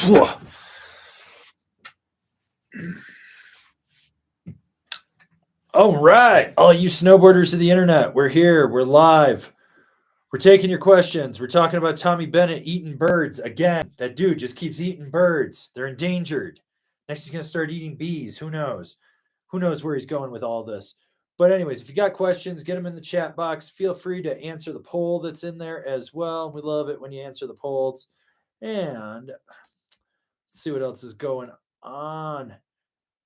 All right, all you snowboarders of the internet, we're here. We're live. We're taking your questions. We're talking about Tommy Bennett eating birds again. That dude just keeps eating birds. They're endangered. Next, he's gonna start eating bees. Who knows? Who knows where he's going with all this? But anyways, if you got questions, get them in the chat box. Feel free to answer the poll that's in there as well. We love it when you answer the polls. And let's see what else is going on.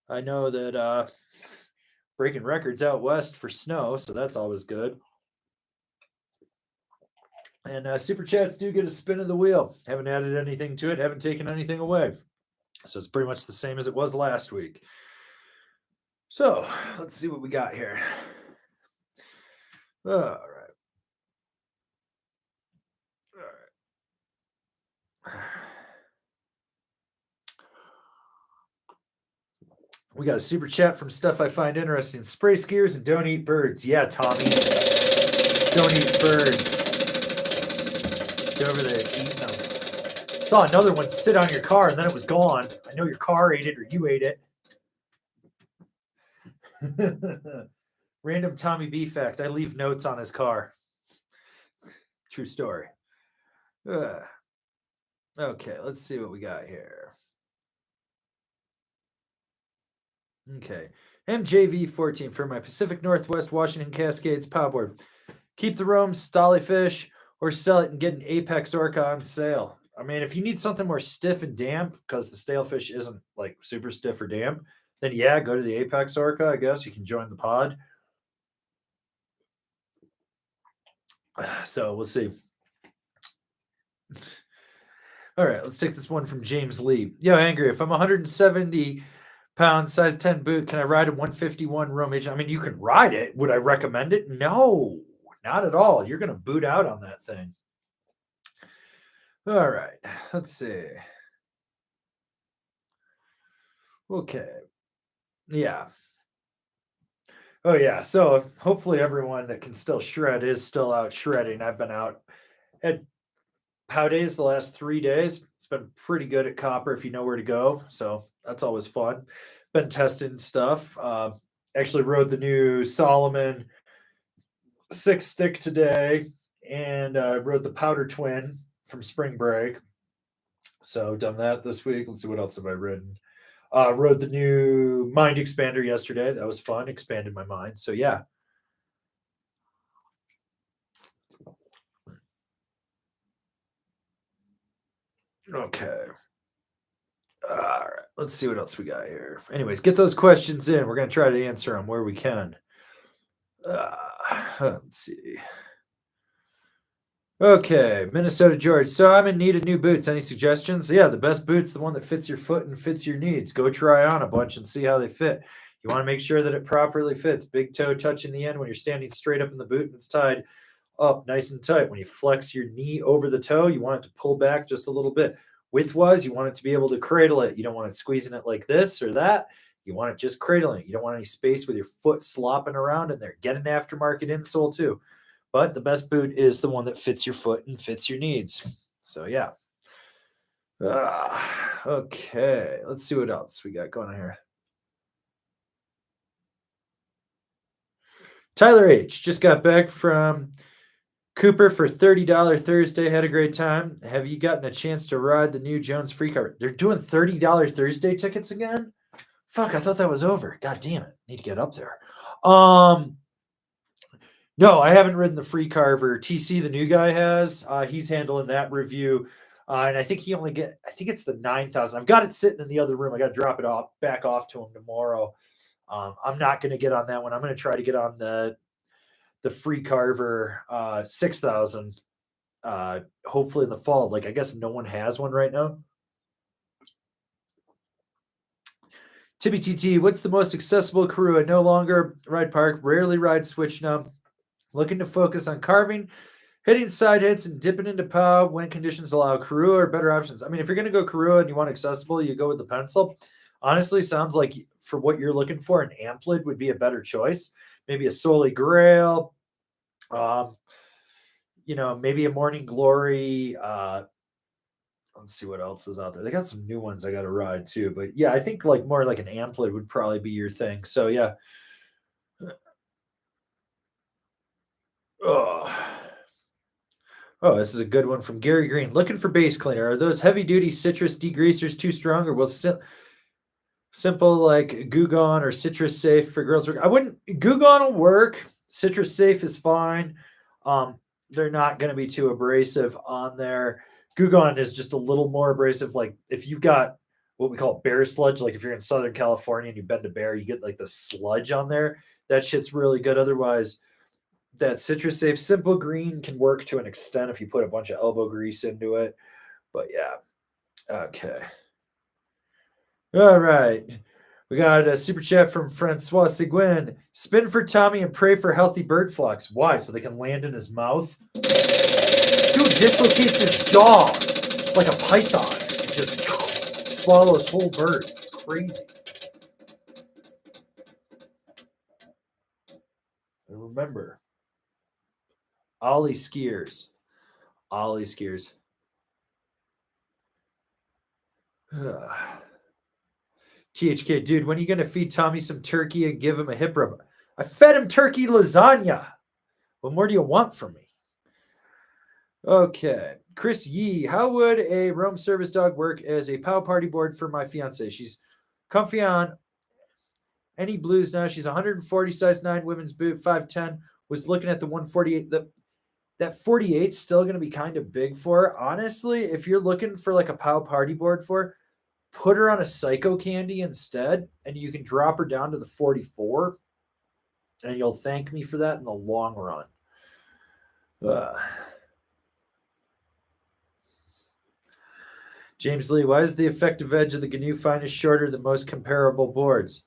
I know that breaking records out west for snow, so that's always good. And super chats do get a spin of the wheel. Haven't added anything to it, haven't taken anything away. So it's pretty much the same as it was last week. So let's see what we got here. All right. We got a super chat from Stuff I Find Interesting. Spray skiers and don't eat birds. Yeah, Tommy. Don't eat birds. Just over there eating them. Saw another one sit on your car and then it was gone. I know your car ate it or you ate it. Random Tommy B fact. I leave notes on his car. True story. Okay, let's see what we got here. Okay. MJV14 for my Pacific Northwest Washington Cascades powboard. Keep the Rome stolly fish or sell it and get an Apex Orca on sale. I mean, if you need something more stiff and damp because the stale fish isn't like super stiff or damp, then yeah, go to the Apex Orca, I guess. You can join the pod. So we'll see. All right, let's take this one from James Lee. Yo, Angry, if I'm 170 pounds, size 10 boot, can I ride a 151 Rome H? I mean, you can ride it. Would I recommend it? No, not at all. You're going to boot out on that thing. All right, let's see. Okay. Yeah. Oh, yeah. So hopefully everyone that can still shred is still out shredding. I've been out at Pow Days the last 3 days. It's been pretty good at Copper if you know where to go. So that's always fun. Been testing stuff. Actually rode the new Solomon 6-stick today and rode the Powder Twin from spring break. So done that this week. Let's see, what else have I ridden? Rode the new Mind Expander yesterday. That was fun. Expanded my mind. So yeah. Okay. All right. Let's see what else we got here. Anyways, get those questions in. We're going to try to answer them where we can. Let's see. Okay, Minnesota George. So I'm in need of new boots. Any suggestions? Yeah, the best boot's the one that fits your foot and fits your needs. Go try on a bunch and see how they fit. You want to make sure that it properly fits. Big toe touching the end when you're standing straight up in the boot and it's tied up nice and tight. When you flex your knee over the toe, you want it to pull back just a little bit. Width-wise, you want it to be able to cradle it. You don't want it squeezing it like this or that. You want it just cradling it. You don't want any space with your foot slopping around in there. Get an aftermarket insole too. But the best boot is the one that fits your foot and fits your needs. So, yeah. Okay. Let's see what else we got going on here. Tyler H. just got back from Cooper for $30 Thursday. Had a great time. Have you gotten a chance to ride the new Jones Free Car? They're doing $30 Thursday tickets again? Fuck, I thought that was over. God damn it. Need to get up there. No, I haven't ridden the Free Carver. TC, the new guy, has. He's handling that review. And I think I think it's the 9,000. I've got it sitting in the other room. I got to drop it back off to him tomorrow. I'm not going to get on that one. I'm going to try to get on the Free Carver 6,000 hopefully in the fall. Like, I guess no one has one right now. Tibby TT, what's the most accessible crew? I no longer ride park, rarely ride switch numb. Looking to focus on carving, hitting side hits, and dipping into POW when conditions allow. Karua are better options. I mean, if you're going to go Karua and you want accessible, you go with the pencil. Honestly, sounds like for what you're looking for, an Amplid would be a better choice. Maybe a Soli Grail, maybe a Morning Glory. Let's see what else is out there. They got some new ones I got to ride too. But yeah, I think like more like an amplit would probably be your thing. So yeah. Oh. Oh, this is a good one from Gary Green. Looking for base cleaner. Are those heavy duty citrus degreasers too strong, or will simple like Goo Gone or Citrus Safe for girls work? I wouldn't. Goo Gone will work. Citrus Safe is fine. They're not going to be too abrasive on there. Goo Gone is just a little more abrasive. Like if you've got what we call bear sludge, like if you're in Southern California and you bend a bear, you get like the sludge on there. That shit's really good. Otherwise, that Citrus Safe Simple Green can work to an extent if you put a bunch of elbow grease into it. But yeah. Okay. All right. We got a super chat from Francois Seguin. Spin for Tommy and pray for healthy bird flocks. Why? So they can land in his mouth? Dude dislocates his jaw like a python. It just swallows whole birds. It's crazy. And remember, Ollie skiers. Ollie skiers. THK, dude, when are you going to feed Tommy some turkey and give him a hip rub? I fed him turkey lasagna. What more do you want from me? Okay. Chris Yee, how would a roam service dog work as a POW party board for my fiance? She's comfy on any blues now. She's 140, size 9, women's boot, 5'10. Was looking at the 148. That 48 is still going to be kind of big for her. Honestly, if you're looking for like a POW party board for her, put her on a Psycho Candy instead, and you can drop her down to the 44, and you'll thank me for that in the long run. James Lee, why is the effective edge of the GNU Finest shorter than most comparable boards?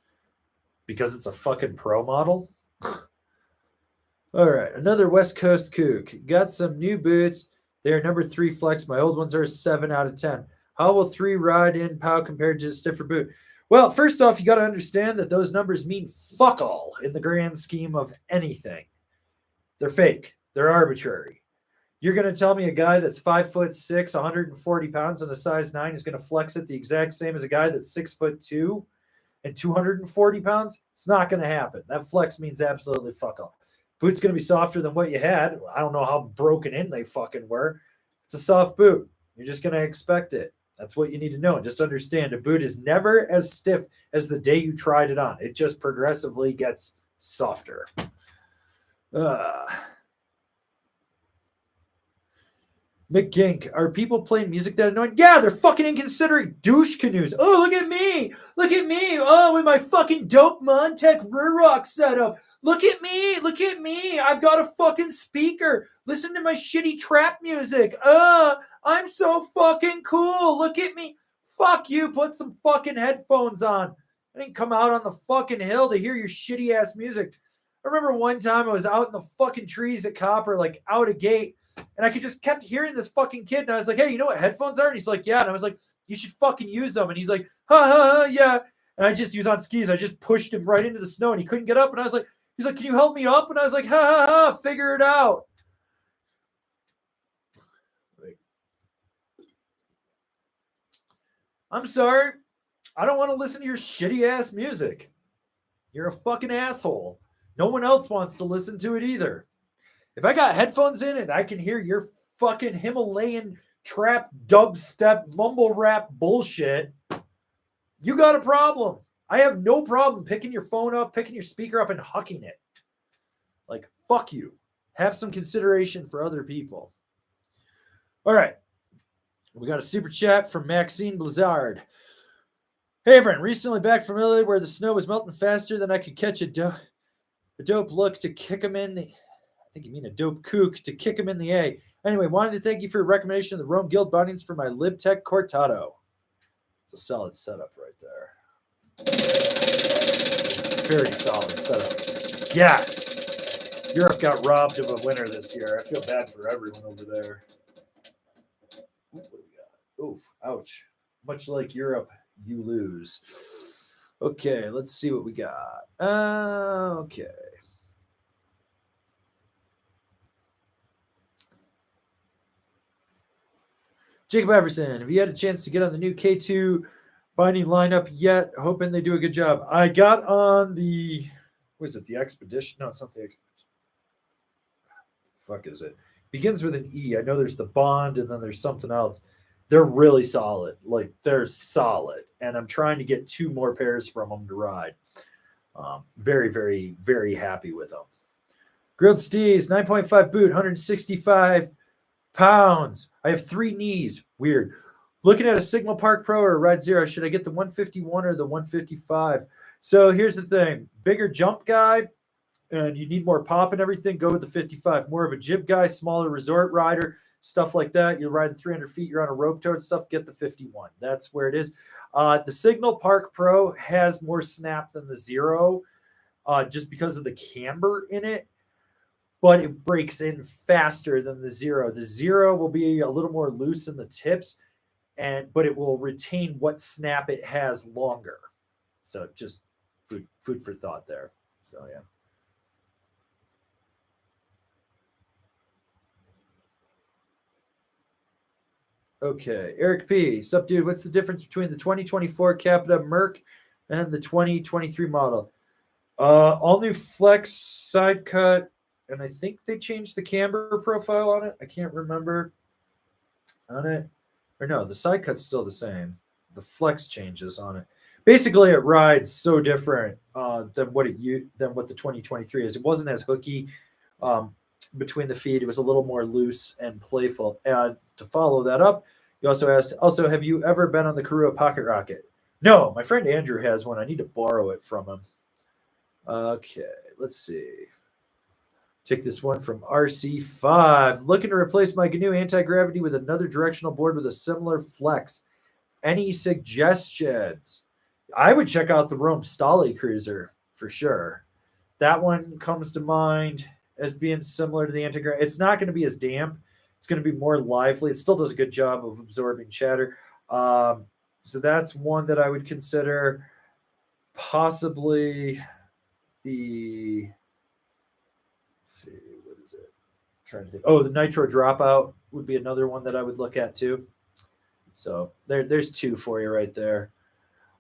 Because it's a fucking pro model? All right, another West Coast kook. Got some new boots. They are number 3 flex. My old ones are a 7 out of 10. How will 3 ride in POW compared to a stiffer boot? Well, first off, you got to understand that those numbers mean fuck all in the grand scheme of anything. They're fake. They're arbitrary. You're going to tell me a guy that's 5'6", 140 pounds, and a size 9 is going to flex it the exact same as a guy that's 6'2" and 240 pounds? It's not going to happen. That flex means absolutely fuck all. Boot's going to be softer than what you had. I don't know how broken in they fucking were. It's a soft boot. You're just going to expect it. That's what you need to know. And just understand, a boot is never as stiff as the day you tried it on. It just progressively gets softer. McGink, are people playing music that annoying? Yeah, they're fucking inconsiderate douche canoes. Oh, look at me. Look at me. Oh, with my fucking dope Montec rear rock setup. Look at me. Look at me. I've got a fucking speaker. Listen to my shitty trap music. I'm so fucking cool. Look at me. Fuck you. Put some fucking headphones on. I didn't come out on the fucking hill to hear your shitty ass music. I remember one time I was out in the fucking trees at Copper, like out of gate. And I could just kept hearing this fucking kid. And I was like, hey, you know what headphones are? And he's like, yeah. And I was like, you should fucking use them. And he's like, ha, yeah. And I just, he was on skis. I just pushed him right into the snow and he couldn't get up. And I was like, he's like, can you help me up? And I was like, ha, figure it out. I'm sorry. I don't want to listen to your shitty ass music. You're a fucking asshole. No one else wants to listen to it either. If I got headphones in and I can hear your fucking Himalayan trap dubstep mumble rap bullshit, you got a problem. I have no problem picking your phone up, picking your speaker up, and hucking it. Like, fuck you. Have some consideration for other people. All right. We got a super chat from Maxine Blizzard. Hey, everyone. Recently back from Italy where the snow was melting faster than I could catch a dope look to kick him in the... I think you mean a dope kook to kick him in the A. Anyway, wanted to thank you for your recommendation of the Rome Guild bindings for my LibTech Cortado. It's a solid setup right there. Very solid setup. Yeah. Europe got robbed of a winner this year. I feel bad for everyone over there. What do we got? Oof, ouch. Much like Europe, you lose. Okay, let's see what we got. Okay. Jacob Everson, have you had a chance to get on the new K2 binding lineup yet? Hoping they do a good job. I got on the, what is it, the Expedition? No, it's not the Expedition. Fuck is it? Begins with an E. I know there's the Bond and then there's something else. They're really solid. Like, they're solid. And I'm trying to get 2 more pairs from them to ride. Very, very, very happy with them. Grilled Steez, 9.5 boot, 165 pounds. I have 3 knees. Weird. Looking at a Signal Park Pro or a Ride Zero, should I get the 151 or the 155? So here's the thing. Bigger jump guy, and you need more pop and everything, go with the 55. More of a jib guy, smaller resort rider, stuff like that. You're riding 300 feet, you're on a rope tow and stuff, get the 51. That's where it is. The Signal Park Pro has more snap than the Zero just because of the camber in it, but it breaks in faster than the Zero. The Zero will be a little more loose in the tips, but it will retain what snap it has longer. So just food for thought there. So yeah. Okay, Eric P. Sup, dude? What's the difference between the 2024 Capita Merc and the 2023 model? All new flex side cut, and I think they changed the camber profile on it. I can't remember on it. Or no, the side cut's still the same. The flex changes on it. Basically, it rides so different than what the 2023 is. It wasn't as hooky between the feet. It was a little more loose and playful. And to follow that up, you also asked, have you ever been on the Karua Pocket Rocket? No, my friend Andrew has one. I need to borrow it from him. Okay, let's see. Take this one from RC5. Looking to replace my GNU anti-gravity with another directional board with a similar flex. Any suggestions? I would check out the Rome Stolly Cruiser for sure. That one comes to mind as being similar to the anti-gravity. It's not going to be as damp. It's going to be more lively. It still does a good job of absorbing chatter. So that's one that I would consider. Possibly the, let's see, what is it? I'm trying to think. Oh, the Nitro Dropout would be another one that I would look at too. So there's 2 for you right there.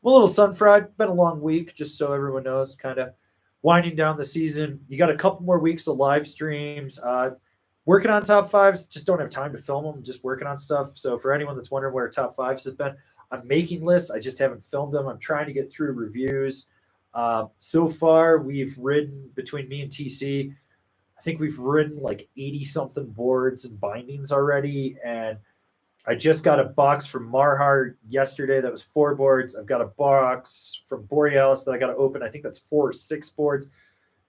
I'm a little sun-fried. Been a long week, just so everyone knows, kind of winding down the season. You got a couple more weeks of live streams. Working on top 5s, just don't have time to film them, just working on stuff. So for anyone that's wondering where top 5s have been, I'm making lists. I just haven't filmed them. I'm trying to get through reviews. So far, we've ridden, between me and TC, I think we've ridden like 80-something boards and bindings already. And I just got a box from Marhart yesterday that was 4 boards. I've got a box from Borealis that I got to open. I think that's 4 or 6 boards.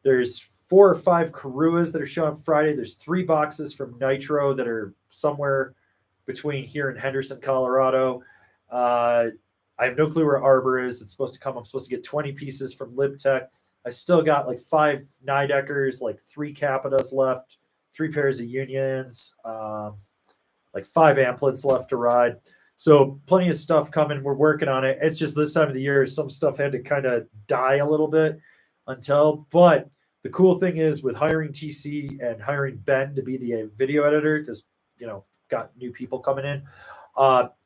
There's 4 or 5 Karuas that are showing Friday. There's 3 boxes from Nitro that are somewhere between here and Henderson, Colorado. I have no clue where Arbor is. It's supposed to come. I'm supposed to get 20 pieces from LibTech. I still got like 5 Nideckers, like 3 Capitas left, 3 pairs of Unions, like 5 Amplets left to ride. So plenty of stuff coming. We're working on it. It's just this time of the year, some stuff had to kind of die a little bit but the cool thing is with hiring TC and hiring Ben to be the video editor, because, got new people coming in.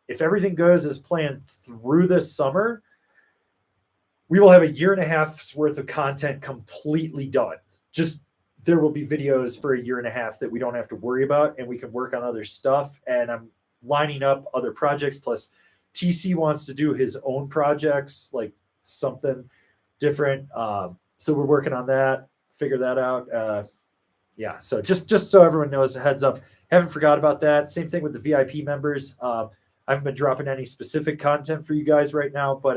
If everything goes as planned through this summer, we will have a 1.5 years worth of content completely done. Just there will be videos for a 1.5 years that we don't have to worry about, and we can work on other stuff. And I'm lining up other projects. Plus, TC wants to do his own projects, like something different. So we're working on that. Figure that out. Yeah. So just so everyone knows, a heads up. Haven't forgot about that. Same thing with the VIP members. I haven't been dropping any specific content for you guys right now, but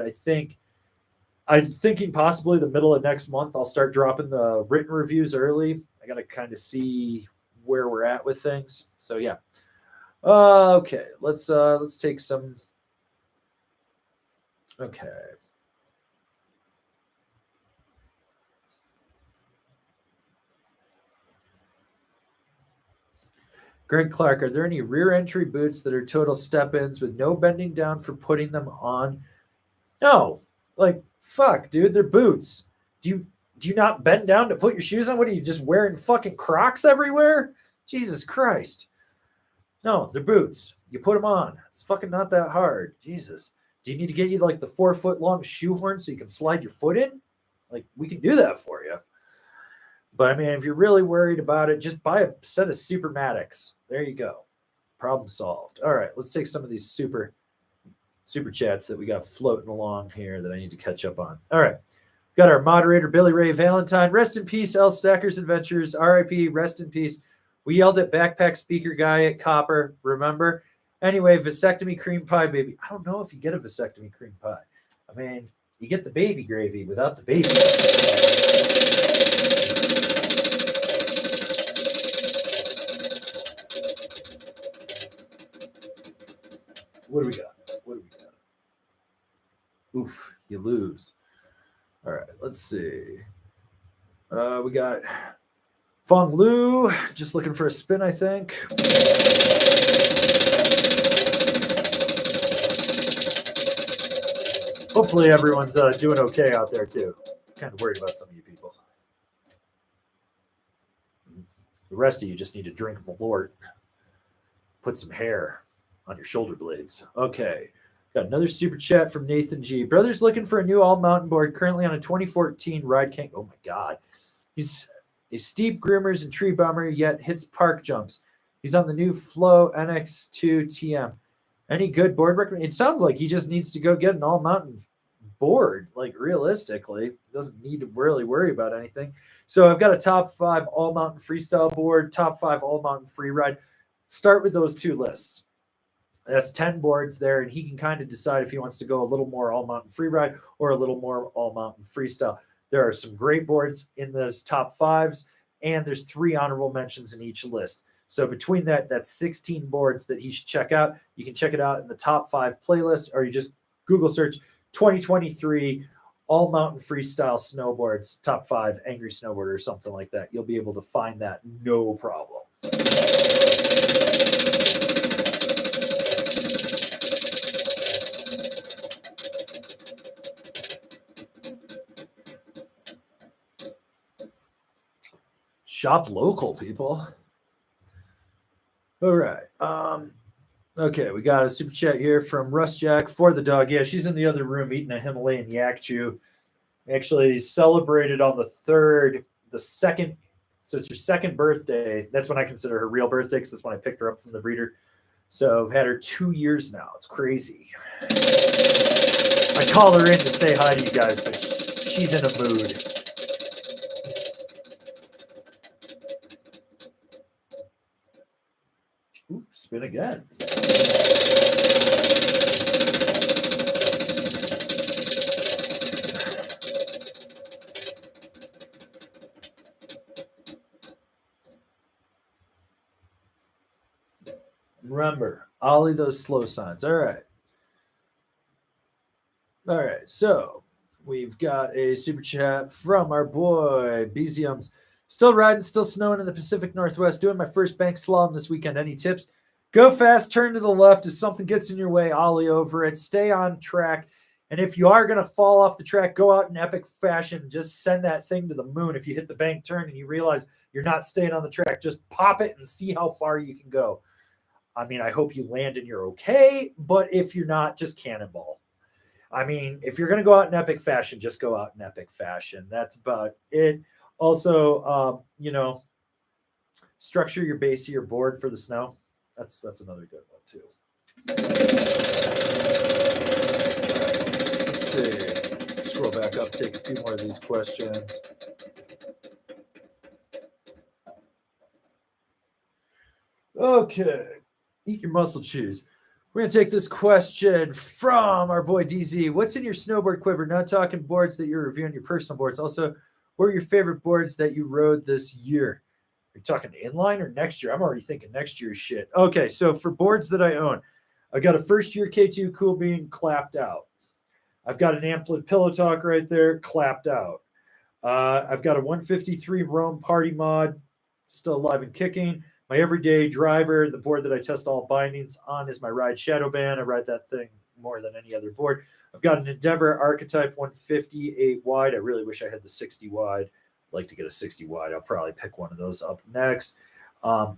I'm thinking possibly the middle of next month I'll start dropping the written reviews early. I got to kind of see where we're at with things. So yeah. Okay, let's take some. Okay. Greg Clark, are there any rear entry boots that are total step-ins with no bending down for putting them on? No. Like, fuck, dude, they're boots. Do you not bend down to put your shoes on? What are you, just wearing fucking Crocs everywhere? Jesus Christ. No, they're boots. You put them on. It's fucking not that hard. Jesus. Do you need to get you like the 4-foot long shoehorn so you can slide your foot in? Like, we can do that for you. But I mean, if you're really worried about it, just buy a set of Supermatics. There you go. Problem solved. All right, let's take some of these super chats that we got floating along here that I need to catch up on. All right. Got our moderator, Billy Ray Valentine. Rest in peace, L Stackers Adventures. RIP, rest in peace. We yelled at backpack speaker guy at Copper, remember? Anyway, vasectomy cream pie, baby. I don't know if you get a vasectomy cream pie. I mean, you get the baby gravy without the babies. What do we got? Oof, you lose. All right, let's see. We got Fong Lu, just looking for a spin, I think. Hopefully everyone's doing okay out there, too. Kind of worried about some of you people. The rest of you just need to drink Malort. Put some hair on your shoulder blades. Okay. Got another super chat from Nathan G. Brother's looking for a new all-mountain board, currently on a 2014 Ride King. Oh, my God. He's a steep groomers and tree bummer, yet hits park jumps. He's on the new Flow NX2 TM. Any good board recommend? It sounds like he just needs to go get an all-mountain board, like realistically. Doesn't need to really worry about anything. So I've got a top 5 all-mountain freestyle board, top 5 all-mountain free ride. Start with those 2 lists. That's 10 boards there, and he can kind of decide if he wants to go a little more all-mountain free ride or a little more all-mountain freestyle. There are some great boards in those top 5s, and there's 3 honorable mentions in each list. So between that's 16 boards that he should check out. You can check it out in the top 5 playlist, or you just Google search 2023 all-mountain freestyle snowboards, top 5 angry snowboarder or something like that. You'll be able to find that no problem. Shop local, people. All right. Okay, we got a super chat here from Russ Jack for the dog. Yeah, she's in the other room eating a Himalayan yak chew. Actually celebrated on the 3rd, the 2nd. So it's her 2nd birthday. That's when I consider her real birthday, because that's when I picked her up from the breeder. So I've had her 2 years now. It's crazy. I call her in to say hi to you guys, but she's in a mood. Ooh, spin again. Remember, ollie those slow signs. All right. All right, so we've got a super chat from our boy, Beziums. Still riding, still snowing in the Pacific Northwest. Doing my first bank slalom this weekend. Any tips? Go fast, turn to the left. If something gets in your way, ollie over it. Stay on track. And if you are going to fall off the track, go out in epic fashion. Just send that thing to the moon. If you hit the bank turn and you realize you're not staying on the track, just pop it and see how far you can go. I mean, I hope you land and you're okay, but if you're not, just cannonball. I mean, if you're going to go out in epic fashion, just go out in epic fashion. That's about it. Also, structure your base of your board for the snow. That's another good one too. Let's see. Scroll back up, take a few more of these questions. Okay. Eat your muscle cheese. We're going to take this question from our boy DZ. What's in your snowboard quiver? Not talking boards that you're reviewing, your personal boards. Also, what are your favorite boards that you rode this year? Are you talking inline or next year? I'm already thinking next year's shit. Okay, so for boards that I own, I got a first year K2 Cool Bean clapped out. I've got an Amplid Pillow Talk right there, clapped out. I've got a 153 Rome Party Mod, still alive and kicking. My everyday driver, the board that I test all bindings on, is my Ride Shadow Band. I ride that thing more than any other board. I've got an Endeavor Archetype 158 wide. I really wish I had the 60 wide. I'd like to get a 60 wide. I'll probably pick one of those up next. And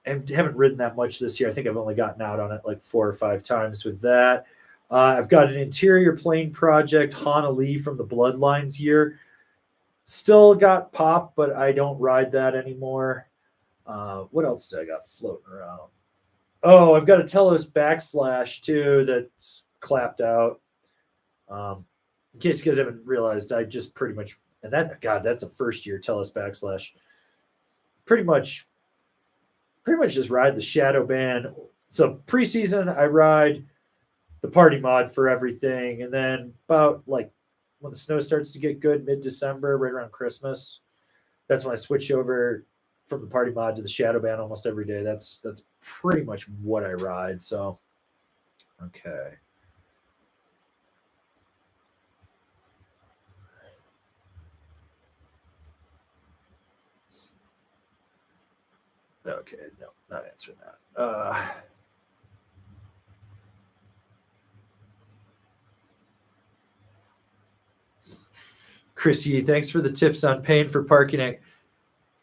and haven't ridden that much this year. I think I've only gotten out on it like 4 or 5 times with that. I've got an interior plane project, Hana Lee from the Bloodlines year. Still got pop, but I don't ride that anymore. What else do I got floating around? Oh, I've got a Telos Backslash too that's clapped out. In case you guys haven't realized, I just pretty much, and that, God, that's a first year Telos Backslash. Pretty much just ride the Shadow Band. So preseason, I ride the party mod for everything, and then about like when the snow starts to get good, mid-December, right around Christmas, that's when I switch over from the party mod to the Shadow Band almost every day. That's pretty much what I ride. So, okay. Okay, no, not answering that. Chrissy, thanks for the tips on paying for parking at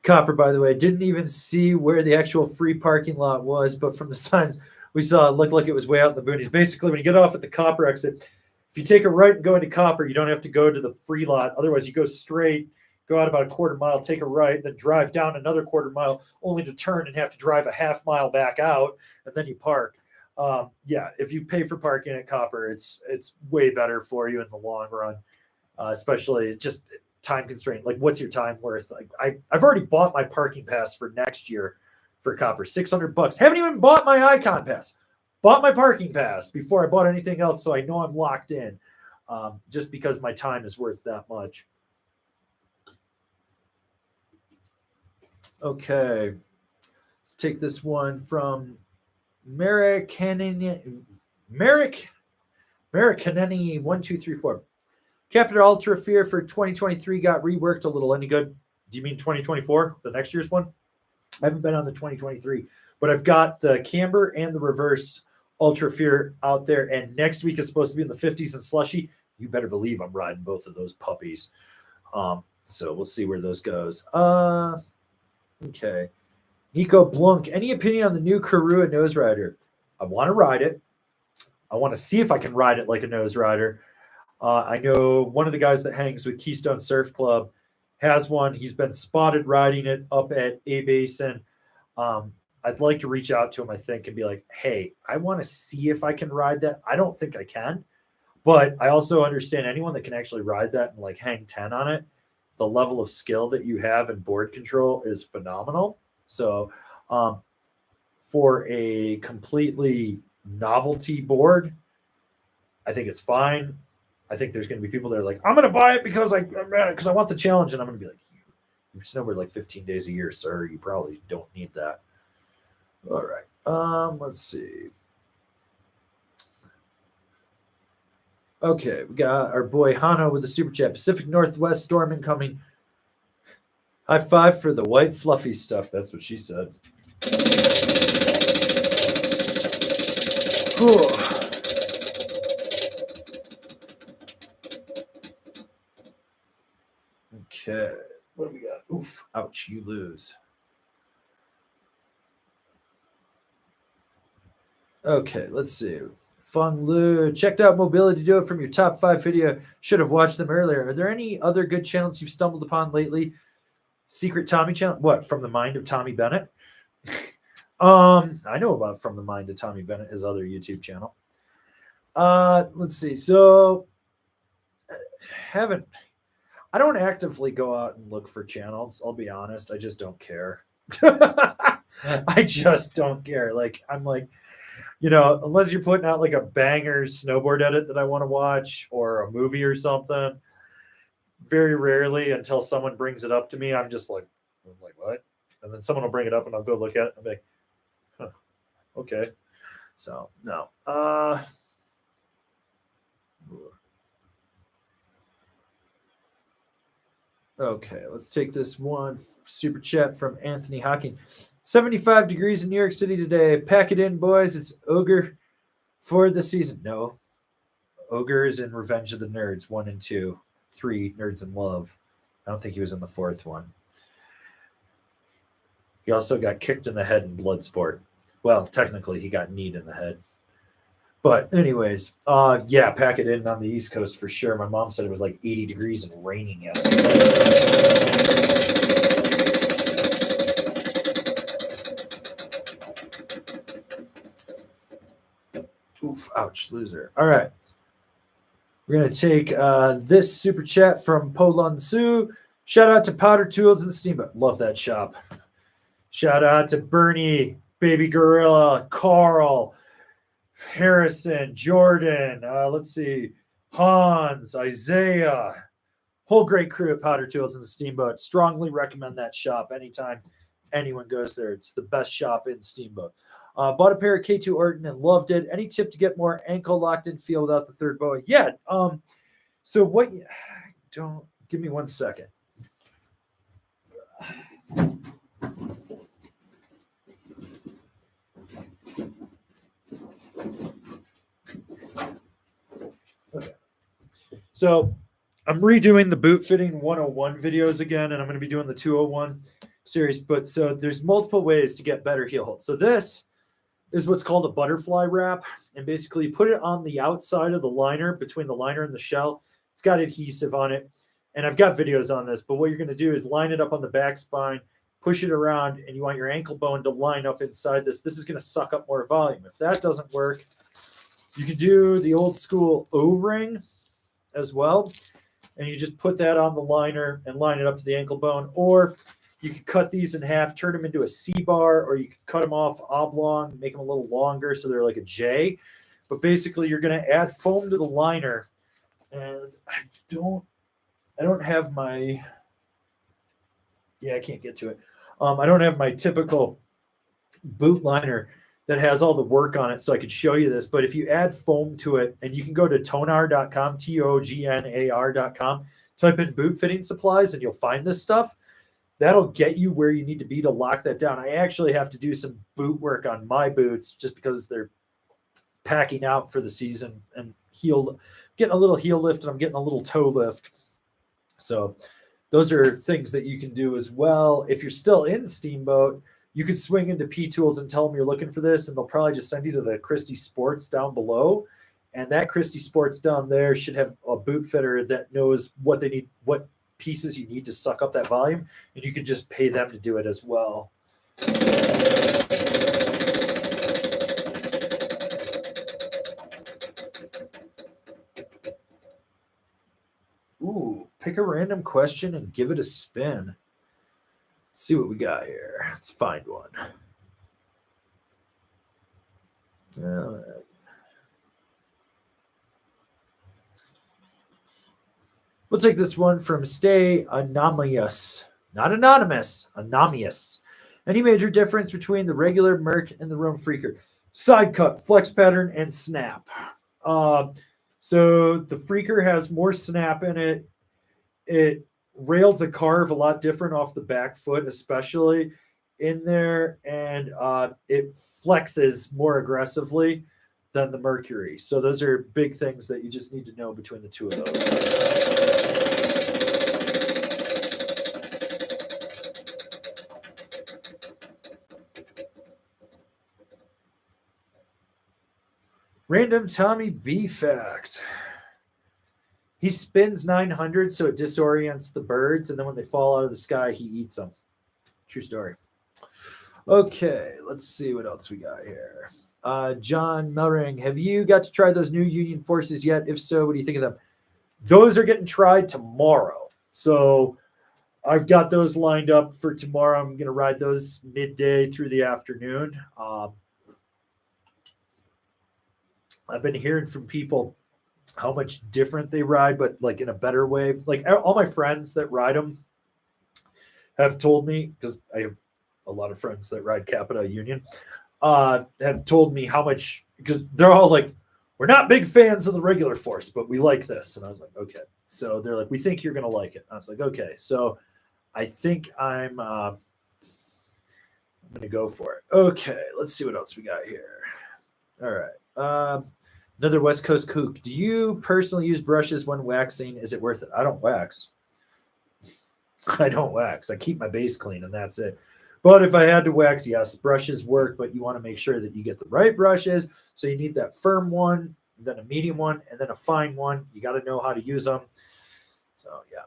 Copper, by the way. Didn't even see where the actual free parking lot was, but from the signs we saw, it looked like it was way out in the boonies. Basically, when you get off at the Copper exit, if you take a right and go into Copper, you don't have to go to the free lot. Otherwise, you go straight, go out about a quarter mile, take a right, then drive down another quarter mile, only to turn and have to drive a half mile back out, and then you park. Yeah, if you pay for parking at Copper, it's way better for you in the long run, especially just time constraint. Like, what's your time worth? Like, I've already bought my parking pass for next year for Copper, $600. Haven't even bought my Icon pass. Bought my parking pass before I bought anything else, so I know I'm locked in, just because my time is worth that much. Okay, let's take this one from Merrick Haneni. Merrick Haneni 1234. Captain Ultra Fear for 2023 got reworked a little. Any good? Do you mean 2024, the next year's one? I haven't been on the 2023, but I've got the camber and the reverse Ultra Fear out there. And next week is supposed to be in the 50s and slushy. You better believe I'm riding both of those puppies. So we'll see where those goes. Okay. Nico Blunk, any opinion on the new Karua Nose Rider? I want to ride it. I want to see if I can ride it like a nose rider. I know one of the guys that hangs with Keystone Surf Club has one. He's been spotted riding it up at A Basin. I'd like to reach out to him, I think, and be like, hey, I want to see if I can ride that. I don't think I can, but I also understand anyone that can actually ride that and like hang 10 on it. The level of skill that you have in board control is phenomenal. So for a completely novelty board, I think it's fine. I think there's going to be people that are like, I'm going to buy it because I want the challenge, and I'm going to be like, you snowboard like 15 days a year, sir. You probably don't need that. All right. Let's see. Okay, we got our boy Hano with the super chat. Pacific Northwest storm incoming. High five for the white fluffy stuff. That's what she said. Okay, what do we got? Oof, ouch, you lose. Okay, let's see. Feng Lu, checked out Mobility Do It from your top 5 video. Should have watched them earlier. Are there any other good channels you've stumbled upon lately? Secret Tommy channel? What, From the Mind of Tommy Bennett? I know about From the Mind of Tommy Bennett, his other YouTube channel. Let's see. So, I don't actively go out and look for channels. I'll be honest. I just don't care. I just don't care. Like, I'm like, unless you're putting out like a banger snowboard edit that I want to watch or a movie or something, very rarely until someone brings it up to me, I'm like, what? And then someone will bring it up and I'll go look at it and be like, huh, okay. So, no. Okay, let's take this one super chat from Anthony Hawking. 75 degrees in New York City today. Pack it in, boys. It's Ogre for the season. No. Ogre is in Revenge of the Nerds 1 and 2. 3, Nerds in Love. I don't think he was in the 4th one. He also got kicked in the head in Bloodsport. Well, technically, he got kneed in the head. But anyways, yeah, pack it in on the East Coast for sure. My mom said it was like 80 degrees and raining yesterday. Oof, ouch, loser. All right. We're going to take this super chat from Polon Su. Shout out to Powder Tools and Steamboat. Love that shop. Shout out to Bernie, Baby Gorilla, Carl, Harrison, Jordan. Let's see. Hans, Isaiah. Whole great crew at Powder Tools and Steamboat. Strongly recommend that shop anytime anyone goes there. It's the best shop in Steamboat. Bought a pair of K2 Orton and loved it. Any tip to get more ankle locked in feel without the third boa? Yeah. So what? Don't give me 1 second. Okay. So I'm redoing the boot fitting 101 videos again, and I'm going to be doing the 201 series. But so there's multiple ways to get better heel hold. So this is what's called a butterfly wrap. And basically you put it on the outside of the liner, between the liner and the shell. It's got adhesive on it. And I've got videos on this, but what you're going to do is line it up on the back spine, push it around, and you want your ankle bone to line up inside this. This is going to suck up more volume. If that doesn't work, you can do the old school O-ring as well. And you just put that on the liner and line it up to the ankle bone. Or you could cut these in half, turn them into a C-bar, or you could cut them off oblong, make them a little longer so they're like a J. But basically, you're going to add foam to the liner. And I don't have my, I can't get to it. I don't have my typical boot liner that has all the work on it, so I could show you this. But if you add foam to it, and you can go to tonar.com, TOGNAR.com, type in boot fitting supplies, and you'll find this stuff. That'll get you where you need to be to lock that down. I actually have to do some boot work on my boots just because they're packing out for the season and getting a little heel lift, and I'm getting a little toe lift. So those are things that you can do as well. If you're still in Steamboat, you could swing into P-Tools and tell them you're looking for this, and they'll probably just send you to the Christie Sports down below. And that Christie Sports down there should have a boot fitter that knows what they need, what pieces you need to suck up that volume, and you can just pay them to do it as well. Ooh, pick a random question and give it a spin. Let's see what we got here. Let's find one. We'll take this one from Stay Anonymous. Not anonymous, anonymous. Any major difference between the regular Merc and the Rome Freaker? Side cut, flex pattern, and snap. So the Freaker has more snap in it. It rails a carve a lot different off the back foot, especially in there, and it flexes more aggressively than the Mercury. So those are big things that you just need to know between the two of those. Random Tommy B fact. He spins 900 so it disorients the birds, and then when they fall out of the sky, he eats them. True story. Okay, let's see what else we got here. John Melring, have you got to try those new Union Forces yet? If so, what do you think of them? Those are getting tried tomorrow. So I've got those lined up for tomorrow. I'm going to ride those midday through the afternoon. I've been hearing from people how much different they ride, but like in a better way. Like all my friends that ride them have told me, because I have a lot of friends that ride Capita Union, have told me how much, because they're all like, we're not big fans of the regular Force, but we like this. And I was like, okay. So they're like, we think you're going to like it. And I was like, okay. So I think I'm going to go for it. Okay. Let's see what else we got here. All right. Another West Coast kook. Do you personally use brushes when waxing? Is it worth it? I don't wax. I don't wax. I keep my base clean, and that's it. But if I had to wax, yes, brushes work, but you want to make sure that you get the right brushes. So you need that firm one, then a medium one, and then a fine one. You got to know how to use them. So yeah.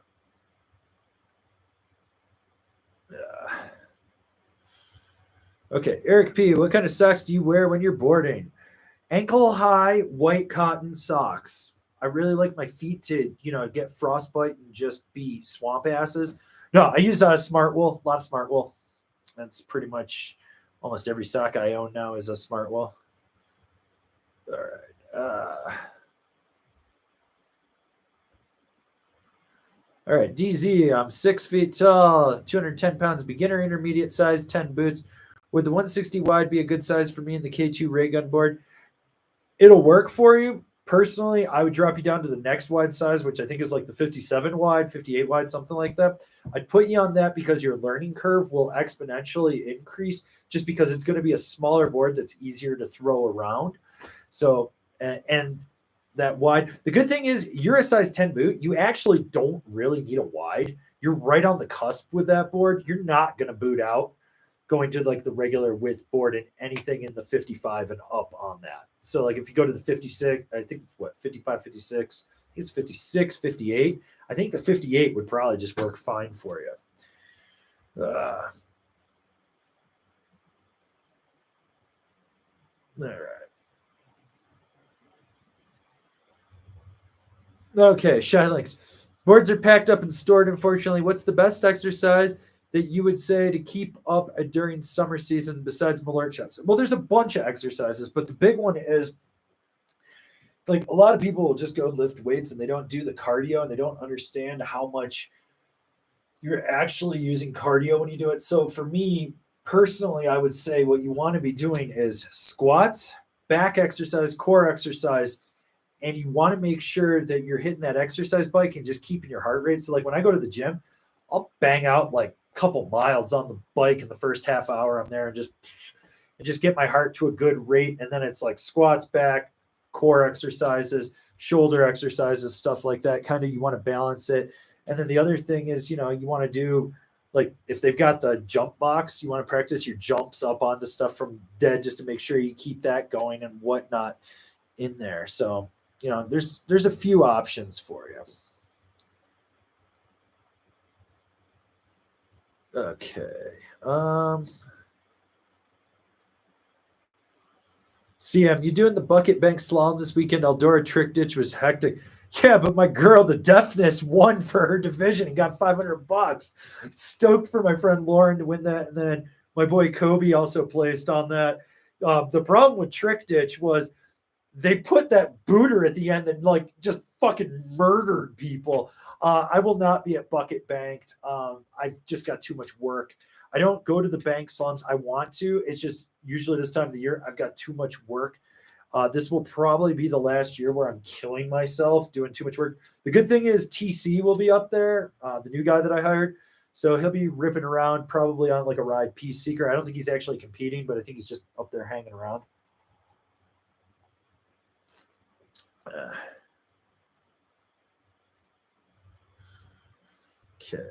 Okay, Eric P. What kind of socks do you wear when you're boarding? Ankle high white cotton socks. I really like my feet to, get frostbite and just be swamp asses. No, I use smart wool, a lot of smart wool. That's pretty much almost every sock I own now is a smart wool. All right. All right, DZ. I'm 6 feet tall, 210 pounds, beginner, intermediate size, 10 boots. Would the 160 wide be a good size for me in the K2 ray gun board? It'll work for you. Personally, I would drop you down to the next wide size, which I think is like the 57 wide, 58 wide, something like that. I'd put you on that because your learning curve will exponentially increase just because it's going to be a smaller board that's easier to throw around. So, and that wide. The good thing is you're a size 10 boot. You actually don't really need a wide. You're right on the cusp with that board. You're not going to boot out going to like the regular width board and anything in the 55 and up on that. So like if you go to the 56, I think it's what, 55, 56, I think it's 56, 58. I think the 58 would probably just work fine for you. All right. Okay, Shy Links. Boards are packed up and stored, unfortunately. What's the best exercise that you would say to keep up during summer season besides malert shots? Well, there's a bunch of exercises, but the big one is like a lot of people will just go lift weights and they don't do the cardio and they don't understand how much you're actually using cardio when you do it. So for me personally, I would say what you want to be doing is squats, back exercise, core exercise, and you want to make sure that you're hitting that exercise bike and just keeping your heart rate. So like when I go to the gym, I'll bang out like a couple miles on the bike in the first half hour I'm there and just get my heart to a good rate. And then it's like squats, back, core exercises, shoulder exercises, stuff like that. Kind of you want to balance it. And then the other thing is, you want to do like if they've got the jump box, you want to practice your jumps up onto stuff from dead just to make sure you keep that going and whatnot in there. So, there's a few options for you. Okay. CM, you doing the bucket bank slalom this weekend? Eldora trick ditch was hectic. Yeah, but my girl, the deafness, won for her division and got $500. Stoked for my friend Lauren to win that, and then my boy Kobe also placed on that. The problem with trick ditch was they put that booter at the end that like just fucking murdered people. I will not be at bucket banked. I've just got too much work. I don't go to the bank slums. I want to. It's just usually this time of the year I've got too much work. This will probably be the last year where I'm killing myself doing too much work. The good thing is TC will be up there, the new guy that I hired. So he'll be ripping around probably on like a ride Peace Seeker. I don't think he's actually competing, but I think he's just up there hanging around. Okay.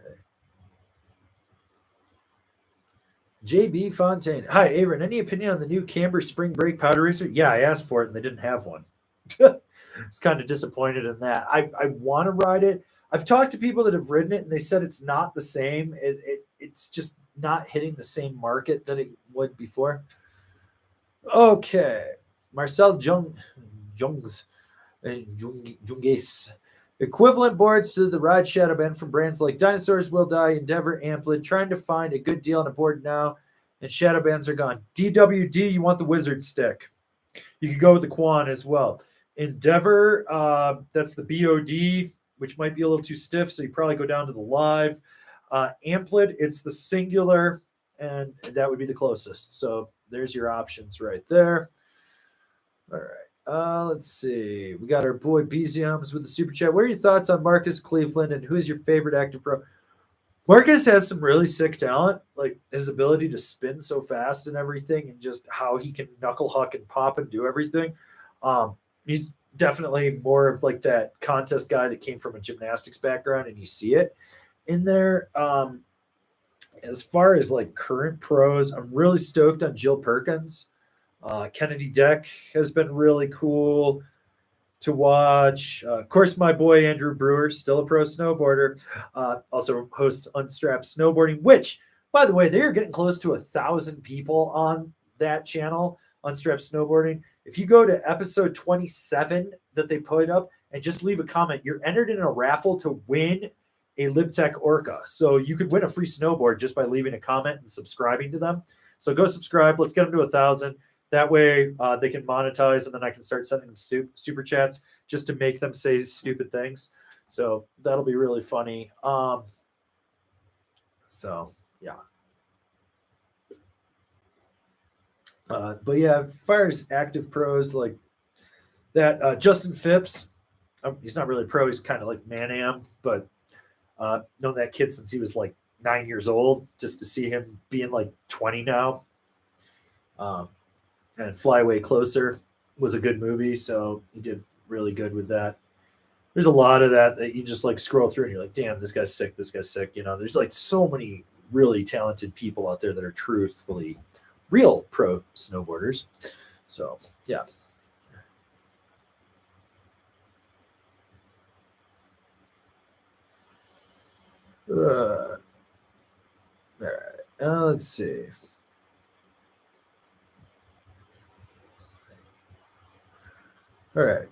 JB Fontaine. Hi, Avon. Any opinion on the new Camber Spring Break powder racer? Yeah, I asked for it and they didn't have one. I was kind of disappointed in that. I want to ride it. I've talked to people that have ridden it and they said it's not the same. It's just not hitting the same market that it would before. Okay. Marcel Jungs. Junges. Equivalent boards to the Ride Shadow Band from brands like Dinosaurs Will Die, Endeavor, Amplid. Trying to find a good deal on a board now, and Shadow Bands are gone. DWD, you want the Wizard Stick. You could go with the Quan as well. Endeavor, that's the BOD, which might be a little too stiff, so you probably go down to the Live. Amplid, it's the Singular, and that would be the closest. So there's your options right there. All right. Let's see. We got our boy Beziums with the super chat. What are your thoughts on Marcus Cleveland and who's your favorite active pro? Marcus has some really sick talent, like his ability to spin so fast and everything, and just how he can knuckle huck and pop and do everything. He's definitely more of like that contest guy that came from a gymnastics background, and you see it in there. As far as like current pros, I'm really stoked on Jill Perkins. Kennedy Deck has been really cool to watch. Of course, my boy Andrew Brewer, still a pro snowboarder, also hosts Unstrapped Snowboarding, which, by the way, they are getting close to 1,000 people on that channel, Unstrapped Snowboarding. If you go to episode 27 that they put up and just leave a comment, you're entered in a raffle to win a LibTech Orca. So you could win a free snowboard just by leaving a comment and subscribing to them. So go subscribe. Let's get them to 1,000. That way they can monetize, and then I can start sending them super chats just to make them say stupid things. So that'll be really funny. So yeah. But yeah, as far as active pros like that, Justin Phipps, he's not really a pro. He's kind of like Man-Am, but known that kid since he was like 9 years old. Just to see him being like 20 now. And Fly Way Closer was a good movie, so he did really good with that. There's a lot of that you just like scroll through and you're like, damn, this guy's sick, this guy's sick. You know, there's like so many really talented people out there that are truthfully real pro snowboarders. So yeah. All right. Let's see. All right.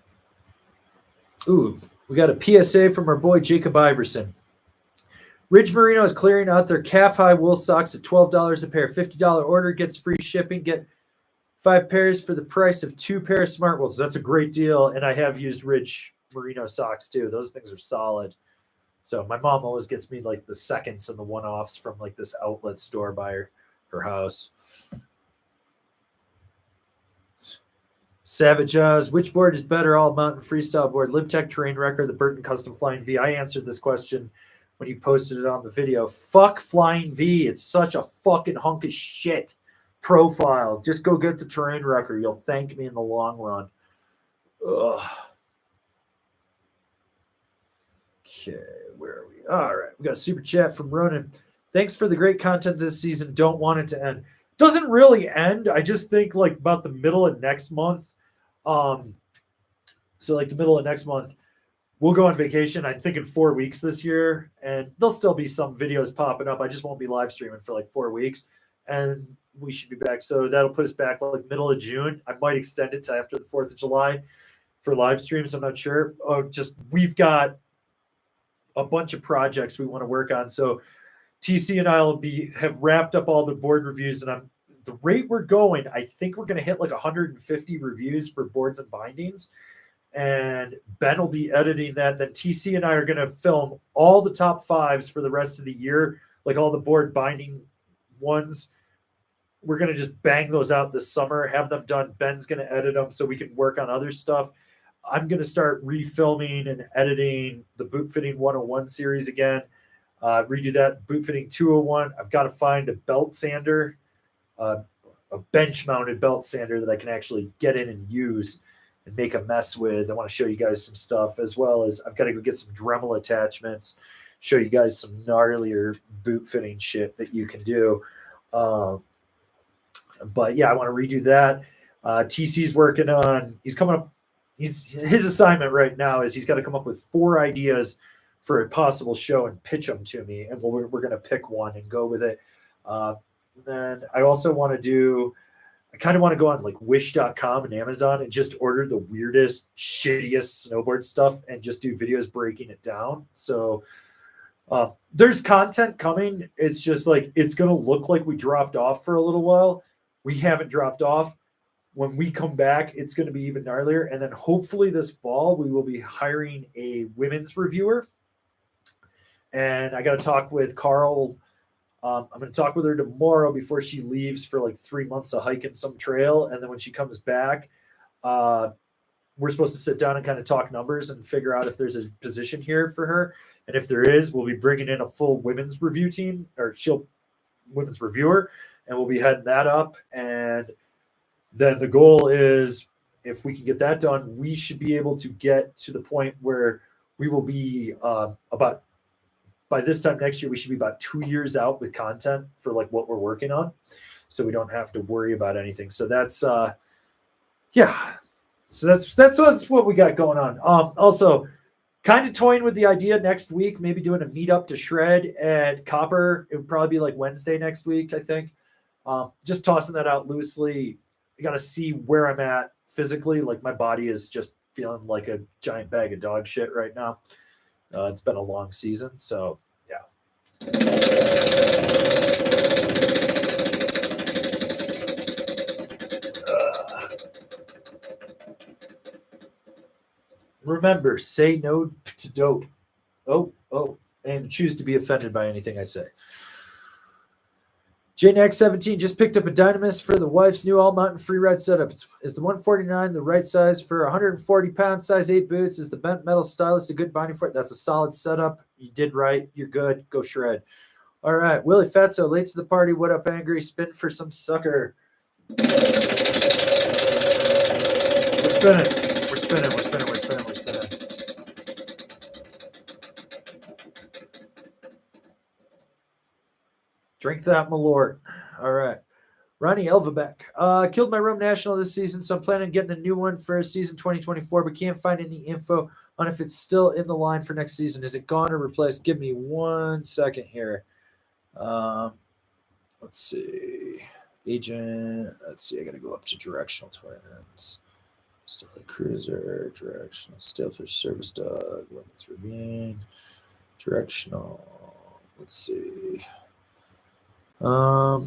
Ooh, we got a PSA from our boy Jacob Iverson. Ridge Merino is clearing out their calf-high wool socks at $12 a pair. $50 order gets free shipping. Get 5 pairs for the price of 2 pairs of Smart Wools. That's a great deal, and I have used Ridge Merino socks too. Those things are solid. So my mom always gets me like the seconds and the one-offs from like this outlet store by her house. Savage Oz, which board is better, all mountain freestyle board, LibTech Terrain Wrecker, the Burton Custom Flying V? I answered this question when he posted it on the video. Fuck Flying V. It's such a fucking hunk of shit profile. Just go get the Terrain Wrecker. You'll thank me in the long run. Ugh. Okay, where are we? All right, we got a super chat from Ronan. Thanks for the great content this season. Don't want it to end. Doesn't really end. I just think like about the middle of next month. So like the middle of next month, we'll go on vacation. I'm thinking 4 weeks this year, and there'll still be some videos popping up. I just won't be live streaming for like 4 weeks, and we should be back. So that'll put us back like middle of June. I might extend it to after the 4th of July for live streams. I'm not sure. Just we've got a bunch of projects we want to work on. So TC and I'll have wrapped up all the board reviews, and the rate we're going, I think we're going to hit like 150 reviews for boards and bindings. And Ben will be editing that. Then TC and I are going to film all the top 5s for the rest of the year, like all the board binding ones. We're going to just bang those out this summer, have them done. Ben's going to edit them so we can work on other stuff. I'm going to start refilming and editing the Boot Fitting 101 series again. Redo that Boot Fitting 201. I've got to find a belt sander, a bench mounted belt sander that I can actually get in and use and make a mess with. I want to show you guys some stuff, as well as I've got to go get some Dremel attachments, show you guys some gnarlier boot fitting shit that you can do. But yeah, I want to redo that. TC's working on, he's coming up, his assignment right now is he's got to come up with 4 ideas for a possible show and pitch them to me. And we're going to pick one and go with it. Then I also want to do, I kind of want to go on like wish.com and Amazon and just order the weirdest, shittiest snowboard stuff and just do videos breaking it down. So there's content coming. It's just like, it's going to look like we dropped off for a little while. We haven't dropped off. When we come back, it's going to be even gnarlier. And then hopefully this fall, we will be hiring a women's reviewer. And I got to talk with Carl. I'm going to talk with her tomorrow before she leaves for like 3 months of hiking some trail. And then when she comes back, we're supposed to sit down and kind of talk numbers and figure out if there's a position here for her. And if there is, we'll be bringing in a full women's review team, or women's reviewer, and we'll be heading that up. And then the goal is, if we can get that done, we should be able to get to the point where we will be about by this time next year, we should be about 2 years out with content for like what we're working on. So we don't have to worry about anything. So that's, yeah. So that's what we got going on. Also, kind of toying with the idea next week, maybe doing a meetup to shred at Copper. It would probably be like Wednesday next week, I think. Just tossing that out loosely. I got to see where I'm at physically. Like my body is just feeling like a giant bag of dog shit right now. It's been a long season, so yeah. Remember, say no to dope. Oh, and choose to be offended by anything I say. JNX17 just picked up a Dynamis for the wife's new all-mountain free ride setup. Is the 149 the right size for 140 pounds, size 8 boots? Is the bent metal stylus a good binding for it? That's a solid setup. You did right. You're good. Go shred. All right. Willie Fatso, late to the party. What up, Angry? Spin for some sucker. We're spinning. We're spinning. We're spinning. We're spinning. We're spinning. Drink that, my lord. All right. Ronnie Elvabeck. Killed my Rome National this season, so I'm planning on getting a new one for season 2024, but can't find any info on if it's still in the line for next season. Is it gone or replaced? Give me 1 second here. Let's see. Agent. Let's see. I got to go up to directional twins. Still a cruiser. Directional. Stalefish service dog. Women's ravine. Directional. Let's see. I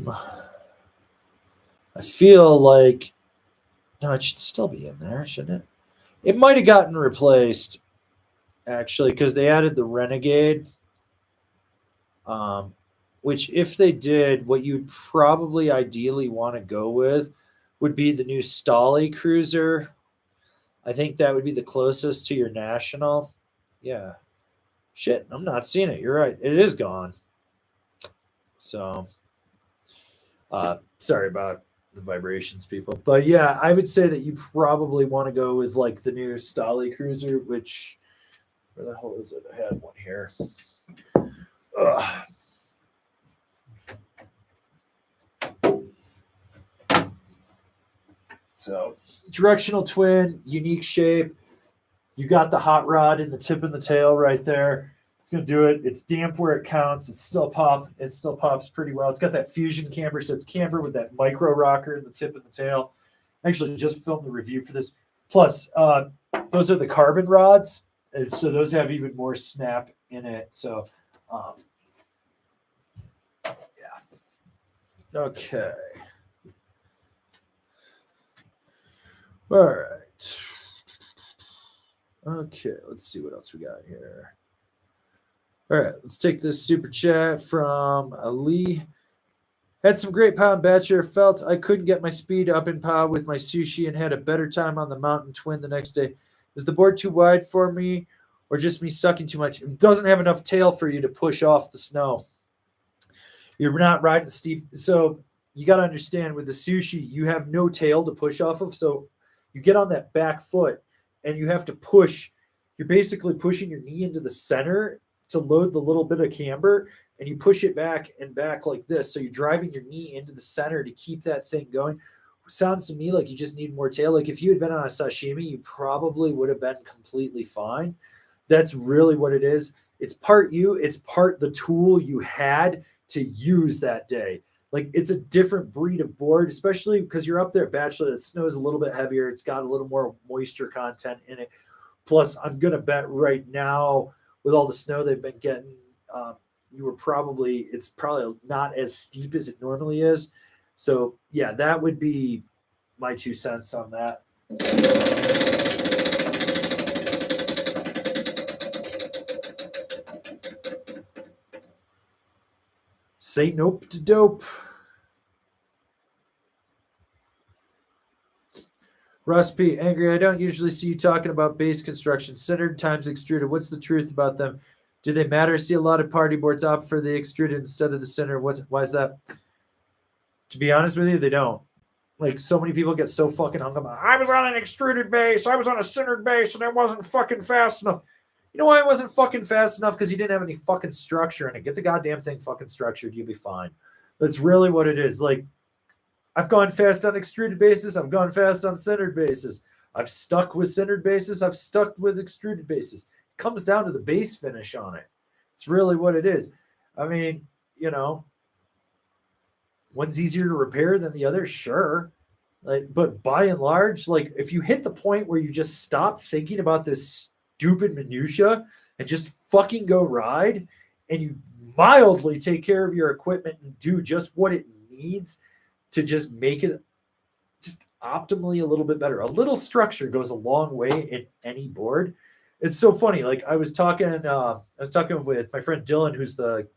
feel like no, it should still be in there, shouldn't it? It might have gotten replaced actually because they added the Renegade. Which if they did, what you'd probably ideally want to go with would be the new Stolly cruiser. I think that would be the closest to your national. Yeah. Shit, I'm not seeing it. You're right. It is gone. So sorry about the vibrations, people. But yeah, I would say that you probably want to go with like the new Stolly cruiser, which where the hell is it? I had one here. Ugh. So directional twin, unique shape. You got the hot rod in the tip and the tail right there. It's going to do it. It's damp where it counts. It still pops pretty well. It's got that fusion camber, so it's camber with that micro rocker in the tip and the tail. Actually, just filmed the review for this. Plus, those are the carbon rods, so those have even more snap in it. So, yeah. Okay. All right. Okay, let's see what else we got here. All right, let's take this super chat from Ali. Had some great pound batcher. Felt I couldn't get my speed up in pow with my sushi and had a better time on the mountain twin the next day. Is the board too wide for me or just me sucking too much? It doesn't have enough tail for you to push off the snow. You're not riding steep. So you got to understand with the sushi, you have no tail to push off of. So you get on that back foot and you have to push. You're basically pushing your knee into the center to load the little bit of camber, and you push it back and back like this. So you're driving your knee into the center to keep that thing going. Sounds to me like you just need more tail. Like if you had been on a sashimi, you probably would have been completely fine. That's really what it is. It's part you, it's part the tool you had to use that day. Like it's a different breed of board, especially because you're up there at Bachelor. That snow is a little bit heavier. It's got a little more moisture content in it. Plus, I'm going to bet right now, with all the snow they've been getting, it's probably not as steep as it normally is. So yeah, that would be my 2 cents on that. Say nope to dope. Russ P. Angry, I don't usually see you talking about base construction, centered times extruded. What's the truth about them? Do they matter? I see a lot of party boards opt for the extruded instead of the center. Why is that? To be honest with you, they don't. Like, so many people get so fucking hung up. I was on an extruded base. I was on a centered base, and it wasn't fucking fast enough. You know why it wasn't fucking fast enough? Because you didn't have any fucking structure in it. Get the goddamn thing fucking structured. You'll be fine. That's really what it is. Like, I've gone fast on extruded bases. I've gone fast on centered bases. I've stuck with centered bases. I've stuck with extruded bases. It comes down to the base finish on it. It's really what it is. I mean, you know, one's easier to repair than the other, sure. Like, but by and large, like if you hit the point where you just stop thinking about this stupid minutia and just fucking go ride, and you mildly take care of your equipment and do just what it needs to just make it just optimally a little bit better. A little structure goes a long way in any board. It's so funny. Like I was talking with my friend Dylan, who's the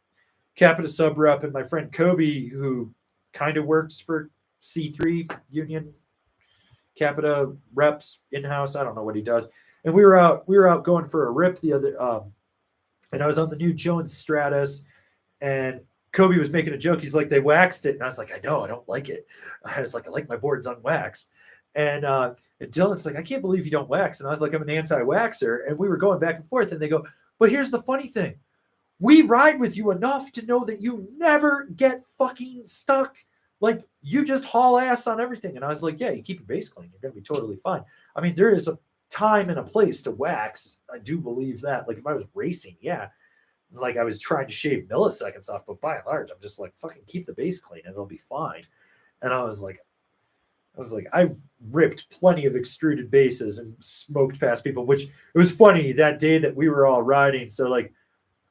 Capita sub rep, and my friend Kobe, who kind of works for C3 Union Capita reps in-house. I don't know what he does. And we were out going for a rip the other and I was on the new Jones Stratus, and Kobe was making a joke. He's like, they waxed it. And I was like, I know, I don't like it. I was like, I like my boards unwaxed. And Dylan's like, I can't believe you don't wax. And I was like, I'm an anti-waxer. And we were going back and forth, and they go, but here's the funny thing. We ride with you enough to know that you never get fucking stuck. Like, you just haul ass on everything. And I was like, yeah, you keep your base clean, you're going to be totally fine. I mean, there is a time and a place to wax. I do believe that. Like, if I was racing, yeah, like I was trying to shave milliseconds off, but by and large, I'm just like, fucking keep the base clean and it'll be fine. And I was like, I've ripped plenty of extruded bases and smoked past people, which it was funny that day that we were all riding. So like,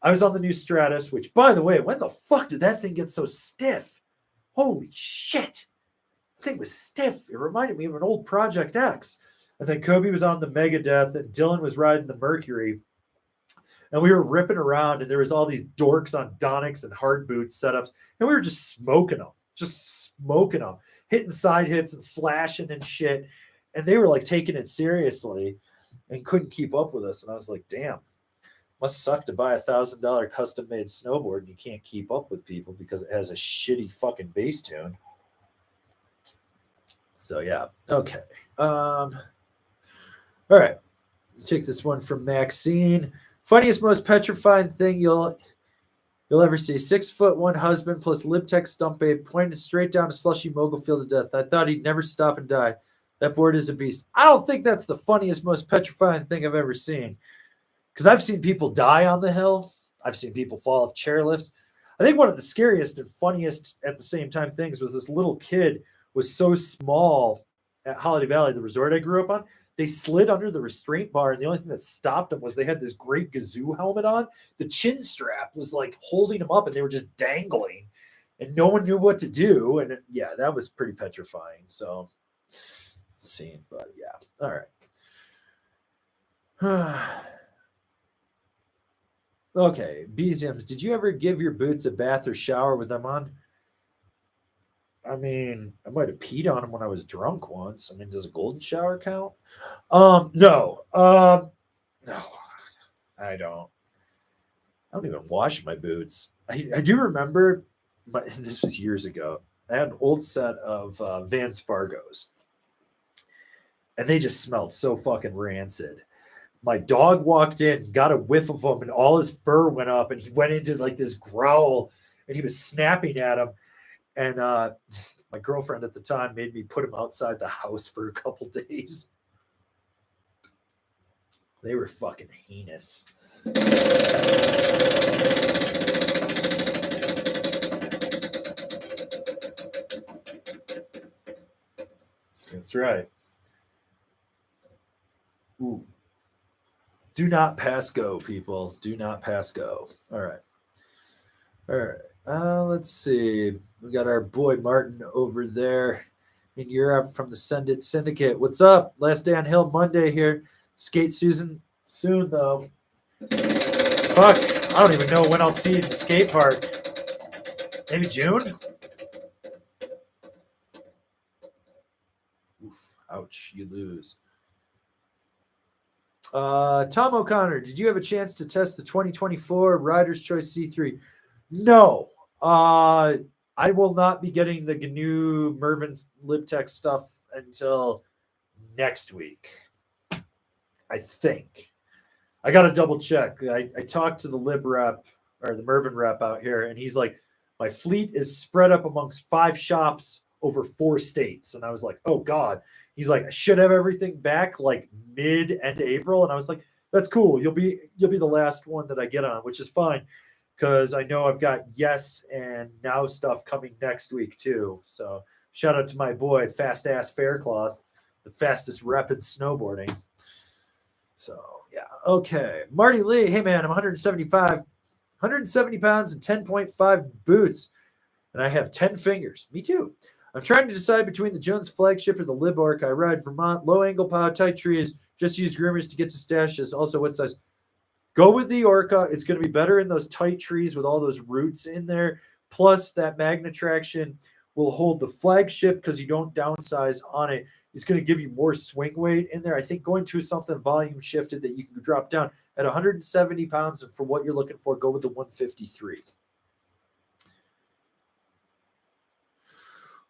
I was on the new Stratus, which, by the way, when the fuck did that thing get so stiff? Holy shit. The thing was stiff. It reminded me of an old Project X. And then Kobe was on the Megadeth, and Dylan was riding the Mercury. And we were ripping around, and there was all these dorks on Donics and hard boots setups, and we were just smoking them, hitting side hits and slashing and shit. And they were like taking it seriously and couldn't keep up with us. And I was like, damn. Must suck to buy $1,000 custom made snowboard and you can't keep up with people because it has a shitty fucking bass tune. So yeah, okay. All right, take this one from Maxine. Funniest, most petrifying thing you'll ever see: 6'1" husband plus Libtech stump babe pointed straight down a slushy mogul field of death. I thought he'd never stop and die. That board is a beast. I don't think that's the funniest, most petrifying thing I've ever seen. Because I've seen people die on the hill. I've seen people fall off chairlifts. I think one of the scariest and funniest at the same time things was this little kid was so small at Holiday Valley, the resort I grew up on. They slid under the restraint bar, and the only thing that stopped them was they had this great Gazoo helmet on. The chin strap was like holding them up, and they were just dangling, and no one knew what to do. And yeah, that was pretty petrifying. So, scene, but yeah, all right. Okay, BZMs, did you ever give your boots a bath or shower with them on? I mean, I might have peed on them when I was drunk once. I mean, does a golden shower count? No. No, I don't. I don't even wash my boots. I do remember, but this was years ago. I had an old set of Vans Fargos, and they just smelled so fucking rancid. My dog walked in, got a whiff of him, and all his fur went up, and he went into like this growl, and he was snapping at him. And my girlfriend at the time made me put him outside the house for a couple days. They were fucking heinous. That's right. Ooh. Do not pass go, people. Do not pass go. All right. All right. Let's see. We got our boy Martin over there in Europe from the Send It Syndicate. What's up? Last day on Hill Monday here. Skate season soon, though. Fuck. I don't even know when I'll see you at the skate park. Maybe June? Oof. Ouch. You lose. Tom O'Connor, did you have a chance to test the 2024 Rider's Choice C3? No. I will not be getting the GNU Mervin's LibTech stuff until next week, I think. I got to double check. I talked to the Lib rep or the Mervin rep out here, and he's like, my fleet is spread up amongst 5 shops over 4 states. And I was like, oh God. He's like, I should have everything back like end April. And I was like, that's cool. You'll be the last one that I get on, which is fine because I know I've got Yes and Now stuff coming next week too. So shout out to my boy, Fast Ass Faircloth, the fastest rep in snowboarding. So yeah, okay. Marty Lee, hey man, I'm 170 pounds and 10.5 boots, and I have 10 fingers. Me too. I'm trying to decide between the Jones flagship or the Lib Arc. I ride Vermont, low angle pow, tight trees. Just use groomers to get to stashes. Also, what size? Go with the Orca. It's going to be better in those tight trees with all those roots in there. Plus, that magnet traction will hold the flagship because you don't downsize on it. It's going to give you more swing weight in there. I think going to something volume shifted that you can drop down at 170 pounds, and for what you're looking for, go with the 153.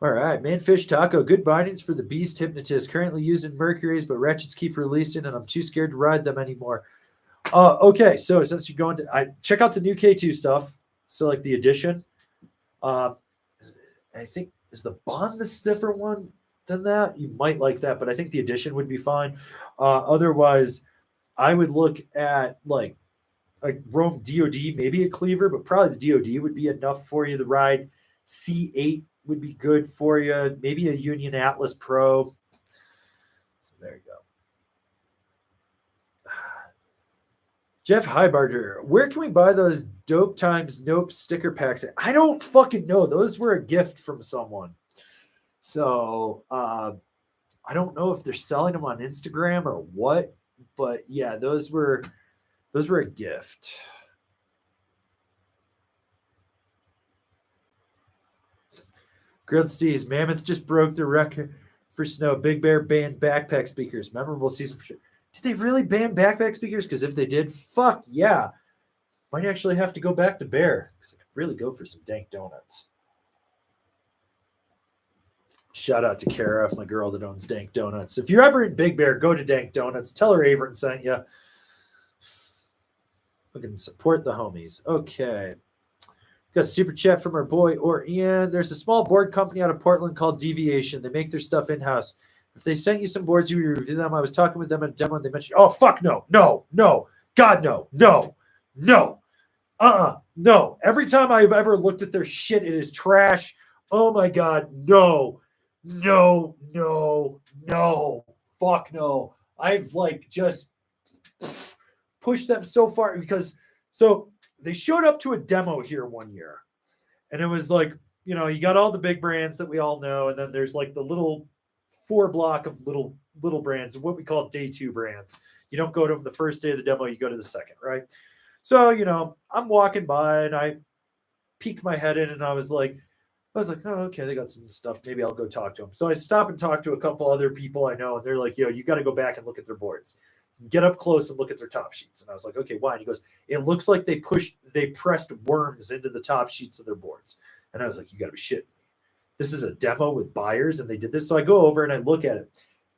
All right, Manfish Taco. Good bindings for the Beast Hypnotist. Currently using Mercury's, but ratchets keep releasing, and I'm too scared to ride them anymore. Okay, so since you're going to, I check out the new K2 stuff. So like the edition, I think is the Bond the stiffer one than that. You might like that, but I think the edition would be fine. Otherwise, I would look at like a Rome DOD, maybe a cleaver, but probably the DOD would be enough for you. The ride C8 would be good for you. Maybe a Union Atlas Pro. So there you go. Jeff Heibarger, where can we buy those Dope Times Nope sticker packs? I don't fucking know. Those were a gift from someone. So I don't know if they're selling them on Instagram or what, but yeah, those were a gift. Grilled Steez, Mammoth just broke the record for snow. Big Bear banned backpack speakers. Memorable season for sure. Did they really ban backpack speakers? Because if they did, fuck yeah. Might actually have to go back to Bear. Because I could really go for some dank donuts. Shout out to Kara, my girl that owns Dank Donuts. If you're ever in Big Bear, go to Dank Donuts. Tell her Avern sent you. Fucking support the homies. Okay. Got a super chat from our boy Ian. There's a small board company out of Portland called Deviation. They make their stuff in-house. If they sent you some boards, you review them. I was talking with them at a demo and they mentioned, oh, fuck no, no, no. God, no, no, no. No. Every time I've ever looked at their shit, it is trash. Oh my God, no. No, no, no. Fuck no. I've like just pushed them so far because so they showed up to a demo here one year. And it was like, you know, you got all the big brands that we all know, and then there's like the little 4 block of little brands, what we call day 2 brands. You don't go to them the first day of the demo, you go to the second, right? So, you know, I'm walking by and I peek my head in and I was like, oh, okay, they got some stuff. Maybe I'll go talk to them. So I stop and talk to a couple other people I know, and they're like, yo, you got to go back and look at their boards. Get up close and look at their top sheets. And I was like, okay, why? And he goes, it looks like they pressed worms into the top sheets of their boards. And I was like, you got to be shitting me. This is a demo with buyers, and they did this. So I go over and I look at it,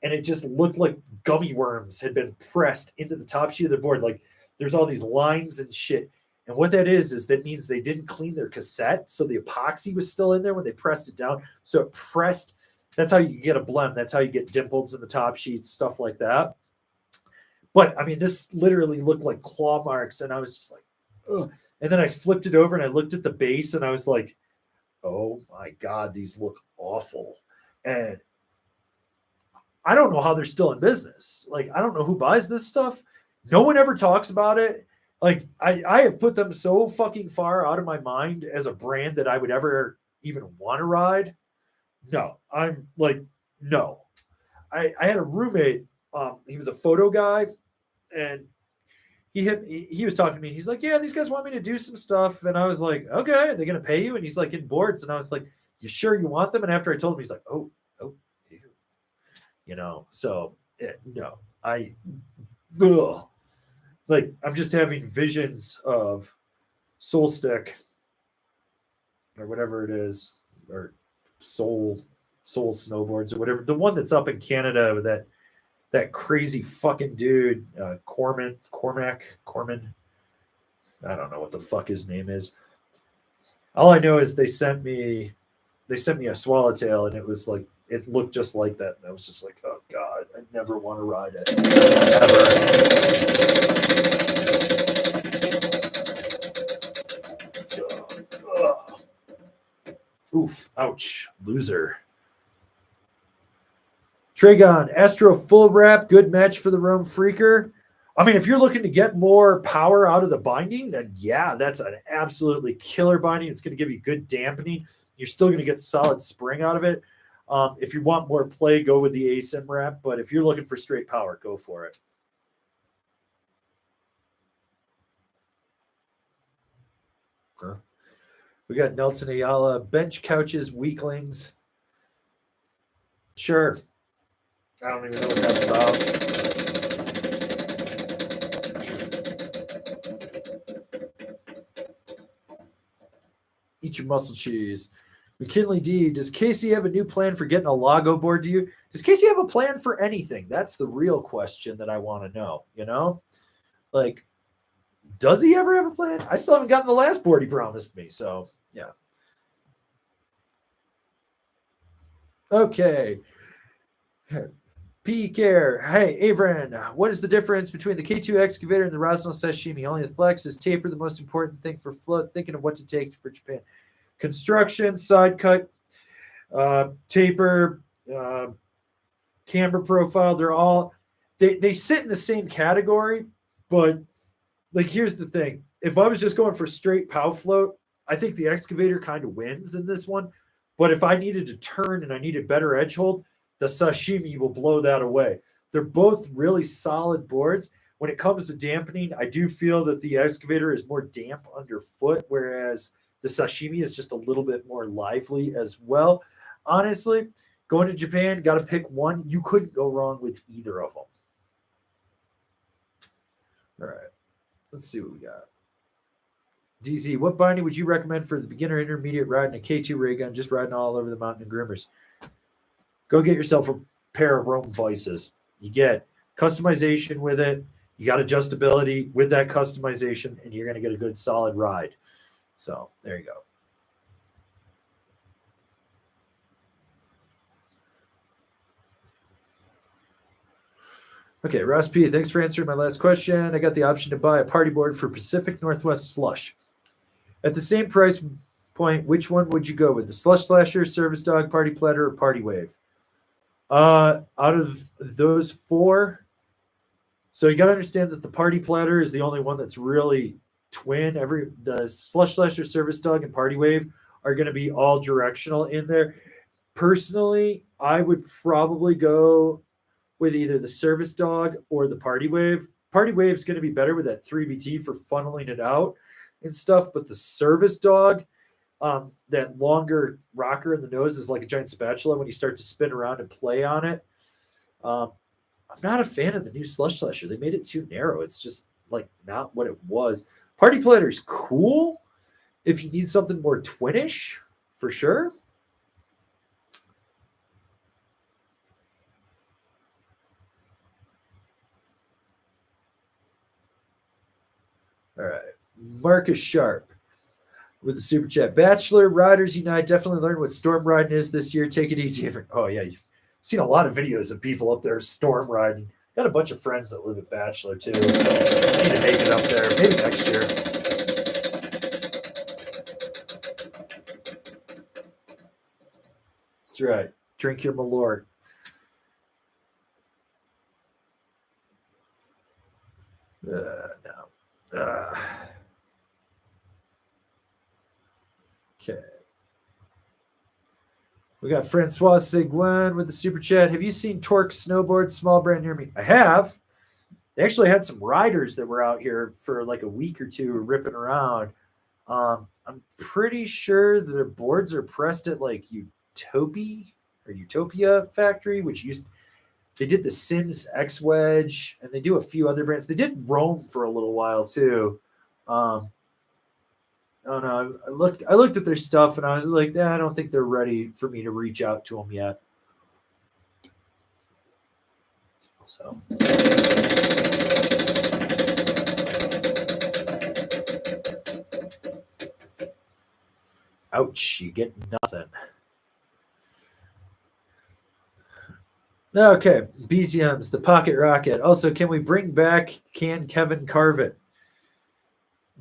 and it just looked like gummy worms had been pressed into the top sheet of their board. Like there's all these lines and shit. And what that is that means they didn't clean their cassette. So the epoxy was still in there when they pressed it down. So it pressed. That's how you get a blem. That's how you get dimples in the top sheets, stuff like that. But I mean, this literally looked like claw marks. And I was just like, ugh. And then I flipped it over and I looked at the base and I was like, oh my God, these look awful. And I don't know how they're still in business. Like, I don't know who buys this stuff. No one ever talks about it. Like, I have put them so fucking far out of my mind as a brand that I would ever even want to ride. No, I'm like, no. I had a roommate. He was a photo guy, and he was talking to me. And he's like, yeah, these guys want me to do some stuff. And I was like, okay, are they going to pay you? And he's like, in boards. And I was like, you sure you want them? And after I told him, he's like, oh, ew. You know, so no, ugh. Like, I'm just having visions of Soul Stick or whatever it is, or Soul Snowboards or whatever. The one that's up in Canada that that crazy fucking dude, Corman. I don't know what the fuck his name is. All I know is they sent me a swallowtail, and it was like it looked just like that, and I was just like, oh god, I never want to ride it ever. So, oof, ouch, loser. Tragon, Astro full wrap, good match for the Rome Freaker. I mean, if you're looking to get more power out of the binding, then yeah, that's an absolutely killer binding. It's going to give you good dampening. You're still going to get solid spring out of it. If you want more play, go with the ASIM wrap. But if you're looking for straight power, go for it. Huh? We got Nelson Ayala, bench couches, weaklings. Sure. I don't even know what that's about. Eat your muscle cheese. McKinley D, does Casey have a new plan for getting a Lago board to you? Does Casey have a plan for anything? That's the real question that I want to know, you know? Like, does he ever have a plan? I still haven't gotten the last board he promised me, so yeah. Okay. P Care. Hey, Avron, what is the difference between the K2 excavator and the Rosnell sashimi? Only the flex is taper, the most important thing for float. Thinking of what to take for Japan. Construction, side cut, taper, camber profile. They're all they sit in the same category, but like here's the thing. If I was just going for straight pow float, I think the excavator kind of wins in this one. But if I needed to turn and I needed better edge hold, the sashimi will blow that away. They're both really solid boards. When it comes to dampening, I do feel that the excavator is more damp underfoot, whereas the sashimi is just a little bit more lively as well. Honestly, going to Japan, got to pick one. You couldn't go wrong with either of them. All right. Let's see what we got. DZ, what binding would you recommend for the beginner intermediate riding a K2 ray gun, just riding all over the mountain and grimmers? Go get yourself a pair of Rome Vices. You get customization with it. You got adjustability with that customization, and you're going to get a good solid ride. So there you go. Okay, Ross P, thanks for answering my last question. I got the option to buy a party board for Pacific Northwest Slush. At the same price point, which one would you go with? The Slush Slasher, Service Dog, Party Platter, or Party Wave? Out of those four, so you got to understand that the Party Platter is the only one that's really twin. The Slush Slasher, Service Dog, and Party Wave are going to be all directional in there. Personally, I would probably go with either the Service Dog or the Party Wave. Party Wave is going to be better with that 3BT for funneling it out and stuff, but the Service Dog, that longer rocker in the nose is like a giant spatula when you start to spin around and play on it. I'm not a fan of the new Slush Slasher. They made it too narrow. It's just like not what it was. Party Platter's cool if you need something more twinish, for sure. All right. Marcus Sharp with the super chat. Bachelor Riders Unite. Definitely learn what storm riding is this year. Take it easy. Oh, yeah. You've seen a lot of videos of people up there storm riding. Got a bunch of friends that live at Bachelor, too. I need to make it up there. Maybe next year. That's right. Drink your Malort. No. Okay. We got Francois Seguin with the super chat. Have you seen Torque Snowboard, small brand near me? I have. They actually had some riders that were out here for like a week or two ripping around. I'm pretty sure their boards are pressed at like Utopia factory, which they did the Sims X Wedge, and they do a few other brands. They did Rome for a little while too. Oh no, I looked at their stuff and I was like, I don't think they're ready for me to reach out to them yet. So. Ouch, you get nothing. Okay, BZM's the Pocket Rocket. Also, can we bring back Can Kevin Carvit?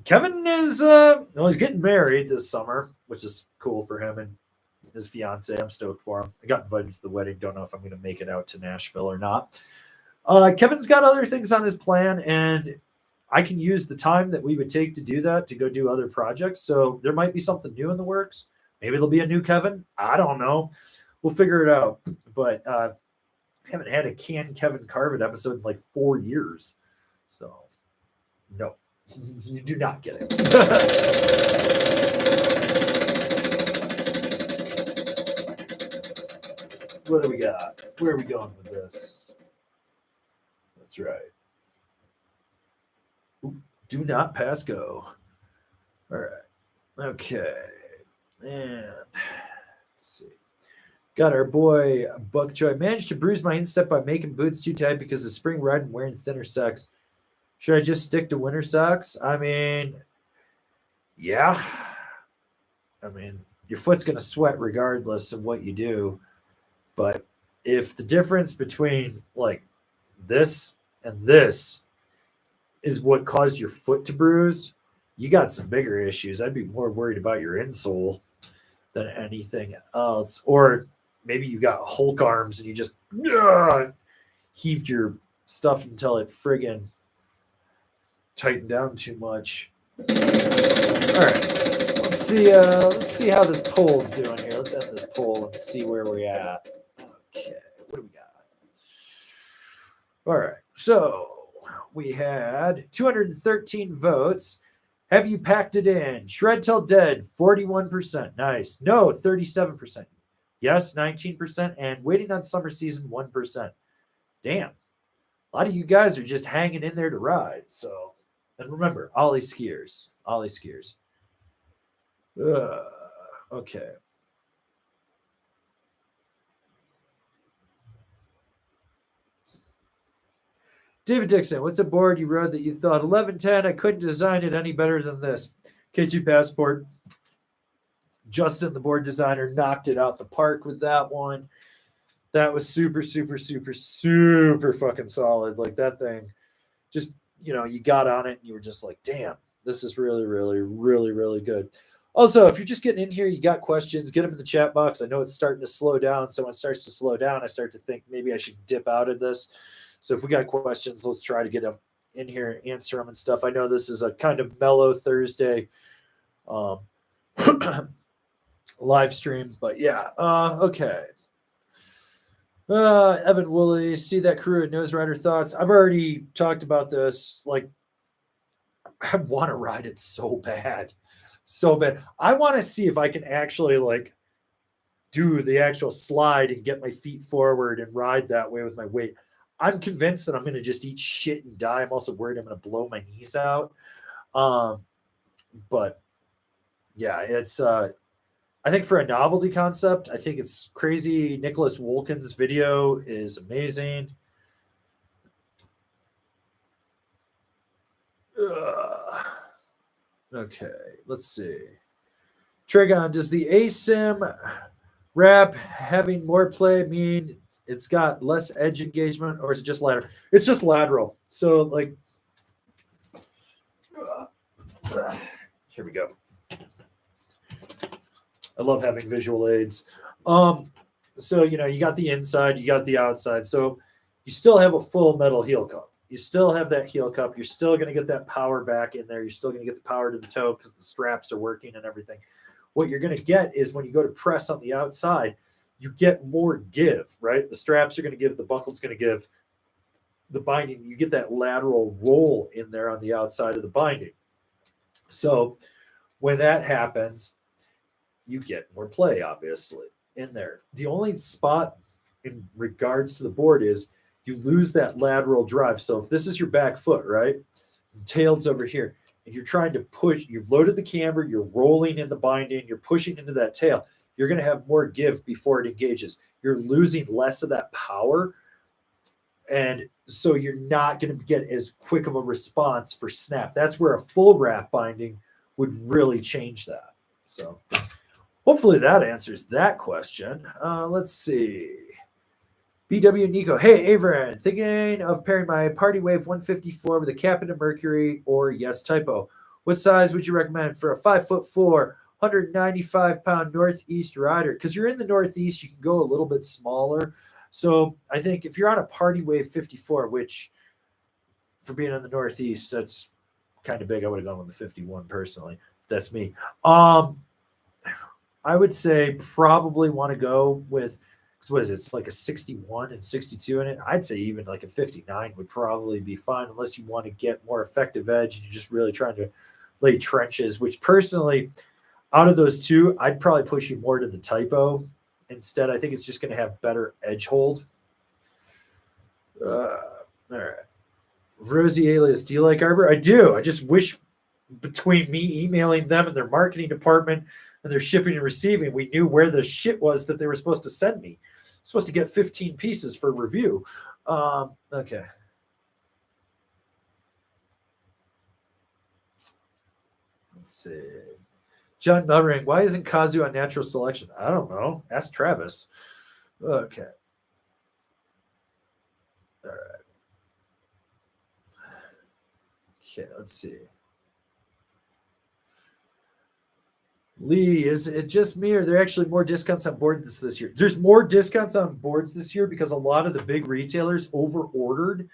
Kevin is he's getting married this summer, which is cool for him and his fiance. I'm stoked for him. I got invited to the wedding. Don't know if I'm going to make it out to Nashville or not. Kevin's got other things on his plan, and I can use the time that we would take to do that to go do other projects. So there might be something new in the works. Maybe there'll be a new Kevin. I don't know. We'll figure it out. But I haven't had a Can Kevin Carvit episode in like 4 years. So, no, you do not get it. What do we got? Where are we going with this? That's right. Do not pass go. All right. Okay. And let's see. Got our boy Buckjoy. Managed to bruise my instep by making boots too tight because of spring red and wearing thinner socks. Should I just stick to winter socks? I mean, yeah. I mean, your foot's going to sweat regardless of what you do. But if the difference between like this and this is what caused your foot to bruise, you got some bigger issues. I'd be more worried about your insole than anything else. Or maybe you got Hulk arms and you just heaved your stuff until it friggin' tightened down too much. All right. Let's see how this poll's doing here. Let's end this poll and see where we're at. Okay, what do we got? All right, so we had 213 votes. Have you packed it in? Shred till dead, 41%. Nice. No, 37%. Yes, 19%. And waiting on summer season, 1%. Damn. A lot of you guys are just hanging in there to ride. So, and remember, Ollie skiers. Ollie skiers. Okay. David Dixon, what's a board you rode that you thought 1110? I couldn't design it any better than this. K2 Passport. Justin, the board designer, knocked it out the park with that one. That was super, super, super, super fucking solid. Like that thing, just, you got on it and you were just like, damn, this is really, really, really, really good. Also, if you're just getting in here, you got questions, get them in the chat box. I know it's starting to slow down. So when it starts to slow down, I start to think maybe I should dip out of this. So if we got questions, let's try to get them in here and answer them and stuff. I know this is a kind of mellow Thursday live stream, but yeah. Okay. Evan Woolley, see that crew at Nose Rider thoughts. I've already talked about this. Like, I want to ride it so bad. So bad. I want to see if I can actually like do the actual slide and get my feet forward and ride that way with my weight. I'm convinced that I'm going to just eat shit and die. I'm also worried I'm going to blow my knees out. But yeah, it's, I think for a novelty concept, I think it's crazy. Nicholas Wolkin's video is amazing. Okay, let's see. Trigon, does the ASIM wrap having more play mean it's got less edge engagement, or is it just lateral? It's just lateral. So like, here we go. I love having visual aids. So, you got the inside, you got the outside. So you still have a full metal heel cup. You still have that heel cup. You're still going to get that power back in there. You're still going to get the power to the toe because the straps are working and everything. What you're going to get is when you go to press on the outside, you get more give, right? The straps are going to give, the buckle's going to give, the binding, you get that lateral roll in there on the outside of the binding. So when that happens, you get more play, obviously, in there. The only spot in regards to the board is you lose that lateral drive. So if this is your back foot, right? Tail's over here, and you're trying to push, you've loaded the camber, you're rolling in the binding, you're pushing into that tail, you're going to have more give before it engages. You're losing less of that power. And so you're not going to get as quick of a response for snap. That's where a full wrap binding would really change that. So hopefully that answers that question. Let's see. BW Nico. Hey, Averin, thinking of pairing my Party Wave 154 with a Captain of Mercury or yes typo. What size would you recommend for a 5'4", 195-pound Northeast rider? Because you're in the Northeast, you can go a little bit smaller. So I think if you're on a Party Wave 54, which for being in the Northeast, that's kind of big. I would have gone with the 51 personally. That's me. I would say probably want to go with, what is it? It's like a 61 and 62 in it. I'd say even like a 59 would probably be fine, unless you want to get more effective edge and you're just really trying to lay trenches, which personally, out of those two, I'd probably push you more to the typo instead. I think it's just going to have better edge hold. All right. Rosie Alias, do you like Arbor? I do. I just wish between me emailing them and their marketing department and their shipping and receiving, we knew where the shit was that they were supposed to send me. I'm supposed to get 15 pieces for review. Okay. Let's see. John Melring, why isn't Kazu on natural selection? I don't know. Ask Travis. Okay. All right. Okay, let's see. Lee, is it just me, or are there actually more discounts on boards this year? There's more discounts on boards this year because a lot of the big retailers over-ordered,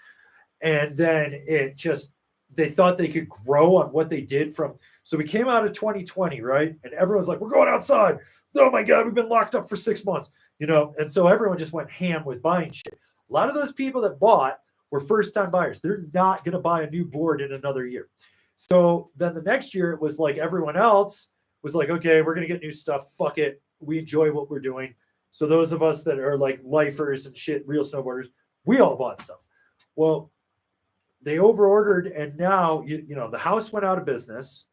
and then they thought they could grow on what they did from. So we came out of 2020, right? And everyone's like, we're going outside. Oh my God, we've been locked up for 6 months, And so everyone just went ham with buying shit. A lot of those people that bought were first-time buyers. They're not going to buy a new board in another year. So then the next year, it was like everyone else was like, okay, we're going to get new stuff. Fuck it. We enjoy what we're doing. So those of us that are like lifers and shit, real snowboarders, we all bought stuff. Well, they over-ordered, and now, the house went out of business,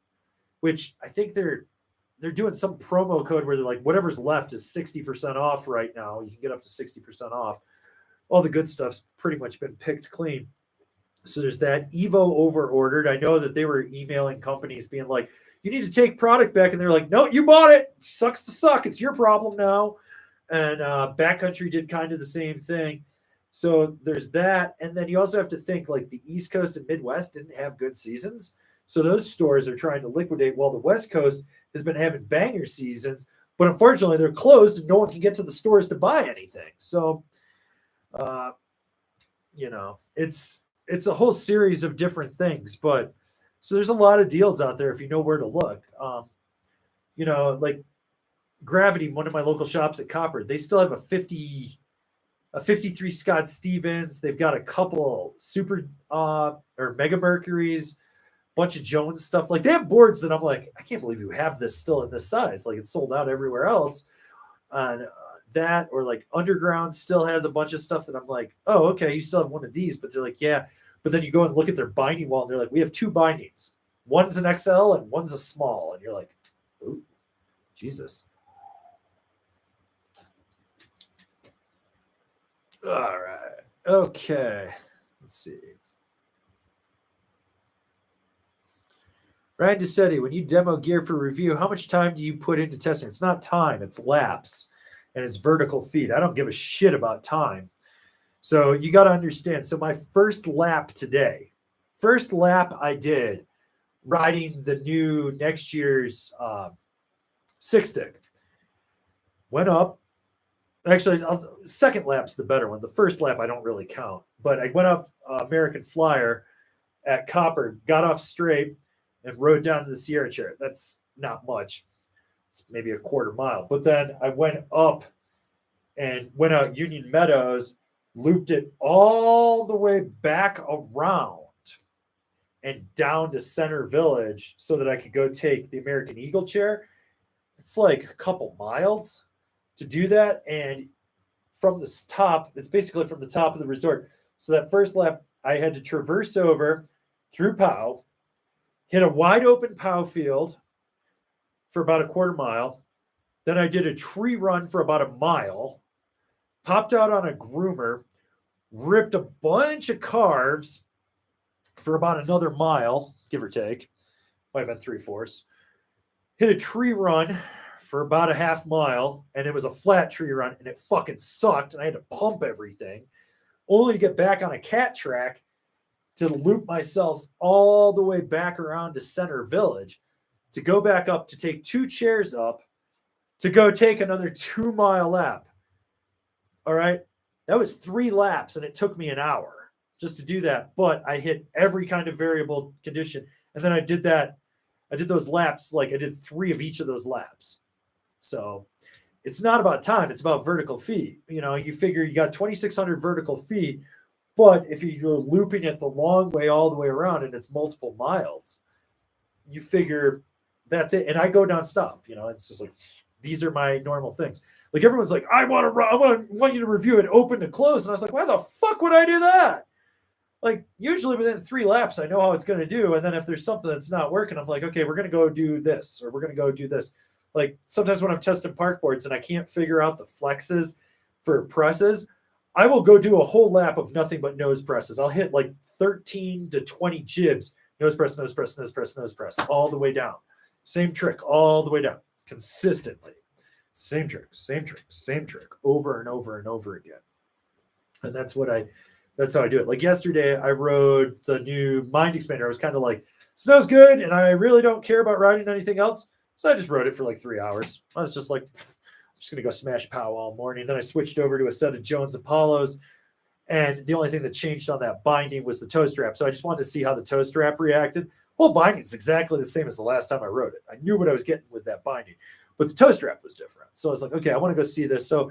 which I think they're doing some promo code where they're like, whatever's left is 60% off right now. You can get up to 60% off. All the good stuff's pretty much been picked clean. So there's that. Evo over-ordered. I know that they were emailing companies being like, you need to take product back. And they're like, no, you bought it. Sucks to suck. It's your problem now. And Backcountry did kind of the same thing. So there's that. And then you also have to think like the East Coast and Midwest didn't have good seasons. So those stores are trying to liquidate while the West Coast has been having banger seasons. But unfortunately, they're closed and no one can get to the stores to buy anything. So, it's a whole series of different things. But so there's a lot of deals out there if you know where to look. Like Gravity, one of my local shops at Copper, they still have a 53 Scott Stevens. They've got a couple super or Mega Mercuries, bunch of Jones stuff. Like they have boards that I'm like, I can't believe you have this still in this size. Like it's sold out everywhere else. And that, or like Underground still has a bunch of stuff that I'm like, oh, okay, you still have one of these. But they're like, yeah. But then you go and look at their binding wall and they're like, we have two bindings. One's an XL and one's a small. And you're like, ooh, Jesus. All right. Okay. Let's see. Ryan DeSetti, when you demo gear for review, how much time do you put into testing? It's not time, it's laps, and it's vertical feet. I don't give a shit about time. So you got to understand. So my first lap I did riding the new next year's six stick. Went up. Actually, second lap's the better one. The first lap I don't really count. But I went up American Flyer at Copper, got off straight, and rode down to the Sierra Chair. That's not much. It's maybe a quarter mile. But then I went up and went out Union Meadows, looped it all the way back around and down to Center Village so that I could go take the American Eagle Chair. It's like a couple miles to do that. And from the top, it's basically from the top of the resort. So that first lap, I had to traverse over through Powell, hit a wide open POW field for about a quarter mile. Then I did a tree run for about a mile, popped out on a groomer, ripped a bunch of carves for about another mile, give or take. Might have been 3/4. Hit a tree run for about a half mile, and it was a flat tree run, and it fucking sucked, and I had to pump everything, only to get back on a cat track to loop myself all the way back around to Center Village, to go back up, to take 2 chairs up, to go take another 2-mile lap. All right. That was 3 laps, and it took me an hour just to do that. But I hit every kind of variable condition. And then I did those laps, like I did 3 of each of those laps. So it's not about time, it's about vertical feet. You figure you got 2,600 vertical feet, but if you're looping it the long way all the way around and it's multiple miles, you figure that's it. And I go nonstop. It's just like, these are my normal things. Like everyone's like, I want you to review it open to close. And I was like, why the fuck would I do that? Like usually within 3 laps, I know how it's going to do. And then if there's something that's not working, I'm like, okay, we're going to go do this, or we're going to go do this. Like sometimes when I'm testing park boards and I can't figure out the flexes for presses, I will go do a whole lap of nothing but nose presses. I'll hit like 13 to 20 jibs, nose press, nose press, nose press, nose press, all the way down. Same trick all the way down, consistently. Same trick, over and over and over again. And that's how I do it. Like yesterday, I rode the new Mind Expander. I was kind of like, snow's good, and I really don't care about riding anything else. So I just rode it for like 3 hours. I was just like, I'm just going to go smash pow all morning. Then I switched over to a set of Jones Apollos. And the only thing that changed on that binding was the toe strap. So I just wanted to see how the toe strap reacted. Whole binding is exactly the same as the last time I rode it. I knew what I was getting with that binding, but the toe strap was different. So I was like, okay, I want to go see this. So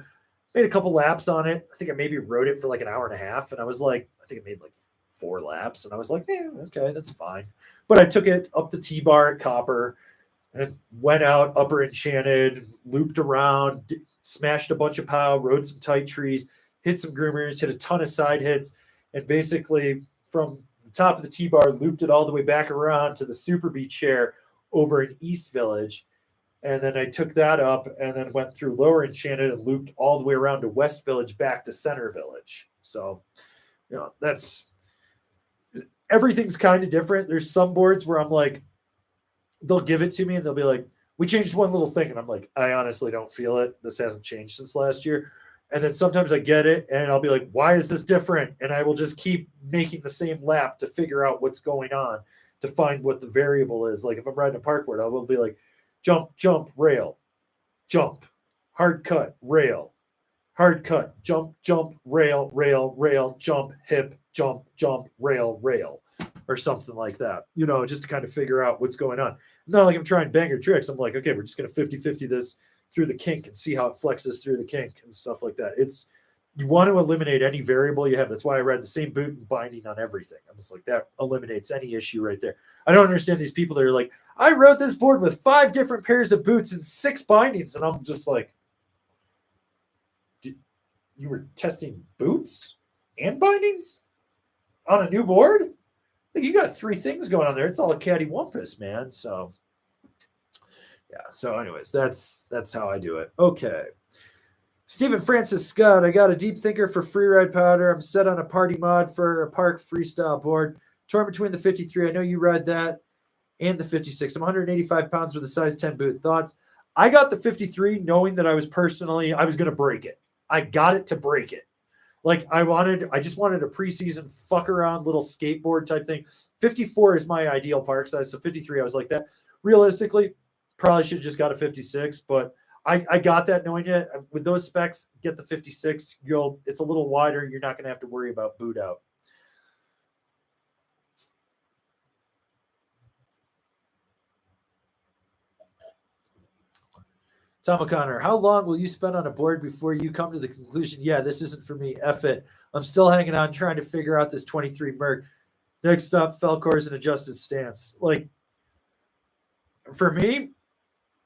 made a couple laps on it. I think I maybe rode it for like an hour and a half. And I was like, I think I made like 4 laps. And I was like, okay, that's fine. But I took it up the T-bar at Copper and went out Upper Enchanted, looped around, smashed a bunch of pow, rode some tight trees, hit some groomers, hit a ton of side hits, and basically from the top of the T-bar, looped it all the way back around to the Super Beach chair over in East Village. And then I took that up and then went through Lower Enchanted and looped all the way around to West Village back to Center Village. So, that's everything's kind of different. There's some boards where I'm like, they'll give it to me and they'll be like, we changed one little thing. And I'm like, I honestly don't feel it. This hasn't changed since last year. And then sometimes I get it and I'll be like, why is this different? And I will just keep making the same lap to figure out what's going on, to find what the variable is. Like if I'm riding a park board, I will be like, jump, jump, rail, jump, hard cut, rail, hard cut, jump, jump, rail, rail, rail, jump, hip, jump, jump, rail, rail, or something like that, just to kind of figure out what's going on. Not like I'm trying banger tricks. I'm like, okay, we're just going to 50-50 this through the kink and see how it flexes through the kink and stuff like that. You want to eliminate any variable you have. That's why I read the same boot and binding on everything. I'm just like, that eliminates any issue right there. I don't understand these people that are like, I rode this board with 5 different pairs of boots and 6 bindings. And I'm just like, you were testing boots and bindings on a new board? Like, you got 3 things going on there. It's all a cattywampus, man. So, yeah. So, anyways, that's how I do it. Okay. Stephen Francis Scott, I got a deep thinker for freeride powder. I'm set on a party mod for a park freestyle board. Torn between the 53. I know you ride that and the 56. I'm 185 pounds with a size 10 boot. Thoughts? I got the 53 knowing that I was going to break it. I got it to break it. Like I just wanted a preseason fuck around little skateboard type thing. 54 is my ideal park size. So 53, I was like that. Realistically, probably should have just got a 56, but I got that knowing it. With those specs, get the 56. It's a little wider. You're not going to have to worry about boot out. Tom O'Connor, how long will you spend on a board before you come to the conclusion, yeah, this isn't for me, F it. I'm still hanging on trying to figure out this 23 Merc. Next up, Felcore's an adjusted stance. Like, for me,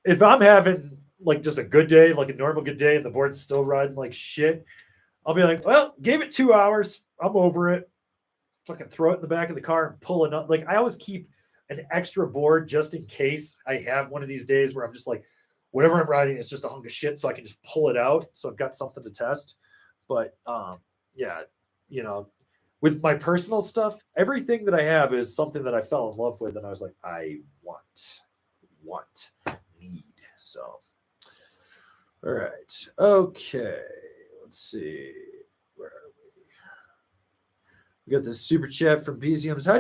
if I'm having like just a good day, like a normal good day, and the board's still riding like shit, I'll be like, well, gave it 2 hours. I'm over it. Fucking throw it in the back of the car and pull it up. Like, I always keep an extra board just in case I have one of these days where I'm just like, whatever I'm riding is just a hunk of shit, so I can just pull it out. So I've got something to test. But yeah, you know, with my personal stuff, everything that I have is something that I fell in love with, and I was like, I want, need. So, all right, okay, let's see, where are we? We got this super chat from PZMs. How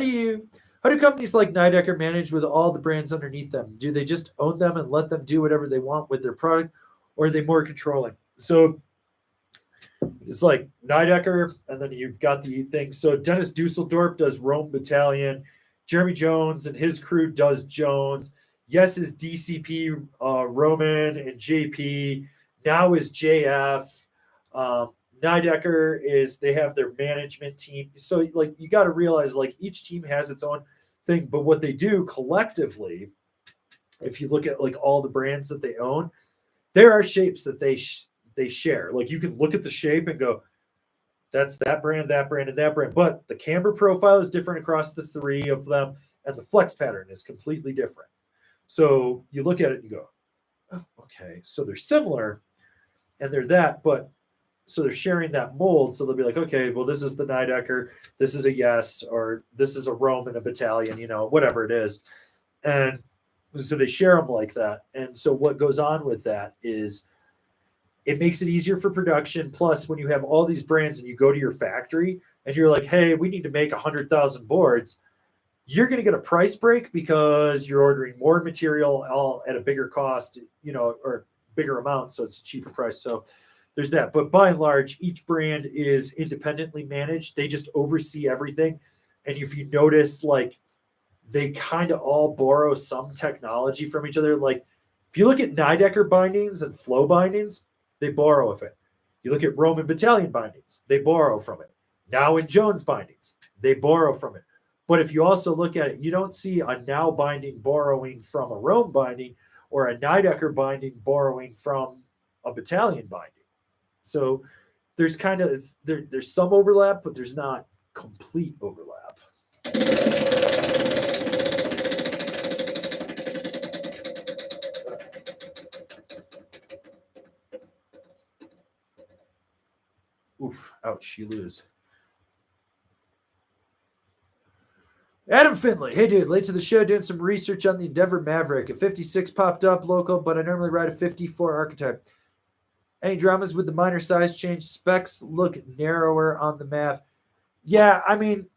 do companies like Nidecker manage with all the brands underneath them? Do they just own them and let them do whatever they want with their product, or are they more controlling? So it's like Nidecker, and then you've got the thing. So Dennis Dusseldorp does Rome Battalion. Jeremy Jones and his crew does Jones. Yes is DCP, Roman and JP. Now is JF. Nidecker is, they have their management team. So like you got to realize like each team has its own thing, but what they do collectively, if you look at like all the brands that they own, there are shapes that they share. Like you can look at the shape and go, that's that brand, and that brand. But the camber profile is different across the three of them, and the flex pattern is completely different. So you look at it and you go, oh, okay, so they're similar and they're that, but so they're sharing that mold. So they'll be like, okay, well, this is the Nidecker, this is a Yes, or this is a Rome and a Battalion, whatever it is. And so they share them like that. And so what goes on with that is it makes it easier for production. Plus, when you have all these brands and you go to your factory and you're like, hey, we need to make 100,000 boards, you're going to get a price break because you're ordering more material all at a bigger cost, or bigger amount. So it's a cheaper price. So there's that. But by and large, each brand is independently managed. They just oversee everything. And if you notice, like, they kind of all borrow some technology from each other. Like, if you look at Nidecker bindings and flow bindings, they borrow of it. You look at Roman Battalion bindings, they borrow from it. Now in Jones bindings, they borrow from it. But if you also look at it, you don't see a Now binding borrowing from a Rome binding or a Nidecker binding borrowing from a Battalion binding. So there's kind of there's some overlap, but there's not complete overlap. Oof, ouch, you lose. Adam Finley. Hey, dude, late to the show doing some research on the Endeavor Maverick. A 56 popped up local, but I normally ride a 54 archetype. Any dramas with the minor size change? Specs look narrower on the Mav. Yeah, I mean,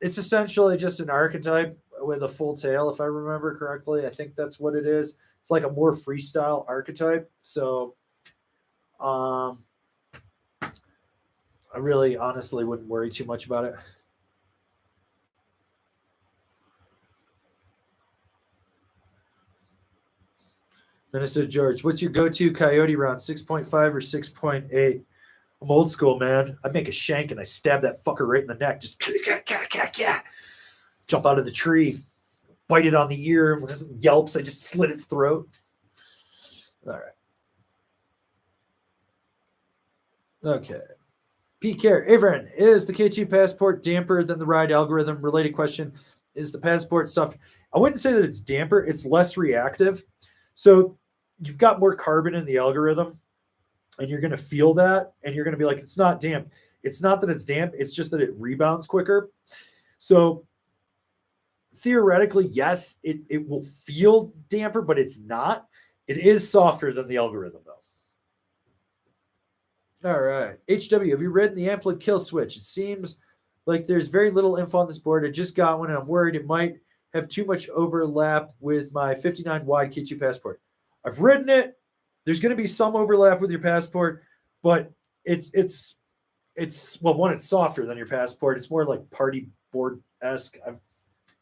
it's essentially just an archetype with a full tail, if I remember correctly. I think that's what it is. It's like a more freestyle archetype. So I really honestly wouldn't worry too much about it. Minnesota George, what's your go-to coyote round? 6.5 or 6.8? I'm old school, man. I make a shank and I stab that fucker right in the neck. Just jump out of the tree, bite it on the ear. When it yelps, I just slit its throat. All right. Okay. P-Care. Avern, is the K2 passport damper than the ride algorithm? Related question. Is the passport soft? I wouldn't say that it's damper. It's less reactive. So you've got more carbon in the algorithm, and you're going to feel that, and you're going to be like, it's not damp. It's not that it's damp. It's just that it rebounds quicker. So theoretically, yes, it will feel damper, but it's not. It is softer than the algorithm, though. All right. HW, have you read the Ampli kill switch? It seems like there's very little info on this board. I just got one, and I'm worried it might have too much overlap with my 59 wide K2 passport. I've ridden it. There's going to be some overlap with your passport, but it's well, one, it's softer than your passport. It's more like party board-esque. I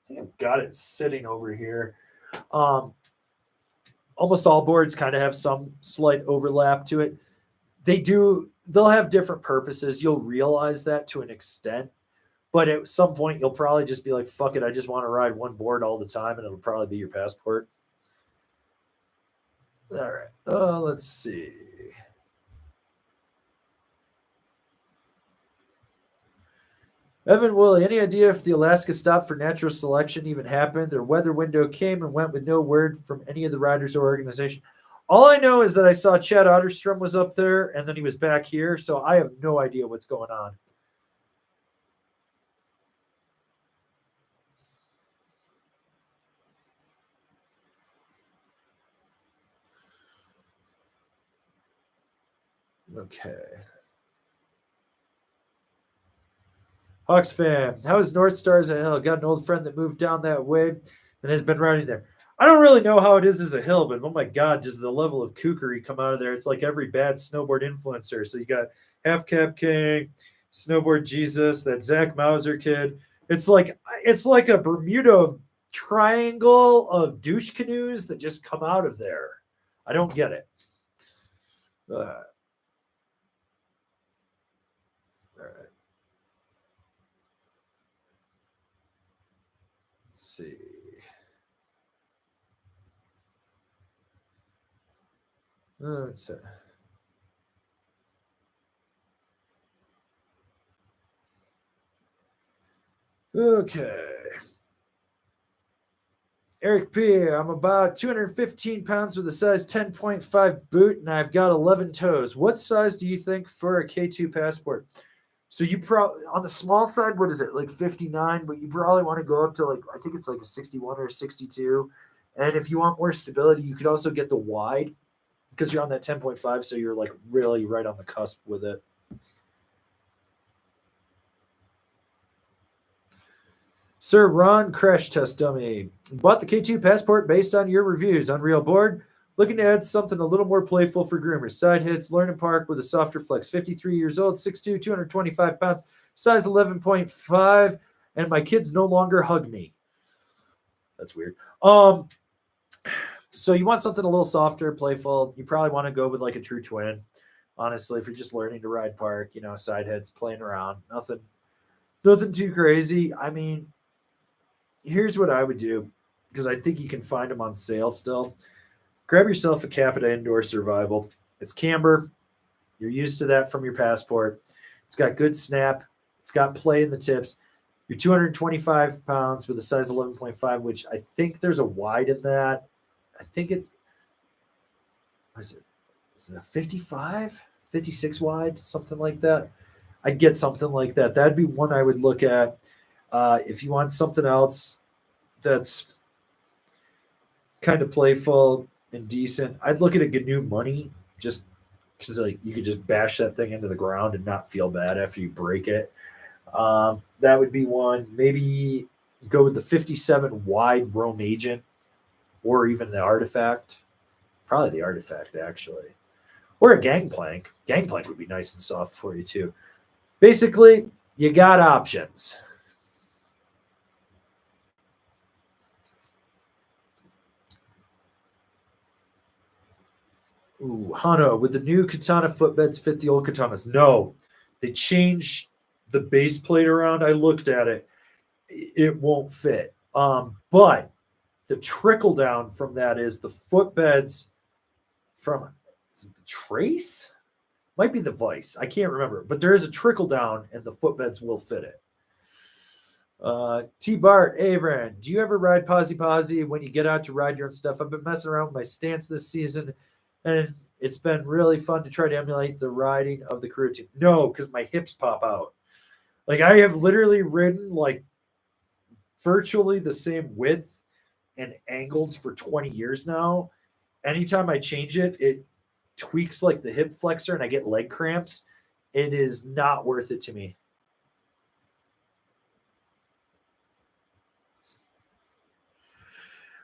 think I've got it sitting over here. Almost all boards kind of have some slight overlap to it. They'll have different purposes. You'll realize that to an extent. But at some point, you'll probably just be like, fuck it, I just want to ride one board all the time, and it'll probably be your passport. All right. Let's see. Evan Woolley, any idea if the Alaska stop for natural selection even happened? Their weather window came and went with no word from any of the riders or organization. All I know is that I saw Chad Otterstrom was up there, and then he was back here, so I have no idea what's going on. Okay. Hawks fan. How is North Stars a hill? Got an old friend that moved down that way and has been riding there. I don't really know how it is as a hill, but oh my God, just the level of kookery come out of there. It's like every bad snowboard influencer. So you got Half Cab King, Snowboard Jesus, that Zach Mauser kid. It's like a Bermuda triangle of douche canoes that just come out of there. I don't get it. All right. Let's see. Let's see. Okay. Eric P. I'm about 215 pounds with a size 10.5 boot, and I've got 11 toes. What size do you think for a K2 passport? So you probably on the small side, what is it, like 59? But you probably want to go up to like I think it's like a 61 or a 62. And if you want more stability, you could also get the wide because you're on that 10.5, so you're like really right on the cusp with it. Sir Ron Crash Test Dummy bought the K2 passport based on your reviews. Unreal board. Looking to add something a little more playful for groomers. Side hits, learn and park with a softer flex. 53 years old, 6'2", 225 pounds, size 11.5, and my kids no longer hug me. That's weird. So you want something a little softer, playful. You probably want to go with like a true twin. Honestly, if you're just learning to ride park, side heads, playing around, nothing too crazy. I mean, here's what I would do because I think you can find them on sale still. Grab yourself a Capita Indoor Survival. It's camber. You're used to that from your passport. It's got good snap. It's got play in the tips. You're 225 pounds with a size 11.5, which I think there's a wide in that. I think it is it a 55, 56 wide, something like that. I'd get something like that. That'd be one I would look at. If you want something else that's kind of playful and decent, I'd look at a GNU Money just because like you could just bash that thing into the ground and not feel bad after you break it. That would be one. Maybe go with the 57 wide Rome Agent or even the Artifact. Probably the Artifact, actually. Or a Gangplank. Gangplank would be nice and soft for you, too. Basically, you got options. Ooh, Hano, would the new katana footbeds fit the old katanas? No. They changed the base plate around. I looked at it. It won't fit. But the trickle down from that is the footbeds from, is it the Trace? Might be the Vice. I can't remember. But there is a trickle down and the footbeds will fit it. T. Bart, Avran, do you ever ride Posy when you get out to ride your own stuff? I've been messing around with my stance this season, and it's been really fun to try to emulate the riding of the crew team. No, because my hips pop out. Like I have literally ridden like virtually the same width and angles for 20 years now. Anytime I change it, it tweaks like the hip flexor and I get leg cramps. It is not worth it to me.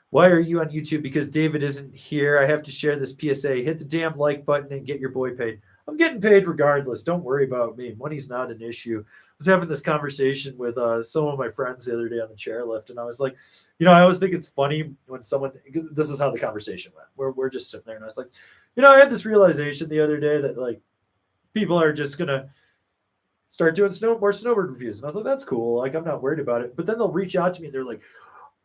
Why are you on YouTube? Because David isn't here. I have to share this PSA. Hit the damn like button and get your boy paid. I'm getting paid regardless. Don't worry about me. Money's not an issue. I was having this conversation with some of my friends the other day on the chairlift, and I was like, I always think it's funny when someone, this is how the conversation went. We're just sitting there, and I was like, I had this realization the other day that like people are just going to start doing more snowboard reviews. And I was like, that's cool. Like, I'm not worried about it. But then they'll reach out to me and they're like,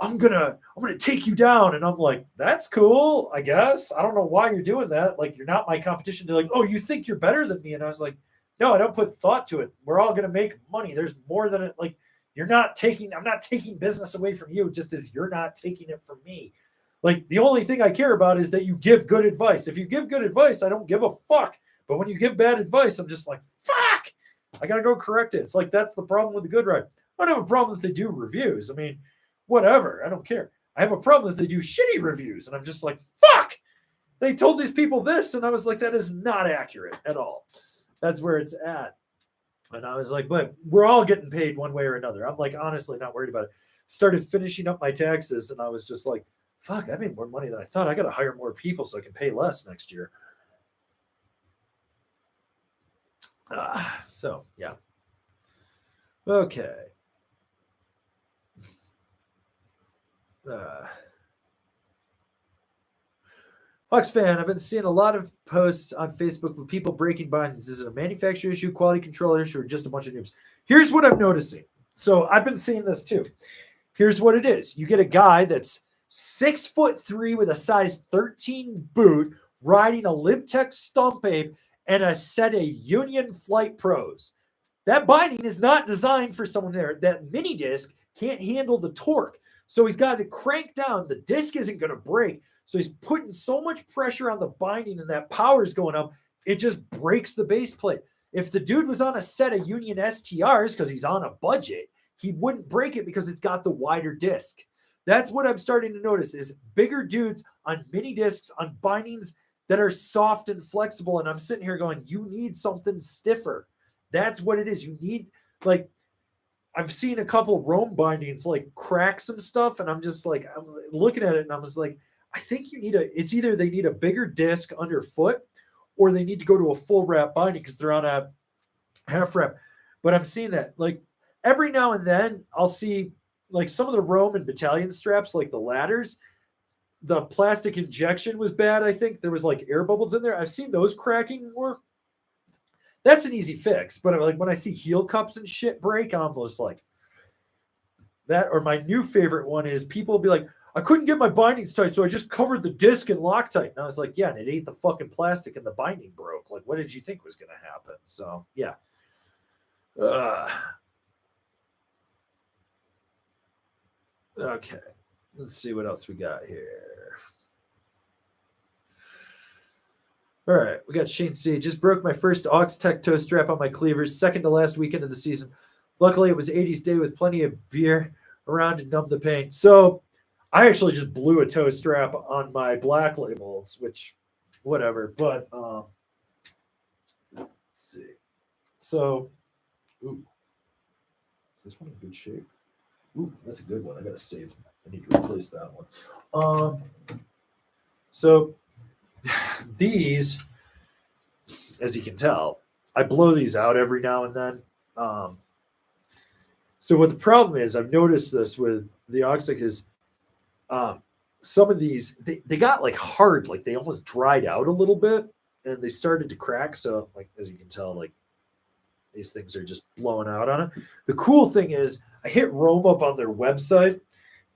I'm gonna take you down. And I'm like, that's cool, I guess. I don't know why you're doing that. Like, you're not my competition. They're like, oh, you think you're better than me? And I was like, no, I don't put thought to it. We're all gonna make money. There's more than it. Like, I'm not taking business away from you just as you're not taking it from me. Like, the only thing I care about is that you give good advice. If you give good advice, I don't give a fuck. But when you give bad advice, I'm just like, fuck, I gotta go correct it. It's like, that's the problem with the good ride. I don't have a problem that they do reviews. I mean, whatever, I don't care. I have a problem that they do shitty reviews, and I'm just like, fuck. They told these people this, and I was like, that is not accurate at all. That's where it's at. And I was like, but we're all getting paid one way or another. I'm like, honestly, not worried about it. Started finishing up my taxes, and I was just like, fuck, I made more money than I thought. I got to hire more people so I can pay less next year. So, yeah. Okay. Hawks fan, I've been seeing a lot of posts on Facebook with people breaking bindings. Is it a manufacturer issue, quality control issue, or just a bunch of noobs? Here's what I'm noticing. So I've been seeing this too. Here's what it is. You get a guy that's 6'3" with a size 13 boot, riding a LibTech stump ape and a set of Union Flight Pros. That binding is not designed for someone there. That mini disc can't handle the torque. So he's got to crank down. The disc isn't going to break. So he's putting so much pressure on the binding and that power is going up, it just breaks the base plate. If the dude was on a set of Union STRs because he's on a budget, he wouldn't break it because it's got the wider disc. That's what I'm starting to notice is bigger dudes on mini discs, on bindings that are soft and flexible. And I'm sitting here going, you need something stiffer. That's what it is. You need, like, I've seen a couple Rome bindings like crack some stuff. And I'm just like, I'm looking at it and I was like, I think you need it's either they need a bigger disc underfoot or they need to go to a full wrap binding because they're on a half wrap. But I'm seeing that like every now and then I'll see like some of the Rome and battalion straps, like the ladders, the plastic injection was bad. I think there was like air bubbles in there. I've seen those cracking more. That's an easy fix. But like when I see heel cups and shit break, I'm almost like that. Or my new favorite one is people will be like, I couldn't get my bindings tight, so I just covered the disc in Loctite. And I was like, yeah, and it ate the fucking plastic and the binding broke. Like, what did you think was going to happen? So, yeah. Okay. Let's see what else we got here. All right. We got Shane C. Just broke my first Aux Tech toe strap on my cleavers, second to last weekend of the season. Luckily, it was 80s day with plenty of beer around to numb the pain. So, I actually just blew a toe strap on my black labels, which, whatever. But let's see. So, ooh, is this one in good shape? Ooh, that's a good one. I gotta save that. I need to replace that one. So these, as you can tell, I blow these out every now and then. So what the problem is, I've noticed this with the Oxtec is. Some of these they got like hard, like they almost dried out a little bit and they started to crack. So like as you can tell, like these things are just blowing out on it. The cool thing is I hit Rome up on their website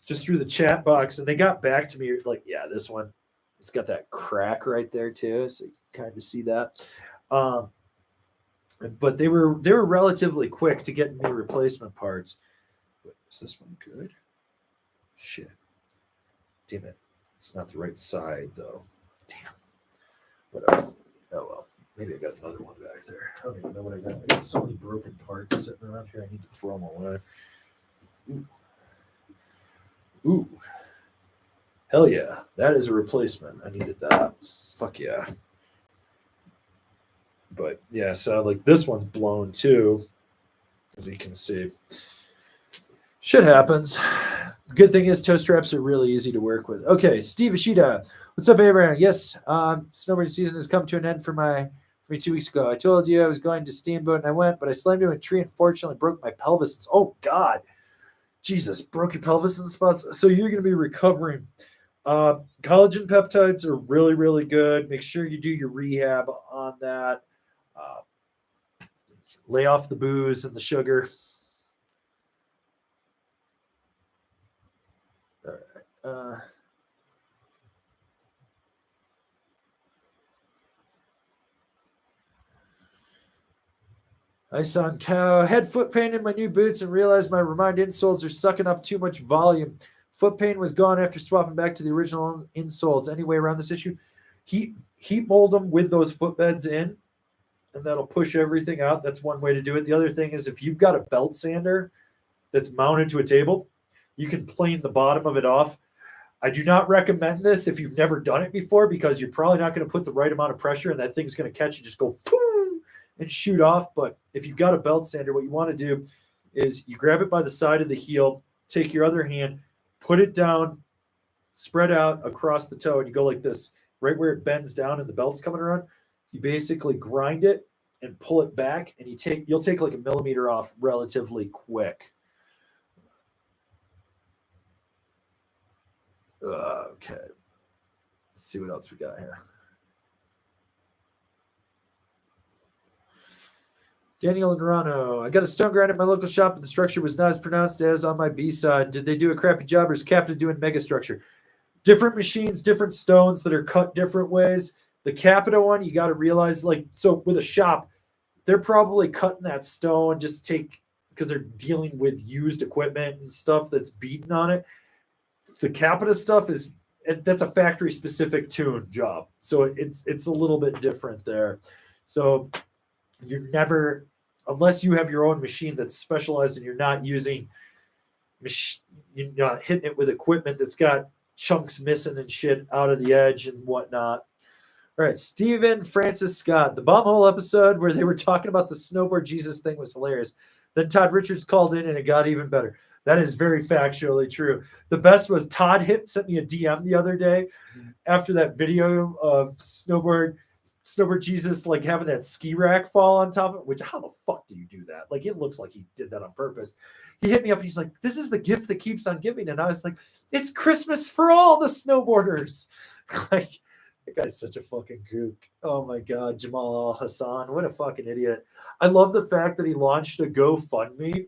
just through the chat box and they got back to me like, yeah, this one, it's got that crack right there too. So you can kind of see that. But they were relatively quick to get me replacement parts. But is this one good? Shit. Damn it. It's not the right side, though. Damn. Whatever. Oh, well. Maybe I got another one back there. I don't even know what I got. I got so many broken parts sitting around here. I need to throw them away. Ooh. Ooh. Hell yeah. That is a replacement. I needed that. Fuck yeah. But, yeah, so, like, this one's blown, too. As you can see. Shit happens. Good thing is toe straps are really easy to work with. Okay, Steve Ishida. What's up, Abraham? Yes, snowboarding season has come to an end for me 2 weeks ago. I told you I was going to Steamboat and I went, but I slammed into a tree and fortunately broke my pelvis. Oh, God. Jesus, broke your pelvis in spots. So you're going to be recovering. Collagen peptides are really, really good. Make sure you do your rehab on that. Lay off the booze and the sugar. Ice on cow. Had foot pain in my new boots and realized my Remind insoles are sucking up too much volume. Foot pain was gone after swapping back to the original insoles. Any way around this issue? Heat mold them with those footbeds in, and that'll push everything out. That's one way to do it. The other thing is if you've got a belt sander that's mounted to a table, you can plane the bottom of it off. I do not recommend this if you've never done it before, because you're probably not going to put the right amount of pressure and that thing's going to catch and just go boom and shoot off. But if you've got a belt sander, what you want to do is you grab it by the side of the heel, take your other hand, put it down, spread out across the toe, and you go like this, right where it bends down and the belt's coming around. You basically grind it and pull it back, and you'll take like a millimeter off relatively quick. Okay. Let's see what else we got here. Daniel Nerano, I got a stone grind at my local shop, and the structure was not as pronounced as on my B side. Did they do a crappy job, or is Capita doing mega structure? Different machines, different stones that are cut different ways. The Capita one, you got to realize, like, so with a shop, they're probably cutting that stone just to take, because they're dealing with used equipment and stuff that's beaten on it. The Capita stuff that's a factory specific tune job, so it's a little bit different there. So you're never, unless you have your own machine that's specialized and you're not using, you're not hitting it with equipment that's got chunks missing and shit out of the edge and whatnot. All right, Stephen Francis Scott, the Bombhole episode where they were talking about the snowboard Jesus thing was hilarious. Then Todd Richards called in and it got even better. That is very factually true. The best was Todd sent me a DM the other day after that video of Snowboard Jesus like having that ski rack fall on top of it, which how the fuck do you do that? Like it looks like he did that on purpose. He hit me up and he's like, this is the gift that keeps on giving. And I was like, it's Christmas for all the snowboarders. Like that guy's such a fucking kook. Oh my God, Jamal Al Hassan, what a fucking idiot. I love the fact that he launched a GoFundMe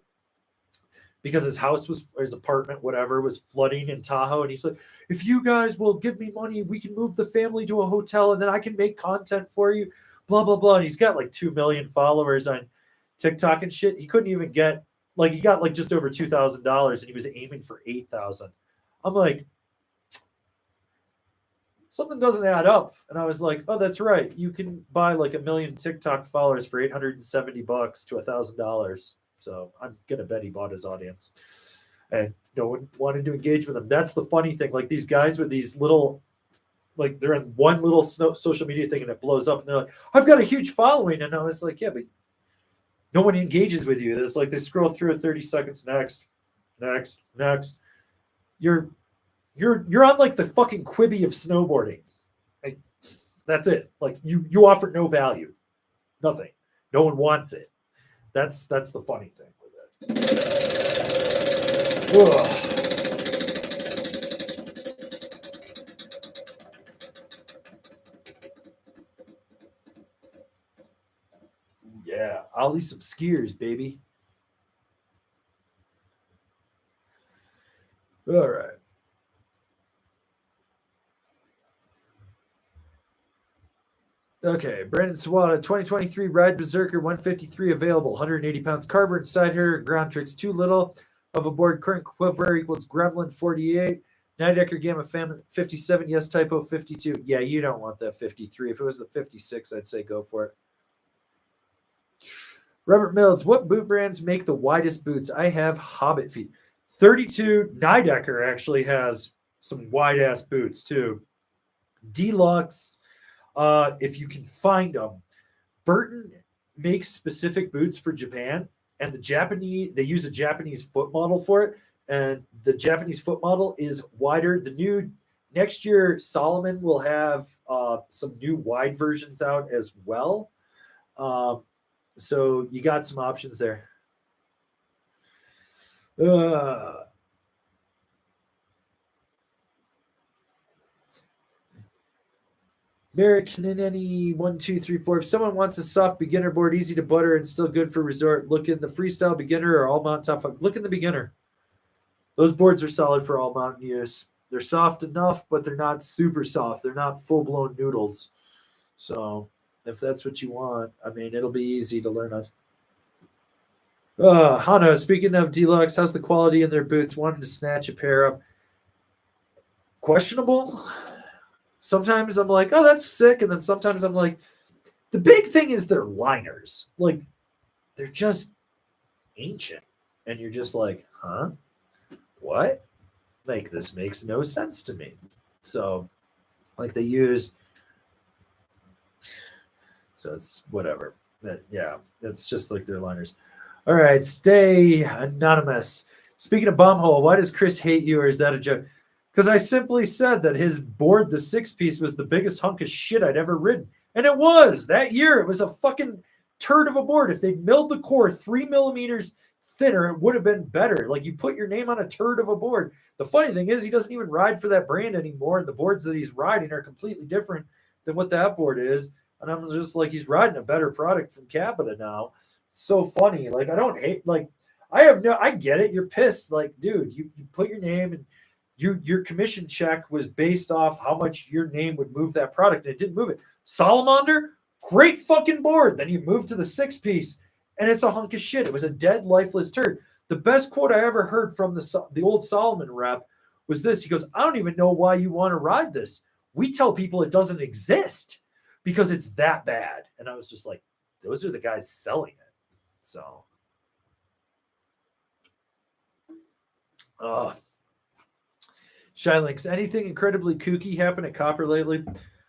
because his house was, or his apartment, whatever, was flooding in Tahoe. And he's like, if you guys will give me money, we can move the family to a hotel and then I can make content for you, blah, blah, blah. And he's got like 2 million followers on TikTok and shit. He couldn't even get, like, he got like just over $2,000 and he was aiming for 8,000. I'm like, something doesn't add up. And I was like, oh, that's right. You can buy like 1 million TikTok followers for $870 to $1,000. So I'm going to bet he bought his audience and no one wanted to engage with him. That's the funny thing. Like these guys with these little, like they're in one little social media thing and it blows up and they're like, I've got a huge following. And I was like, yeah, but no one engages with you. It's like they scroll through 30 seconds. Next. You're on like the fucking Quibi of snowboarding. Like, that's it. Like you offer no value, nothing. No one wants it. That's the funny thing with it. Ugh. Yeah, I'll eat some skiers, baby. All right. Okay, Brandon Sawada, 2023 Ride Berserker 153 available, 180 pounds carver inside her, ground tricks too little of a board, current quiver equals Gremlin 48, Nidecker Gamma Family 57, yes, typo 52. Yeah, you don't want that 53. If it was the 56, I'd say go for it. Robert Mills, what boot brands make the widest boots? I have Hobbit feet. 32, Nidecker actually has some wide-ass boots too. Deluxe, if you can find them. Burton makes specific boots for Japan, and they use a Japanese foot model for it, and the Japanese foot model is wider. The new next year, Solomon will have some new wide versions out as well. So you got some options there. American in any 1, 2, 3, 4. If someone wants a soft beginner board, easy to butter and still good for resort, look in the freestyle beginner or all mountain top. Look in the beginner. Those boards are solid for all mountain use. They're soft enough, but they're not super soft. They're not full blown noodles. So if that's what you want, I mean, it'll be easy to learn on. Hana, speaking of Deluxe, how's the quality in their boots? Wanted to snatch a pair up. Questionable. Sometimes I'm like, oh, that's sick. And then sometimes I'm like, the big thing is their liners. Like, they're just ancient. And you're just like, huh? What? like, this makes no sense to me. So, like, they use, so it's whatever. Yeah, it's just like their liners. All right, stay anonymous. Speaking of bombhole, why does Chris hate you, or is that a joke? Because I simply said that his board, the 6-piece, was the biggest hunk of shit I'd ever ridden. And it was. That year, it was a fucking turd of a board. If they'd milled the core 3 millimeters thinner, it would have been better. Like, you put your name on a turd of a board. The funny thing is, he doesn't even ride for that brand anymore, and the boards that he's riding are completely different than what that board is. And I'm just like, he's riding a better product from Capita now. It's so funny. Like, I don't hate, like, I get it. You're pissed. Like, dude, you put your name, and your commission check was based off how much your name would move that product, and it didn't move it. Salamander, great fucking board. Then you move to the 6-piece, and it's a hunk of shit. It was a dead, lifeless turd. The best quote I ever heard from the old Solomon rep was this. He goes, I don't even know why you want to ride this. We tell people it doesn't exist because it's that bad. And I was just like, those are the guys selling it. So, Shylinks, anything incredibly kooky happen at Copper lately?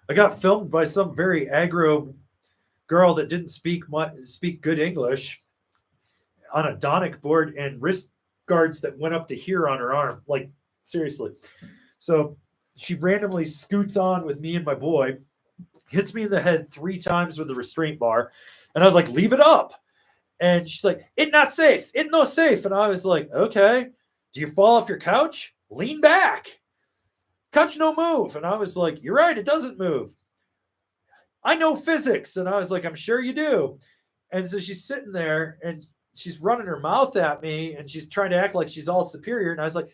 I got filmed by some very aggro girl that didn't speak good English on a Donic board and wrist guards that went up to here on her arm. Like, seriously. So she randomly scoots on with me and my boy, hits me in the head 3 times with the restraint bar. And I was like, leave it up. And she's like, it not safe. It no safe. And I was like, okay. Do you fall off your couch? Lean back. Couch no move. And I was like, you're right. It doesn't move. I know physics. And I was like, I'm sure you do. And so she's sitting there and she's running her mouth at me and she's trying to act like she's all superior. And I was like,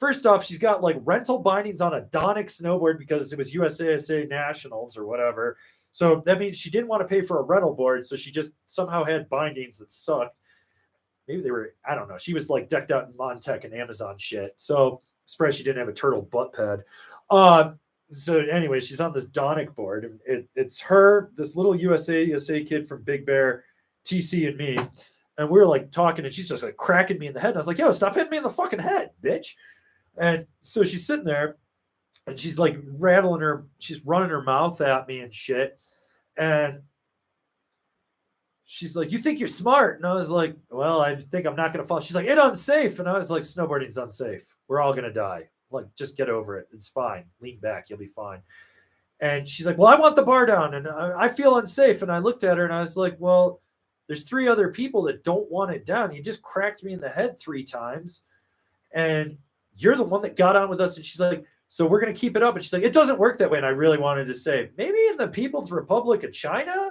first off, she's got like rental bindings on a Donic snowboard because it was USASA Nationals or whatever. So that means she didn't want to pay for a rental board. So she just somehow had bindings that sucked. Maybe they were, I don't know. She was like decked out in Montec and Amazon shit. So surprised she didn't have a turtle butt pad. So anyway, she's on this Donic board. And it's her, this little USA kid from Big Bear, TC, and me. And we were like talking, and she's just like cracking me in the head. And I was like, yo, stop hitting me in the fucking head, bitch. And so she's sitting there and she's like she's running her mouth at me and shit. And she's like, you think you're smart? And I was like, well, I think I'm not going to fall. She's like, it's unsafe. And I was like, snowboarding's unsafe. We're all going to die. Like, just get over it. It's fine. Lean back. You'll be fine. And she's like, well, I want the bar down. And I feel unsafe. And I looked at her and I was like, well, there's 3 other people that don't want it down. You just cracked me in the head 3 times. And you're the one that got on with us. And she's like, so we're going to keep it up. And she's like, it doesn't work that way. And I really wanted to say, maybe in the People's Republic of China,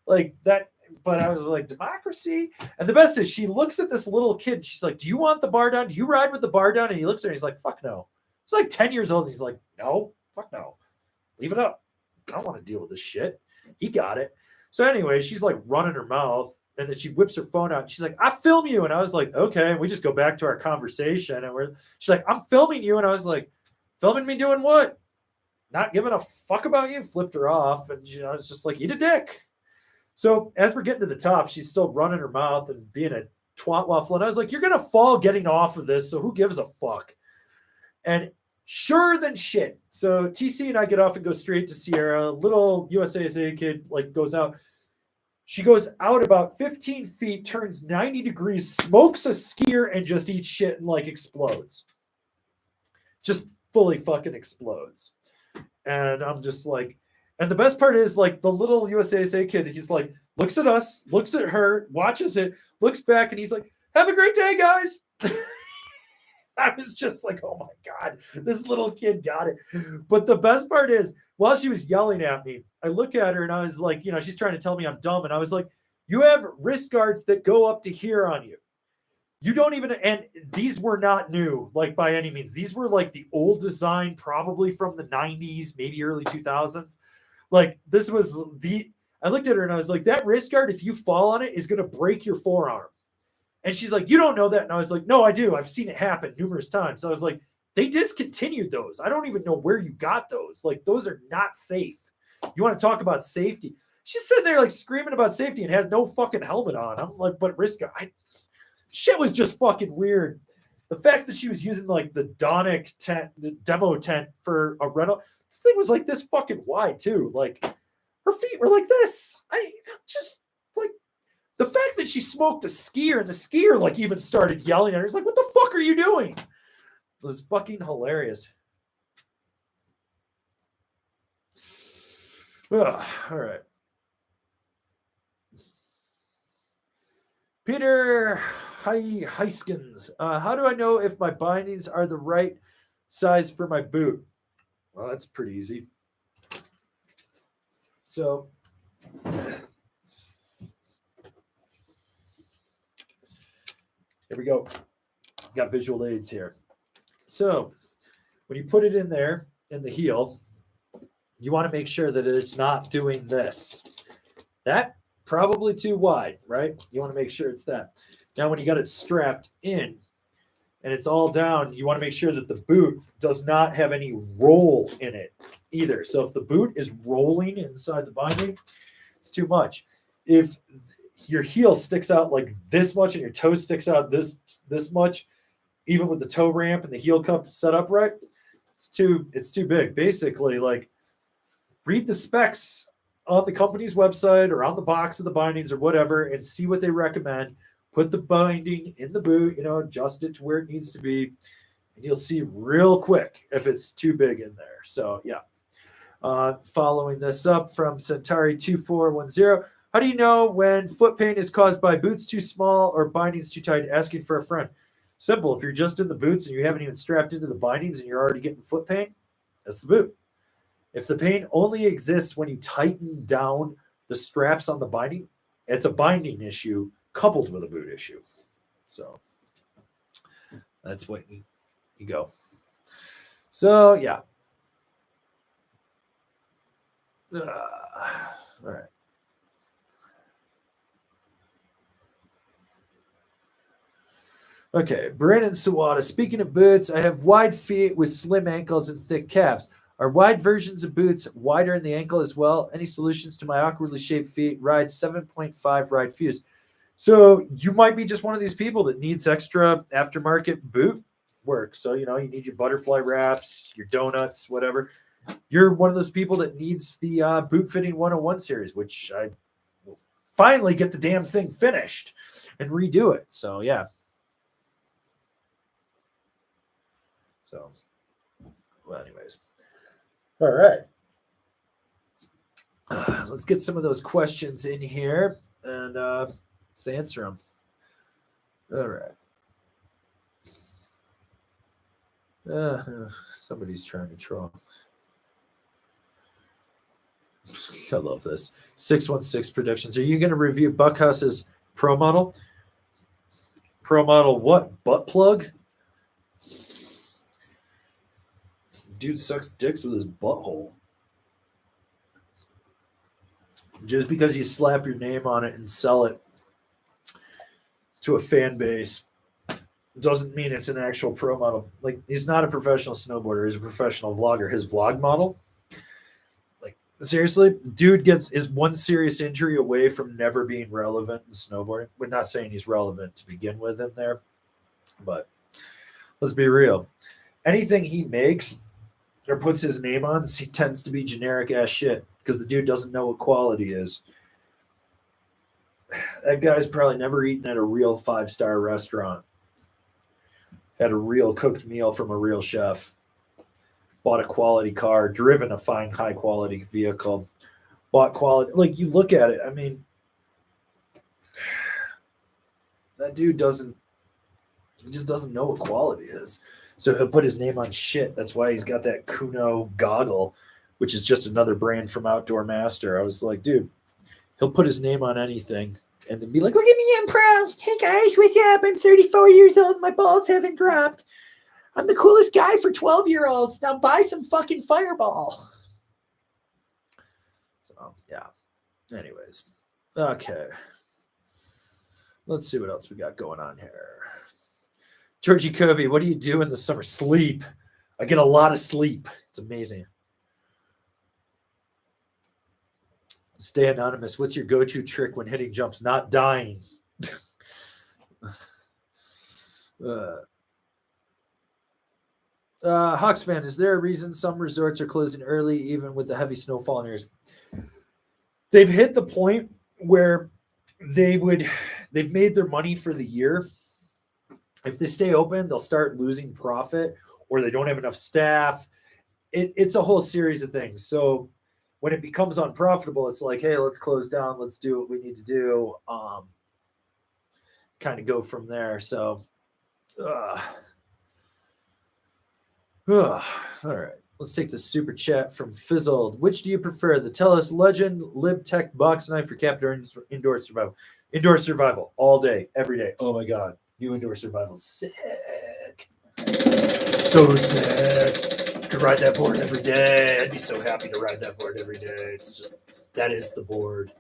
like that. But I was like, democracy. And the best is she looks at this little kid. And she's like, do you want the bar down? Do you ride with the bar down? And he looks at her and he's like, fuck no. He's like 10 years old. He's like, no, fuck no. Leave it up. I don't want to deal with this shit. He got it. So anyway, she's like running her mouth. And then she whips her phone out. And she's like, I film you. And I was like, okay. And we just go back to our conversation. And she's like, I'm filming you. And I was like, filming me doing what? Not giving a fuck about you. Flipped her off. And I was just like, eat a dick. So as we're getting to the top, she's still running her mouth and being a twat waffle. And I was like, you're going to fall getting off of this. So who gives a fuck? And sure than shit. So TC and I get off and go straight to Sierra. Little USASA kid like goes out. She goes out about 15 feet, turns 90 degrees, smokes a skier, and just eats shit and like explodes. Just fully fucking explodes. And I'm just like, and the best part is like the little USASA kid, he's like, looks at us, looks at her, watches it, looks back, and he's like, have a great day, guys. I was just like, oh my God, this little kid got it. But the best part is, while she was yelling at me, I look at her and I was like, she's trying to tell me I'm dumb. And I was like, you have wrist guards that go up to here on you. You don't even, and these were not new, like by any means. These were like the old design, probably from the 90s, maybe early 2000s. Like this was I looked at her and I was like, that wrist guard, if you fall on it, is going to break your forearm. And she's like, you don't know that. And I was like, no, I do. I've seen it happen numerous times. So I was like, they discontinued those. I don't even know where you got those. Like, those are not safe. You want to talk about safety? She's sitting there like screaming about safety and had no fucking helmet on. I'm like, but wrist guard. Shit was just fucking weird. The fact that she was using like the Donic tent, the demo tent for a rental, the thing was like this fucking wide too. Like her feet were like this. I just like the fact that she smoked a skier and the skier like even started yelling at her. He's like, "What the fuck are you doing?" It was fucking hilarious. Ugh, all right. Peter Heiskins. How do I know if my bindings are the right size for my boot? Well, that's pretty easy. So, here we go. Got visual aids here. So, when you put it in there in the heel, you want to make sure that it's not doing this. That probably too wide, right? You want to make sure it's that. Now, when you got it strapped in and it's all down, you want to make sure that the boot does not have any roll in it either. So if the boot is rolling inside the binding, it's too much. If your heel sticks out like this much and your toe sticks out this much, even with the toe ramp and the heel cup set up right, it's too big. Basically, like read the specs on the company's website or on the box of the bindings or whatever and see what they recommend. Put the binding in the boot, adjust it to where it needs to be, and you'll see real quick if it's too big in there. So, yeah. Following this up from Centauri2410, how do you know when foot pain is caused by boots too small or bindings too tight? Asking for a friend. Simple. If you're just in the boots and you haven't even strapped into the bindings and you're already getting foot pain, that's the boot. If the pain only exists when you tighten down the straps on the binding, it's a binding issue coupled with a boot issue. So that's what you go. So, yeah. All right. Okay, Brandon Sawada. Speaking of boots, I have wide feet with slim ankles and thick calves. Are wide versions of boots wider in the ankle as well? Any solutions to my awkwardly shaped feet? Ride 7.5 ride fuse. So you might be just one of these people that needs extra aftermarket boot work. So, you need your butterfly wraps, your donuts, whatever. You're one of those people that needs the Boot Fitting 101 series, which I will finally get the damn thing finished and redo it. So, yeah. So, well, anyways. All right. Let's get some of those questions in here and let's answer them. All right. Somebody's trying to troll. I love this. 616 Predictions. Are you going to review Buckhouse's Pro Model? Pro Model what? Butt plug? Dude sucks dicks with his butthole. Just because you slap your name on it and sell it to a fan base doesn't mean it's an actual pro model. Like, he's not a professional snowboarder. He's a professional vlogger. His vlog model, like, seriously, dude is one serious injury away from never being relevant in snowboarding. We're not saying he's relevant to begin with in there, but let's be real. Anything he makes or puts his name on, he tends to be generic ass shit because the dude doesn't know what quality is. That guy's probably never eaten at a real 5-star restaurant, had a real cooked meal from a real chef, bought a quality car, driven a fine, high quality vehicle, bought quality. Like, you look at it, I mean, that dude just doesn't know what quality is. So he'll put his name on shit. That's why he's got that Kuno goggle, which is just another brand from Outdoor Master. I was like, dude, he'll put his name on anything and then be like, look at me, I'm pro. Hey guys, what's up? I'm 34 years old. My balls haven't dropped. I'm the coolest guy for 12-year-olds. Now buy some fucking Fireball. So, yeah. Anyways. Okay. Let's see what else we got going on here. Georgie Kobe, what do you do in the summer? Sleep. I get a lot of sleep. It's amazing. Stay anonymous. What's your go-to trick when hitting jumps? Not dying. Hawks fan, is there a reason some resorts are closing early even with the heavy snowfall in areas? They've hit the point where they would they've made their money for the year. If they stay open, they'll start losing profit or they don't have enough staff. It's a whole series of things. So when it becomes unprofitable, it's like, hey, let's close down, let's do what we need to do. Kind of go from there. So uh, all right. Let's take the super chat from Fizzled. Which do you prefer, the Tellus Legend, LibTech box knife, or Captain Indoor Survival? Indoor Survival all day, every day. Oh my god, new Indoor Survival, sick, so sick. Could ride that board every day. I'd be so happy to ride that board every day. It's just that is the board.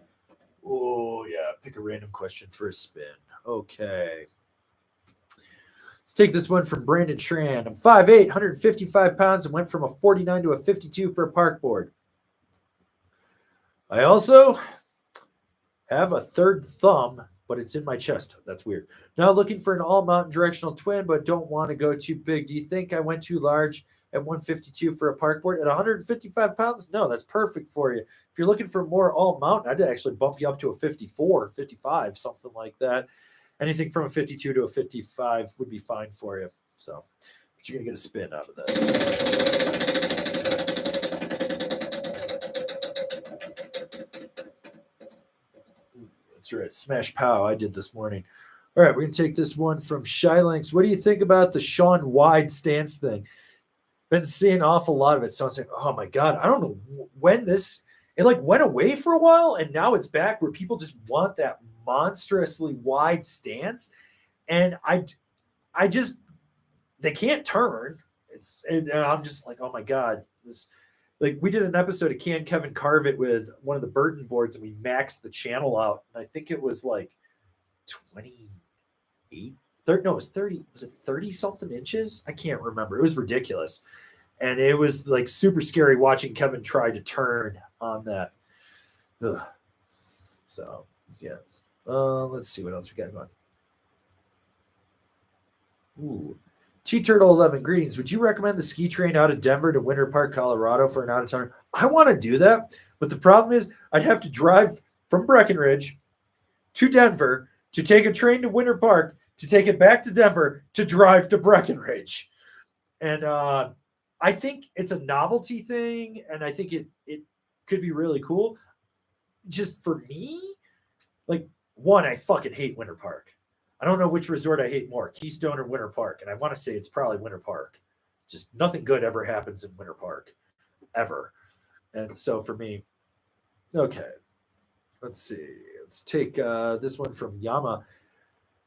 Oh yeah, pick a random question for a spin. Okay. Let's take this one from Brandon Tran. I'm 5'8", 155 pounds, and went from a 49 to a 52 for a park board. I also have a third thumb, but it's in my chest. That's weird. Now looking for an all-mountain directional twin, but don't want to go too big. Do you think I went too large at 152 for a park board? At 155 pounds? No, that's perfect for you. If you're looking for more all-mountain, I'd actually bump you up to a 54, 55, something like that. Anything from a 52 to a 55 would be fine for you. So, but you're going to get a spin out of this. That's right. Smash Pow. I did this morning. All right. We're going to take this one from Shylinks. What do you think about the Sean wide stance thing? Been seeing an awful lot of it. So I was like, oh my God. I don't know when it like went away for a while. And now it's back where people just want that monstrously wide stance, and I just they can't turn. And I'm just like, oh my god, this, like, we did an episode of Can Kevin Carve It with one of the Burton boards, and we maxed the channel out, and I think it was like 28 30, no, it was 30, was it 30 something inches? I can't remember. It was ridiculous, and it was like super scary watching Kevin try to turn on that. Ugh. So yeah. Let's see what else we got going. Ooh. T-Turtle 11, greetings. Would you recommend the ski train out of Denver to Winter Park, Colorado for an out-of-town? I want to do that, but the problem is I'd have to drive from Breckenridge to Denver to take a train to Winter Park to take it back to Denver to drive to Breckenridge. And I think it's a novelty thing, and I think it could be really cool. Just for me, like, one, I fucking hate Winter Park. I don't know which resort I hate more, Keystone or Winter Park. And I want to say it's probably Winter Park. Just nothing good ever happens in Winter Park, ever. And so for me, okay, let's see. Let's take this one from Yama.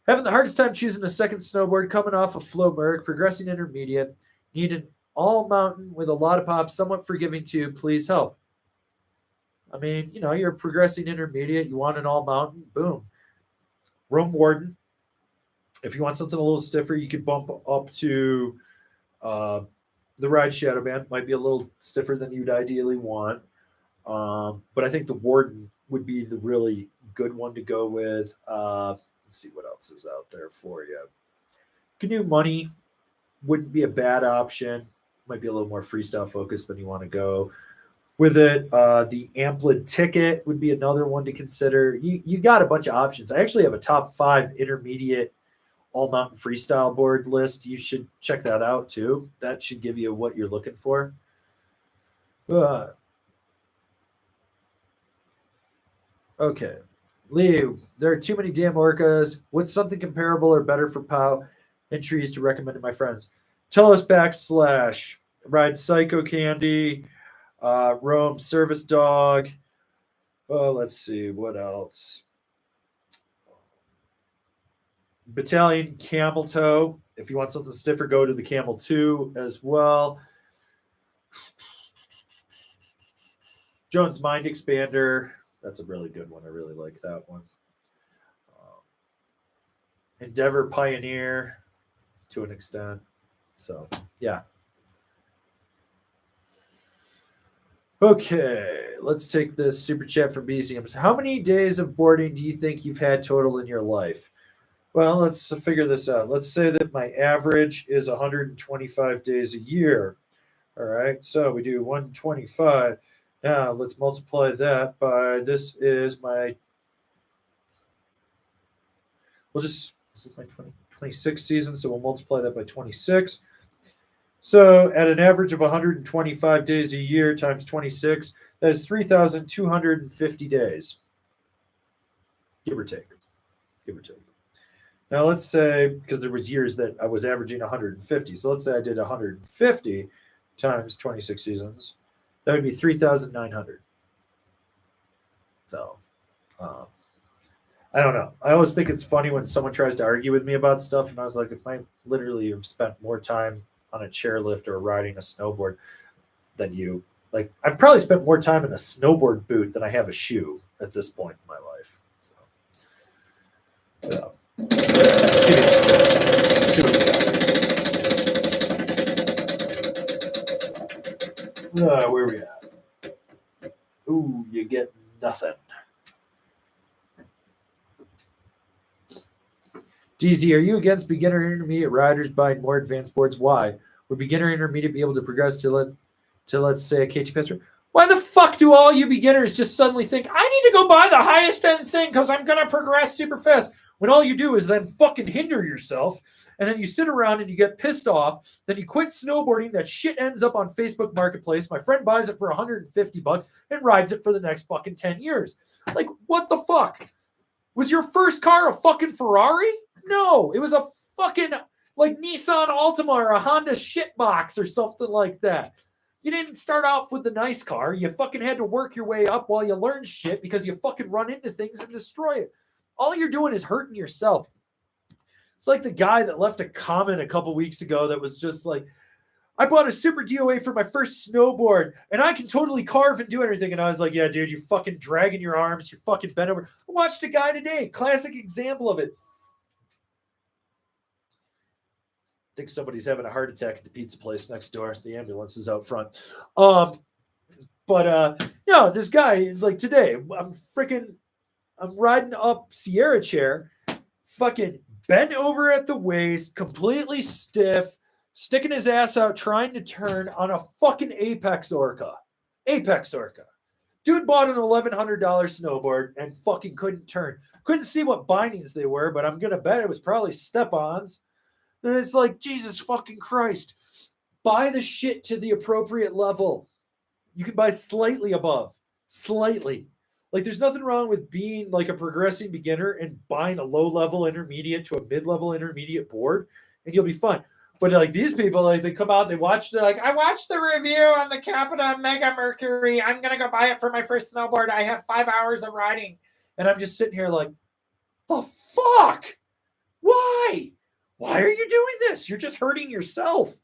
Having the hardest time choosing a second snowboard, coming off a Flow Merc, progressing intermediate, need an all mountain with a lot of pops, somewhat forgiving too. Please help. I mean, you're progressing intermediate. You want an all mountain. Boom. Rome Warden. If you want something a little stiffer, you could bump up to the Ride Shadow Band. Might be a little stiffer than you'd ideally want. But I think the Warden would be the really good one to go with. Let's see what else is out there for you. Canoe Money wouldn't be a bad option. Might be a little more freestyle focused than you want to go with it. The Amplid Ticket would be another one to consider. You got a bunch of options. I actually have a top 5 intermediate all mountain freestyle board list. You should check that out too. That should give you what you're looking for. Okay. Leo, there are too many damn orcas. What's something comparable or better for POW entries to recommend to my friends? Tell us / Ride Psycho Candy, Rome Service Dog. Oh, let's see. What else? Battalion Camel Toe. If you want something stiffer, go to the Camel 2 as well. Jones Mind Expander. That's a really good one. I really like that one. Endeavor Pioneer to an extent. So, yeah. Okay, let's take this super chat from BCM. How many days of boarding do you think you've had total in your life? Well, let's figure this out. Let's say that my average is 125 days a year. All right, so we do 125. Now let's multiply that by this is my, this is my 26 season, so we'll multiply that by 26. So at an average of 125 days a year times 26, that is 3,250 days, give or take. Give or take. Now let's say, because there was years that I was averaging 150, so let's say I did 150 times 26 seasons, that would be 3,900. So, um, I don't know. I always think it's funny when someone tries to argue with me about stuff, and I was like, if I literally have spent more time on a chairlift or riding a snowboard than you, like I've probably spent more time in a snowboard boot than I have a shoe at this point in my life. So, yeah. Let's give it a spin. Let's see what we got. Where are we at? Ooh, you get nothing. DZ, are you against beginner intermediate riders buying more advanced boards? Why? Would beginner intermediate be able to progress to let's say a KT Pass? Why the fuck do all you beginners just suddenly think I need to go buy the highest end thing because I'm gonna progress super fast? When all you do is then fucking hinder yourself, and then you sit around and you get pissed off. Then you quit snowboarding. That shit ends up on Facebook Marketplace. My friend buys it for $150 and rides it for the next fucking 10 years. Like, what the fuck? Was your first car a fucking Ferrari? No, it was a fucking like Nissan Altima or a Honda shitbox or something like that. You didn't start off with the nice car. You fucking had to work your way up while you learn shit because you fucking run into things and destroy it. All you're doing is hurting yourself. It's like the guy that left a comment a couple weeks ago that was just like, I bought a super DOA for my first snowboard and I can totally carve and do everything. And I was like, yeah, dude, you're fucking dragging your arms. You're fucking bent over. I watched a guy today, classic example of it. I think somebody's having a heart attack at the pizza place next door. The ambulance is out front. This guy, like today, I'm riding up Sierra Chair, fucking bent over at the waist, completely stiff, sticking his ass out, trying to turn on a fucking Apex Orca. Apex Orca. Dude bought an $1,100 snowboard and fucking couldn't turn. Couldn't see what bindings they were, but I'm going to bet it was probably step-ons. And it's like, Jesus fucking Christ. Buy the shit to the appropriate level. You can buy slightly above. Slightly. Like, there's nothing wrong with being like a progressing beginner and buying a low-level intermediate to a mid-level intermediate board, and you'll be fine. But like these people, like they come out, they're like, I watched the review on the Capita Mega Mercury. I'm gonna go buy it for my first snowboard. I have 5 hours of riding, and I'm just sitting here like, the fuck? Why? Why are you doing this? You're just hurting yourself.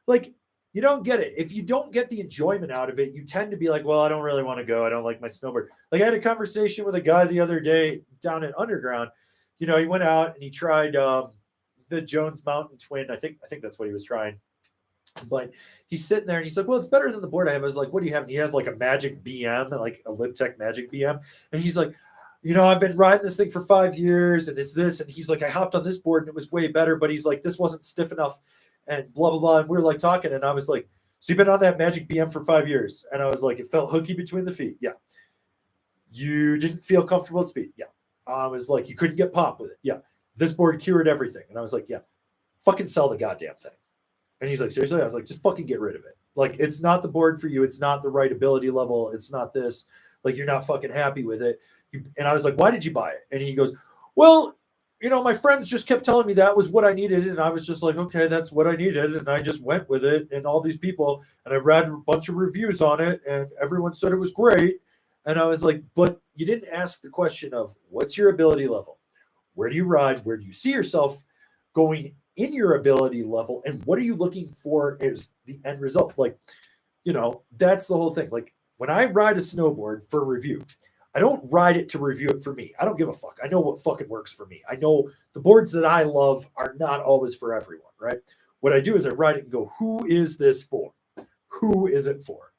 Like, you don't get it. If you don't get the enjoyment out of it, you tend to be like, well, I don't really want to go. I don't like my snowboard. Like, I had a conversation with a guy the other day down at Underground. You know, he went out and he tried the Jones Mountain Twin. I think that's what he was trying. But he's sitting there and he's like, well, it's better than the board I have. I was like, what do you have? And he has like a Magic BM, like a Libtech Magic BM. And he's like, you know, I've been riding this thing for 5 years and it's this. And he's like, I hopped on this board and it was way better. But he's like, this wasn't stiff enough and blah, blah, blah. And we were like talking. And I was like, so you've been on that Magic BM for 5 years? And I was like, it felt hooky between the feet. Yeah. You didn't feel comfortable at speed. Yeah. I was like, you couldn't get pop with it. Yeah. This board cured everything. And I was like, yeah, fucking sell the goddamn thing. And he's like, seriously? I was like, just fucking get rid of it. Like, it's not the board for you. It's not the right ability level. It's not this. Like, you're not fucking happy with it. And I was like, why did you buy it? And he goes, well, you know, my friends just kept telling me that was what I needed. And I was just like, okay, that's what I needed. And I just went with it. And all these people, and I read a bunch of reviews on it, and everyone said it was great. And I was like, but you didn't ask the question of what's your ability level? Where do you ride? Where do you see yourself going in your ability level? And what are you looking for as the end result? Like, you know, that's the whole thing. Like, when I ride a snowboard for a review, I don't ride it to review it for me. I don't give a fuck. I know what fucking works for me. I know the boards that I love are not always for everyone, right? What I do is I ride it and go, who is this for? Who is it for?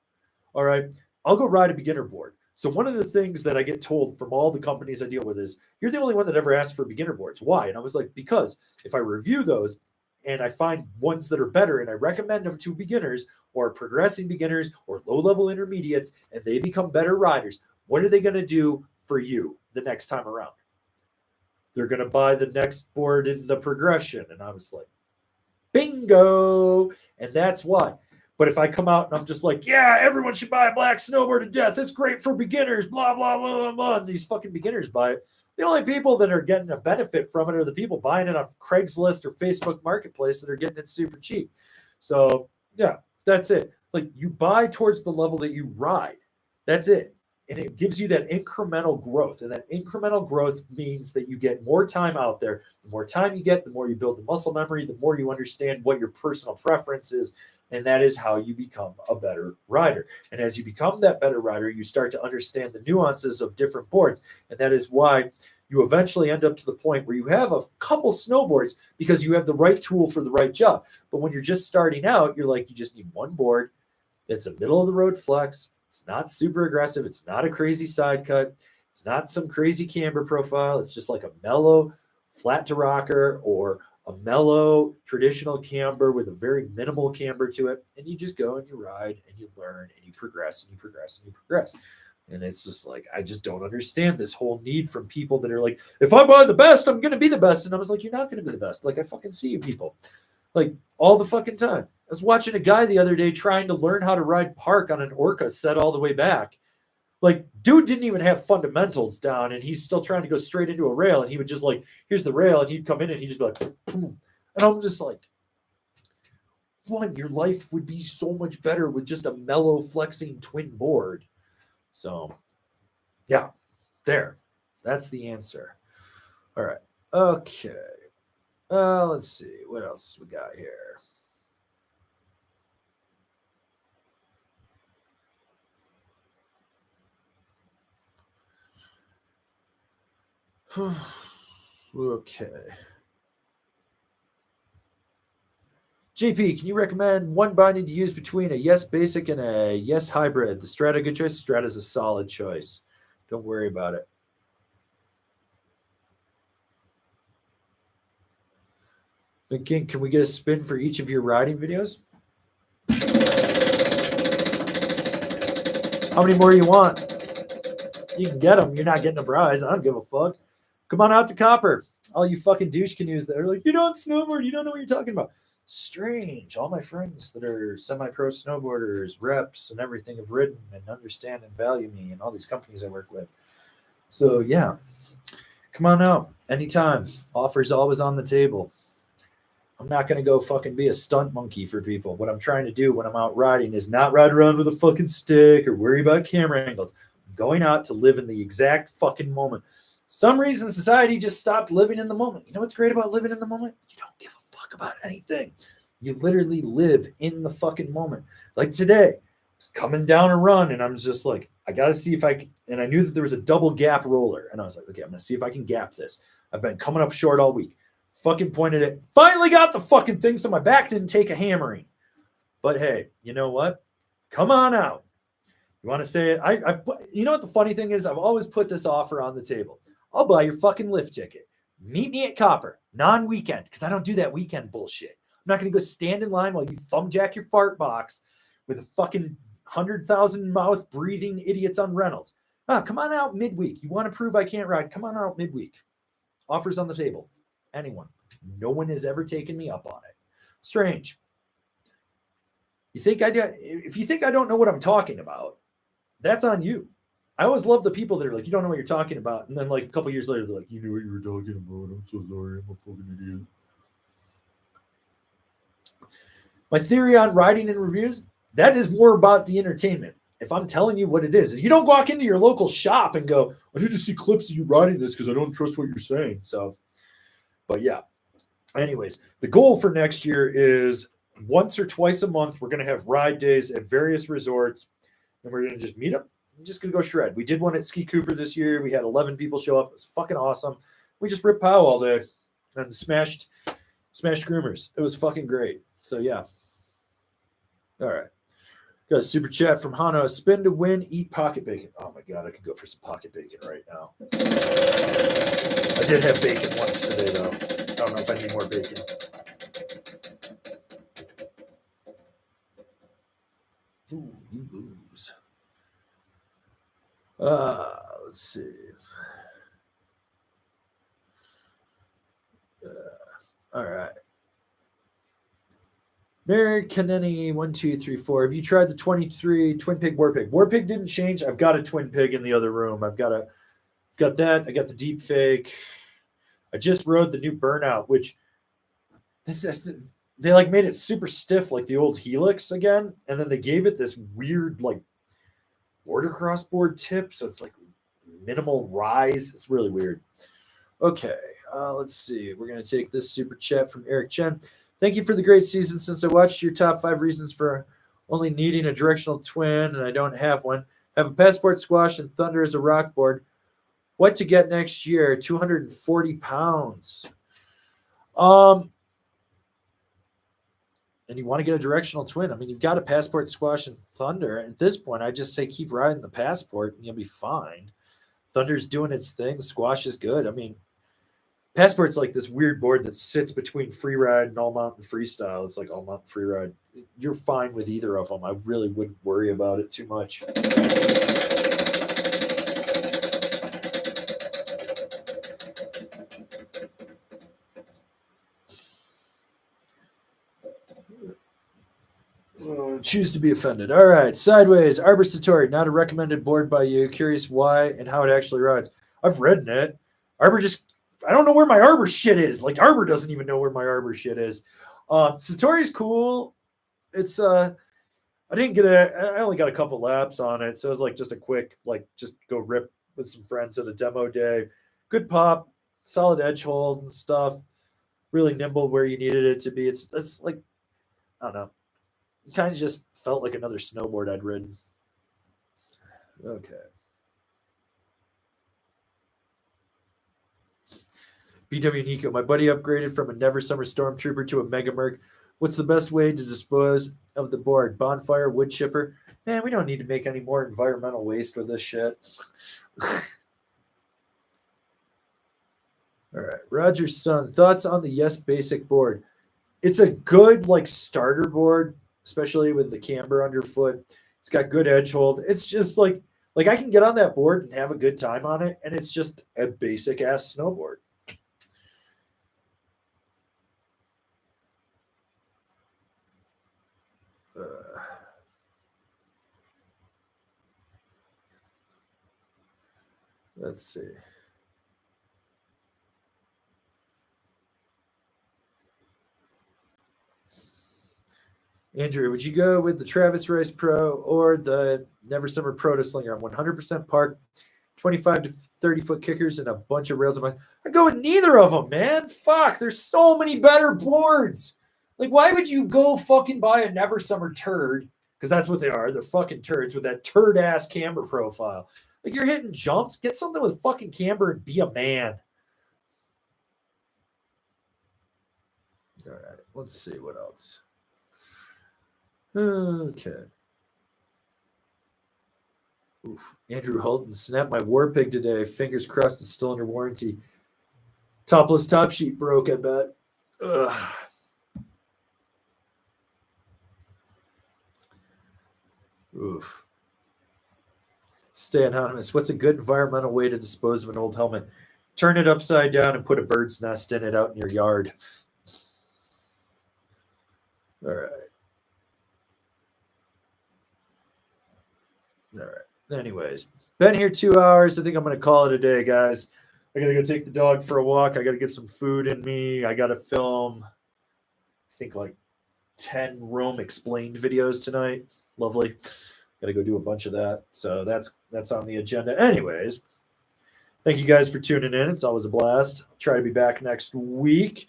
All right. I'll go ride a beginner board. So one of the things that I get told from all the companies I deal with is, you're the only one that ever asked for beginner boards. Why? And I was like, because if I review those and I find ones that are better and I recommend them to beginners or progressing beginners or low-level intermediates and they become better riders, what are they going to do for you the next time around? They're going to buy the next board in the progression. And I was like, bingo. And that's why. But if I come out and I'm just like, yeah, everyone should buy a black snowboard to death. It's great for beginners, blah, blah, blah, blah, blah. And these fucking beginners buy it. The only people that are getting a benefit from it are the people buying it on Craigslist or Facebook Marketplace that are getting it super cheap. So, yeah, that's it. Like, you buy towards the level that you ride. That's it. And it gives you that incremental growth. And that incremental growth means that you get more time out there. The more time you get, the more you build the muscle memory, the more you understand what your personal preference is. And that is how you become a better rider. And as you become that better rider, you start to understand the nuances of different boards. And that is why you eventually end up to the point where you have a couple snowboards because you have the right tool for the right job. But when you're just starting out, you're like, you just need one board that's a middle of the road flex. It's not super aggressive. It's not a crazy side cut. It's not some crazy camber profile. It's just like a mellow flat to rocker or a mellow traditional camber with a very minimal camber to it. And you just go and you ride and you learn and you progress and you progress and you progress. And it's just like, I just don't understand this whole need from people that are like, if I buy the best, I'm going to be the best. And I was like, you're not going to be the best. Like, I fucking see you people like all the fucking time. I was watching a guy the other day trying to learn how to ride park on an Orca set all the way back. Like, dude didn't even have fundamentals down, and he's still trying to go straight into a rail. And he would just like, here's the rail, and he'd come in and he'd just be like, boom. And I'm just like, one, your life would be so much better with just a mellow flexing twin board. So, yeah, there. That's the answer. All right. Okay. Let's see. What else we got here? Okay. JP, can you recommend one binding to use between a Yes Basic and a Yes Hybrid? The Strata, good choice. Strata's a solid choice. Don't worry about it. King, can we get a spin for each of your riding videos? How many more you want? You can get them. You're not getting a prize. I don't give a fuck. Come on out to Copper. All you fucking douche canoes that are like, you don't snowboard. You don't know what you're talking about. Strange. All my friends that are semi-pro snowboarders, reps, and everything have ridden and understand and value me and all these companies I work with. So, yeah. Come on out. Anytime. Offers always on the table. I'm not going to go fucking be a stunt monkey for people. What I'm trying to do when I'm out riding is not ride around with a fucking stick or worry about camera angles. I'm going out to live in the exact fucking moment. Some reason society just stopped living in the moment. You know what's great about living in the moment? You don't give a fuck about anything. You literally live in the fucking moment. Like today, I was coming down a run and I'm just like, I got to see if I can. And I knew that there was a double gap roller. And I was like, okay, I'm going to see if I can gap this. I've been coming up short all week. Fucking pointed it. Finally got the fucking thing so my back didn't take a hammering. But hey, you know what? Come on out. You want to say it? You know what the funny thing is? I've always put this offer on the table. I'll buy your fucking lift ticket. Meet me at Copper, non-weekend, because I don't do that weekend bullshit. I'm not going to go stand in line while you thumbjack your fart box with a fucking 100,000 mouth breathing idiots on Reynolds. Come on out midweek. You want to prove I can't ride? Come on out midweek. Offers on the table. Anyone. No one has ever taken me up on it. Strange. You think if you think I don't know what I'm talking about, that's on you. I always love the people that are like, you don't know what you're talking about. And then like a couple years later, they're like, you knew what you were talking about. I'm so sorry. I'm a fucking idiot. My theory on writing and reviews, that is more about the entertainment. If I'm telling you what it is you don't walk into your local shop and go, I need to see clips of you writing this because I don't trust what you're saying. So, but yeah. Anyways, the goal for next year is once or twice a month, we're going to have ride days at various resorts, and we're going to just meet up. I'm just going to go shred. We did one at Ski Cooper this year. We had 11 people show up. It was fucking awesome. We just ripped pow all day and smashed groomers. It was fucking great. So, yeah. All right. Got a super chat from Hano. Spin to win, eat pocket bacon. Oh my god, I could go for some pocket bacon right now. I did have bacon once today, though. I don't know if I need more bacon. Ooh, you lose. Let's see. All right. Mary Kaneni, 1, 2, 3, 4. Have you tried the 23 Twin Pig War Pig? War Pig didn't change. I've got a Twin Pig in the other room. I've got that. I got the deep fake. I just rode the new burnout, which they like made it super stiff like the old Helix again, and then they gave it this weird like border crossboard tip, so it's like minimal rise. It's really weird. Okay, let's see. We're gonna take this super chat from Eric Chen. Thank you for the great season. Since I watched your top 5 reasons for only needing a directional twin, and I don't have one, have a passport squash and Thunder as a rock board. What to get next year? 240 pounds. And you want to get a directional twin. I mean, you've got a passport squash and Thunder. At this point, I just say keep riding the passport and you'll be fine. Thunder's doing its thing. Squash is good. I mean, passport's like this weird board that sits between free ride and all mountain freestyle. It's like all mountain free ride. You're fine with either of them. I really wouldn't worry about it too much. Choose to be offended. All right. Sideways. Arbor Satori, not a recommended board by you. Curious why and how it actually rides. I've ridden it. Arbor just, I don't know where my Arbor shit is. Like Arbor doesn't even know where my Arbor shit is. Satori's cool. It's, I only got a couple laps on it. So it was like just a quick, like just go rip with some friends at a demo day. Good pop, solid edge hold and stuff. Really nimble where you needed it to be. It's like, I don't know. Kind of just felt like another snowboard I'd ridden. Okay. BW Nico, my buddy upgraded from a Never Summer Stormtrooper to a Mega Merc. What's the best way to dispose of the board? Bonfire, wood chipper? Man, we don't need to make any more environmental waste with this shit. All right. Roger's son, thoughts on the Yes Basic board? It's a good like starter board, especially with the camber underfoot. It's got good edge hold. It's just like I can get on that board and have a good time on it, and it's just a basic ass snowboard. Let's see. Andrew, would you go with the Travis Rice Pro or the Never Summer Proto Slinger? I'm 100% park, 25 to 30 foot kickers, and a bunch of rails. I go with neither of them, man. Fuck, there's so many better boards. Like, why would you go fucking buy a Never Summer turd? Because that's what they are. They're fucking turds with that turd ass camber profile. Like, you're hitting jumps. Get something with fucking camber and be a man. All right, let's see what else. Okay. Oof. Andrew Holton snapped my war pig today. Fingers crossed it's still under warranty. Topless top sheet broke, I bet. Ugh. Oof. Stay anonymous. What's a good environmental way to dispose of an old helmet? Turn it upside down and put a bird's nest in it out in your yard. All right. All right. Anyways, been here 2 hours. I think I'm going to call it a day, guys. I got to go take the dog for a walk. I got to get some food in me. I got to film, I think, like 10 Rome Explained videos tonight. Lovely. Got to go do a bunch of that. So that's on the agenda. Anyways, thank you guys for tuning in. It's always a blast. I'll try to be back next week.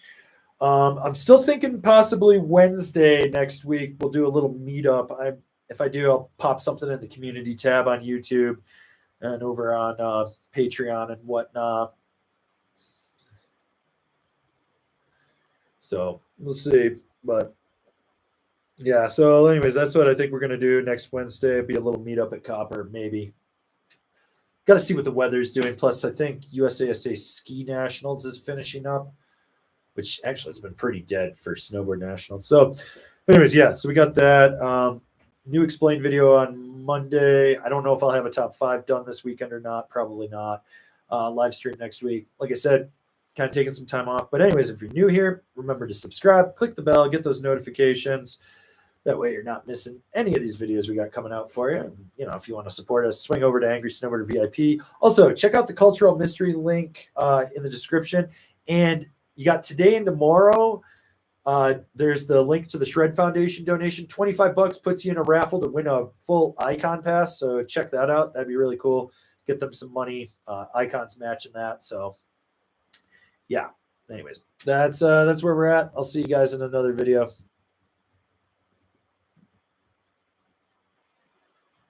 I'm still thinking possibly Wednesday next week we'll do a little meetup. If I do, I'll pop something in the community tab on YouTube and over on Patreon and whatnot. So we'll see. But Yeah. So, anyways, that's what I think we're gonna do next Wednesday. Be a little meetup at Copper, maybe. Got to see what the weather's doing. Plus, I think USASA Ski Nationals is finishing up, which actually has been pretty dead for Snowboard Nationals. So, anyways, yeah. So we got that. New explained video on Monday. I don't know if I'll have a top 5 done this weekend or not. Probably not. Live stream next week. Like I said, kind of taking some time off. But anyways, if you're new here, remember to subscribe, click the bell, get those notifications. That way you're not missing any of these videos we got coming out for you. And, you know, if you want to support us, swing over to Angry Snowboarder VIP. Also, check out the Cultural Mystery link in the description. And you got today and tomorrow. There's the link to the Shred Foundation donation. $25 puts you in a raffle to win a full icon pass. So check that out. That'd be really cool. Get them some money. Icons matching that. So yeah. Anyways, that's where we're at. I'll see you guys in another video.